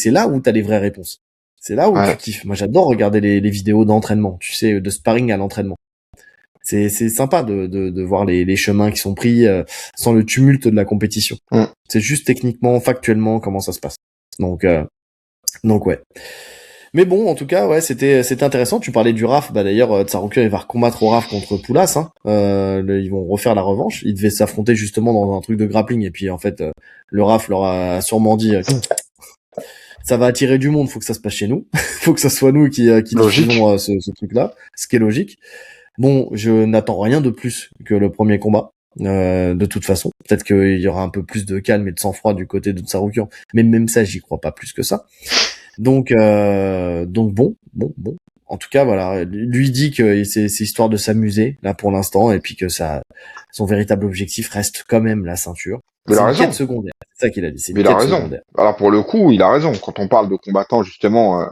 là où t'as les vraies réponses. C'est là où tu Ouais. kiffes. Moi, j'adore regarder les vidéos d'entraînement. Tu sais, de sparring à l'entraînement. C'est sympa de voir les chemins qui sont pris sans le tumulte de la compétition. Mm. C'est juste techniquement, factuellement, comment ça se passe. Donc ouais. Mais bon, en tout cas, ouais, c'était intéressant. Tu parlais du RAF, bah d'ailleurs, Tsaroukian il va recombattre au RAF contre Poulas. Hein. Ils vont refaire la revanche. Ils devaient s'affronter justement dans un truc de grappling et puis en fait, le RAF leur a sûrement dit ça va attirer du monde, faut que ça se passe chez nous, faut que ça soit nous qui Logique. diffusons ce truc-là, ce qui est logique. Bon, je n'attends rien de plus que le premier combat. De toute façon, peut-être qu'il y aura un peu plus de calme et de sang-froid du côté de Tsaroukian, mais même ça, j'y crois pas plus que ça. Donc bon. en tout cas, voilà, lui dit que c'est histoire de s'amuser là pour l'instant, et puis que son véritable objectif reste quand même la ceinture. Mais il C'est a une quête raison. secondaire. C'est ça qu'il a dit. C'est Mais une il a quête raison. secondaire. Alors pour le coup, il a raison. Quand on parle de combattants justement,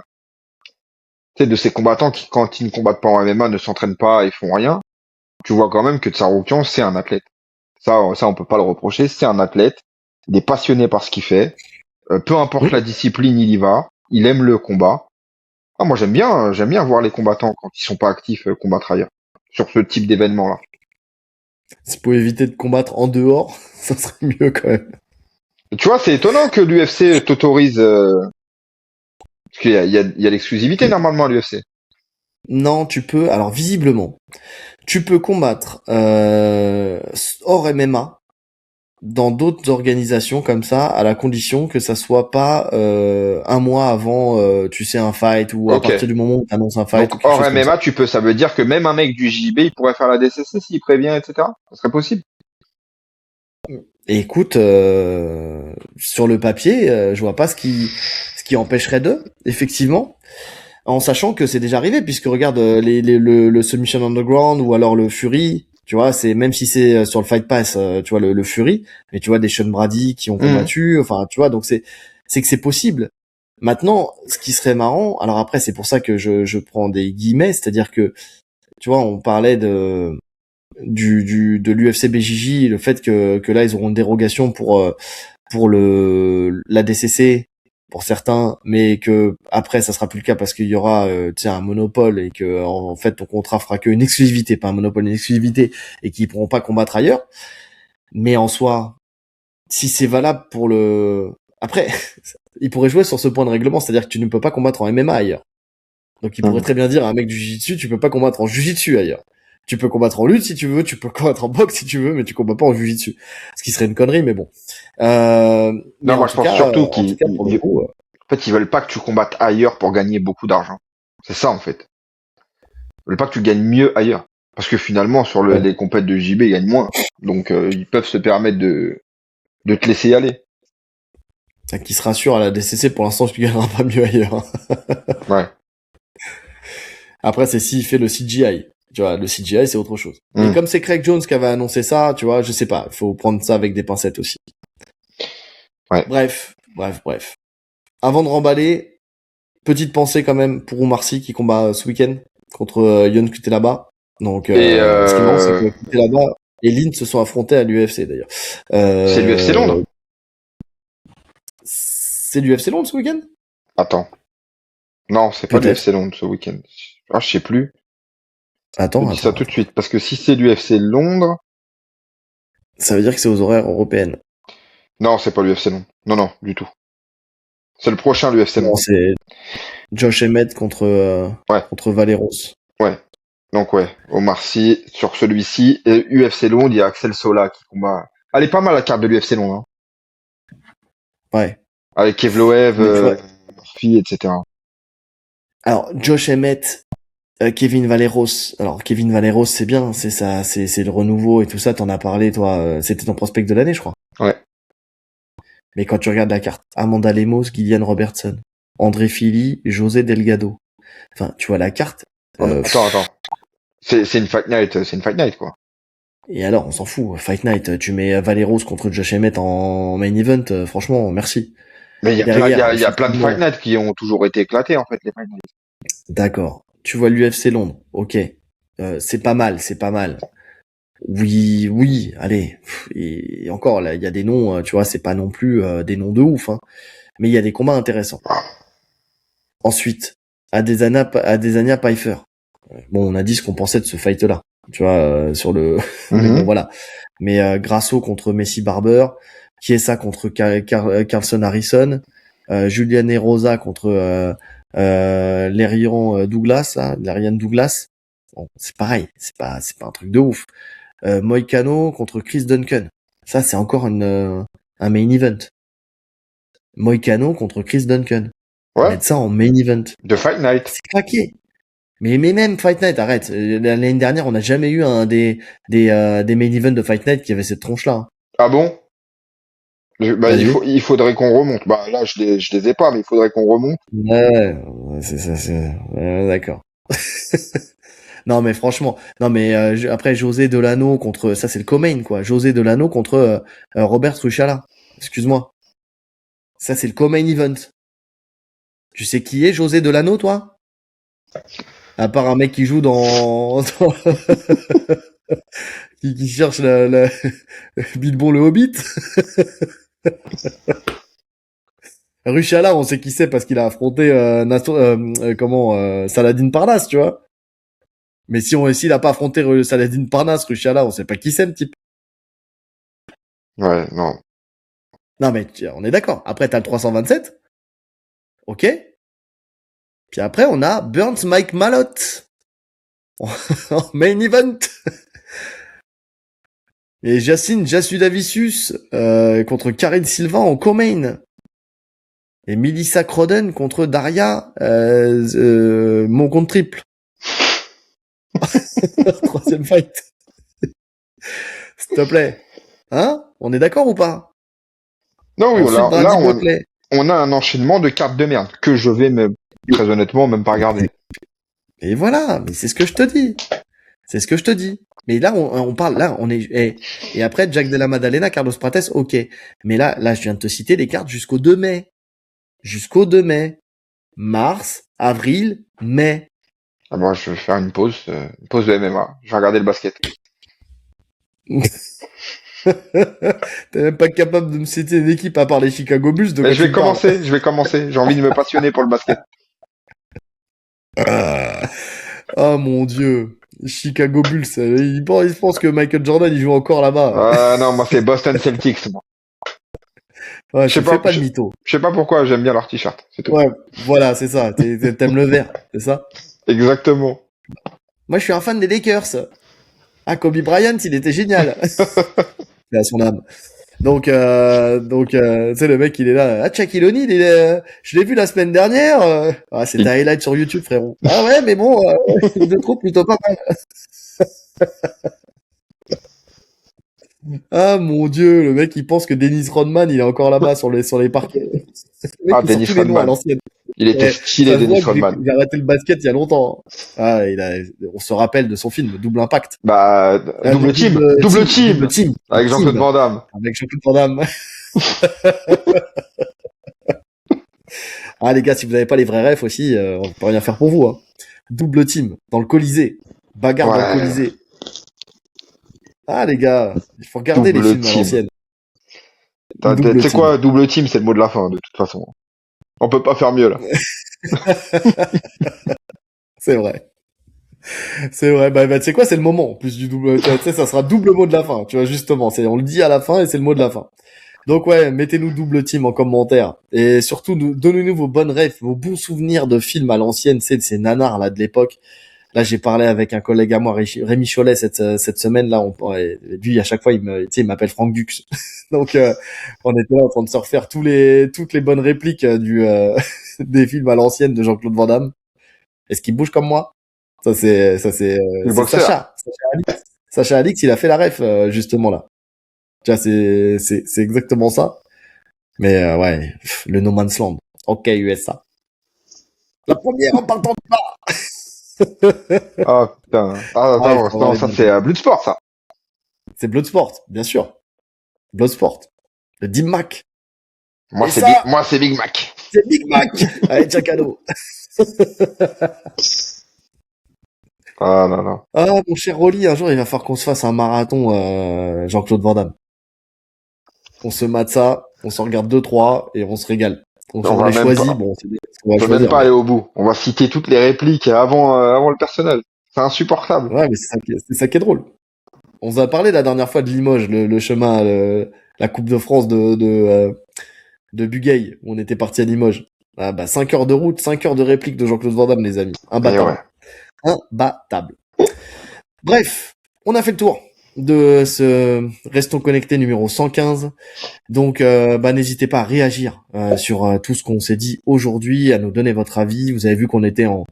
tu sais, de ces combattants qui, quand ils ne combattent pas en MMA, ne s'entraînent pas et font rien, tu vois quand même que Tsarukyan, c'est un athlète. Ça, on peut pas le reprocher. C'est un athlète. Il est passionné par ce qu'il fait. Peu importe la discipline, il y va. Il aime le combat. Ah, moi, j'aime bien voir les combattants quand ils sont pas actifs combattre ailleurs. Sur ce type d'événement-là. Si pour éviter de combattre en dehors, ça serait mieux quand même. Tu vois, c'est étonnant que l'UFC t'autorise, parce qu'il y a l'exclusivité normalement à l'UFC. Non, tu peux. Alors visiblement, tu peux combattre hors MMA dans d'autres organisations comme ça, à la condition que ça soit pas un mois avant, tu sais, un fight, ou à Ok. partir du moment où tu annonces un fight, ou Donc quelque hors chose comme ça. MMA, ça veut dire que même un mec du JB, il pourrait faire la DCC s'il prévient, etc. Ça serait possible. Et écoute, sur le papier, je vois pas ce qui empêcherait d'eux, effectivement, en sachant que c'est déjà arrivé, puisque regarde le Submission Underground, ou alors le Fury, tu vois, c'est même si c'est sur le Fight Pass, tu vois le Fury, mais tu vois des Sean Brady qui ont combattu, enfin tu vois, donc c'est que c'est possible. Maintenant, ce qui serait marrant, alors après c'est pour ça que je prends des guillemets, c'est-à-dire que tu vois, on parlait de l'UFC BJJ, le fait que là ils auront une dérogation pour la DCC pour certains, mais que après ça sera plus le cas parce qu'il y aura tu sais un monopole, et que en fait ton contrat fera qu'une exclusivité, pas un monopole, une exclusivité, et qu'ils pourront pas combattre ailleurs. Mais en soi, si c'est valable pour le après ils pourraient jouer sur ce point de règlement, c'est-à-dire que tu ne peux pas combattre en MMA ailleurs. Donc il pourrait très bien dire à un mec du jiu-jitsu, tu peux pas combattre en jiu-jitsu ailleurs. Tu peux combattre en lutte si tu veux, tu peux combattre en boxe si tu veux, mais tu combats pas en jiu-jitsu. Ce qui serait une connerie, mais bon. Mais Non, moi je pense surtout en tout cas pour le coup, en fait, ils veulent pas que tu combattes ailleurs pour gagner beaucoup d'argent. C'est ça en fait. Ils veulent pas que tu gagnes mieux ailleurs. Parce que finalement, sur ouais. les compètes de JB, ils gagnent moins. Donc ils peuvent se permettre de te laisser aller. Qui se rassure à la DCC, pour l'instant, tu gagneras pas mieux ailleurs. Ouais. Après, c'est s'il fait le CGI. Tu vois, le CGI, c'est autre chose. Mm. Et comme c'est Craig Jones qui avait annoncé ça, tu vois, je sais pas. Il faut prendre ça avec des pincettes aussi. Ouais. Bref. Avant de remballer, petite pensée quand même pour Oumar Sy qui combat ce week-end contre Yon Cutelaba. Donc, ce qui est marrant, c'est que Cutelaba et Lynn se sont affrontés à l'UFC d'ailleurs. C'est l'UFC Londres. C'est l'UFC Londres ce week-end? Attends. Non, c'est pas l'UFC Londres ce week-end. Ah, je sais plus. Attends, je dis ça tout de suite, parce que si c'est l'UFC Londres... Ça veut dire que c'est aux horaires européennes. Non, c'est pas l'UFC Londres. Non, du tout. C'est le prochain l'UFC Londres. Non, c'est Josh Emmett contre Valeros. Ouais. Donc ouais, Omar Sy sur celui-ci. Et UFC Londres, il y a Axel Sola qui combat. Elle est pas mal la carte de l'UFC Londres. Hein. Ouais. Avec Kevloev, Murphy, etc. Alors, Josh Emmett, Kevin Valeros. Alors, Kevin Valeros, c'est bien, c'est ça, c'est le renouveau et tout ça, t'en as parlé, toi, c'était ton prospect de l'année, je crois. Ouais. Mais quand tu regardes la carte, Amanda Lemos, Gillian Robertson, André Fili, José Delgado. Enfin, tu vois la carte. Attends. C'est une fight night, quoi. Et alors, on s'en fout. Fight Night, tu mets Valeros contre Josh Emmett en main event, franchement, merci. Mais il y a plein de fight night qui ont toujours été éclatés, en fait, les fight night. D'accord. Tu vois l'UFC Londres. Ok. C'est pas mal. Oui, allez. Et encore, là, il y a des noms, tu vois, c'est pas non plus des noms de ouf, hein. Mais il y a des combats intéressants. Ensuite, Adesanya Pfeiffer. Bon, on a dit ce qu'on pensait de ce fight-là. Tu vois, sur le... Mais bon, voilà. Mais Grasso contre Messi Barber, Chiesa contre Carlson Harrison, Julian Rosa contre Larian Douglas. Bon, c'est pareil, c'est pas un truc de ouf. Moicano contre Chris Duncan. Ça, c'est encore un main event. Moicano contre Chris Duncan. Ouais. Mettre ça en main event. De Fight Night. C'est craqué. Mais même Fight Night, arrête. L'année dernière, on n'a jamais eu des main events de Fight Night qui avaient cette tronche-là. Hein. Ah bon? Il faudrait qu'on remonte. Bah là, je les ai pas, mais il faudrait qu'on remonte. Ouais, c'est d'accord. Non mais franchement, non mais après José Delano contre ça c'est le co-main quoi. José Delano contre Robert Truchala. Excuse-moi. Ça c'est le co-main event. Tu sais qui est José Delano toi? À part un mec qui joue dans qui cherche la Bilbon le Hobbit. Ruchala, on sait qui c'est parce qu'il a affronté Saladin Parnasse, tu vois. Mais s'il a pas affronté Saladin Parnasse, Ruchala, on sait pas qui c'est le type. Ouais, non. Non mais on est d'accord. Après t'as le 327. OK. Puis après on a Burns Mike Malott en main event. Et Jacine Jasudavicius contre Karine Sylvain en co-main. Et Melissa Croden contre Daria mon compte triple. Troisième fight. S'il te plaît. Hein? On est d'accord ou pas? Non, oui, Ensuite, là, Brady Buckley. on a un enchaînement de cartes de merde que je vais très honnêtement, même pas regarder. Et voilà, mais c'est ce que je te dis. C'est ce que je te dis. Mais là, on parle, là, on est, et après, Jack Della Maddalena, Carlos Prates, ok. Mais là, je viens de te citer les cartes jusqu'au 2 mai. Jusqu'au 2 mai. Mars, avril, mai. Ah bon, je vais faire une pause de MMA. Je vais regarder le basket. T'es même pas capable de me citer une équipe à part les Chicago Bulls de Mais quoi je tu vais me parles. commencer. J'ai envie de me passionner pour le basket. Oh mon dieu. Chicago Bulls, ils pensent que Michael Jordan, il joue encore là-bas. Non, moi c'est Boston Celtics, moi. Ouais, Je sais tu fais pas, pas le mytho. je sais pas pourquoi j'aime bien leur t-shirt, c'est tout. Ouais, voilà, c'est ça. T'aimes le vert, c'est ça? Exactement. Moi, je suis un fan des Lakers. Ah, Kobe Bryant, il était génial. Il a son âme. Donc, tu sais, le mec, il est là. Ah, Shaquille O'Neal, je l'ai vu la semaine dernière. Ah, c'était un highlight sur YouTube, frérot. Ah ouais, mais bon, je le trouve plutôt pas mal. Ah, mon Dieu, le mec, il pense que Dennis Rodman, il est encore là-bas sur les parquets. Le mec, Ah, il sort Dennis tous les noms à Rodman. l'ancienne. Il était Et stylé, ça se voit Dennis que Rodman. j'ai arrêté le basket il y a longtemps. Ah, on se rappelle de son film, Double Impact. Bah, double team, double Double team, team, avec Jean-Claude team, Van Damme. avec Jean-Claude Van Damme. Ah les gars, si vous n'avez pas les vrais refs aussi, on peut rien faire pour vous. Hein. Double team dans le Colisée, bagarre dans le Ouais, Colisée. Ah les gars, il faut regarder les double films à team. l'ancienne. Tu Double sais team. quoi, double team, c'est le mot de la fin, de toute façon. On peut pas faire mieux, là. C'est vrai. C'est vrai. Bah tu sais quoi, c'est le moment. En plus du double, tu sais, ça sera double mot de la fin. Tu vois justement, on le dit à la fin et c'est le mot de la fin. Donc ouais, mettez-nous double team en commentaire et surtout donnez-nous vos bonnes refs, vos bons souvenirs de films à l'ancienne, c'est de ces nanars là de l'époque. Là, j'ai parlé avec un collègue à moi, Rémi Cholet, cette semaine là. Lui, à chaque fois, il m'appelle Franck Dux. Donc, on était là en train de se refaire toutes les bonnes répliques des films à l'ancienne de Jean-Claude Van Damme. Est-ce qu'il bouge comme moi? Le C'est boxeur. Sacha Alix. Sacha Alix, il a fait la ref justement là. Tu vois, c'est exactement ça. Mais ouais, le No Man's Land. Ok, USA. La première en partant de Ah, putain. Ah, ah, il attends, faut avoir non, les ça bonnes c'est répliques. Bloodsport, ça. C'est Bloodsport, bien sûr. Bloodsport. Le Dim Mac. Moi Et c'est ça, Big Mac. c'est Big Mac. Allez, ciao cadeau. Ah, non, non. Ah, mon cher Rolly, un jour, il va falloir qu'on se fasse un marathon, Jean-Claude Van Damme. On se mate ça, on s'en regarde deux, trois, et on se régale. On On va les même choisit, pas, bon, c'est ce qu'on on va peut même choisir, pas mais... aller au bout. On va citer toutes les répliques avant le personnel. C'est insupportable. Ouais, mais c'est ça qui est drôle. On vous a parlé la dernière fois de Limoges, le chemin, la Coupe de France de Bugey, où on était parti à Limoges. Ah, bah, 5 heures de route, 5 heures de réplique de Jean-Claude Van Damme, les amis. Et ouais. Imbattable. Imbattable. Bref, on a fait le tour de ce Restons connectés numéro 115. Donc, bah, n'hésitez pas à réagir sur tout ce qu'on s'est dit aujourd'hui, à nous donner votre avis. Vous avez vu qu'on était en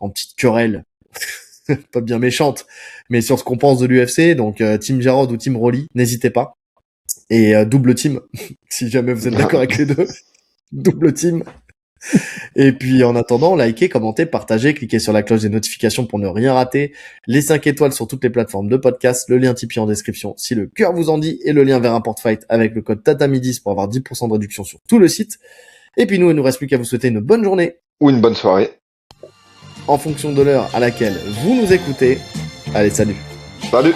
petite querelle, pas bien méchante, mais sur ce qu'on pense de l'UFC. Donc, Team Jarod ou Team Rolly, n'hésitez pas. Et double team, si jamais vous êtes d'accord avec les deux. Double team. Et puis en attendant, likez, commentez, partagez, cliquez sur la cloche des notifications pour ne rien rater, les 5 étoiles sur toutes les plateformes de podcast, le lien Tipeee en description si le cœur vous en dit, et le lien vers un porte-fight avec le code TATAMI10 pour avoir 10% de réduction sur tout le site. Et puis nous, il nous reste plus qu'à vous souhaiter une bonne journée, Ou une bonne soirée. en fonction de l'heure à laquelle vous nous écoutez. Allez, salut! Salut!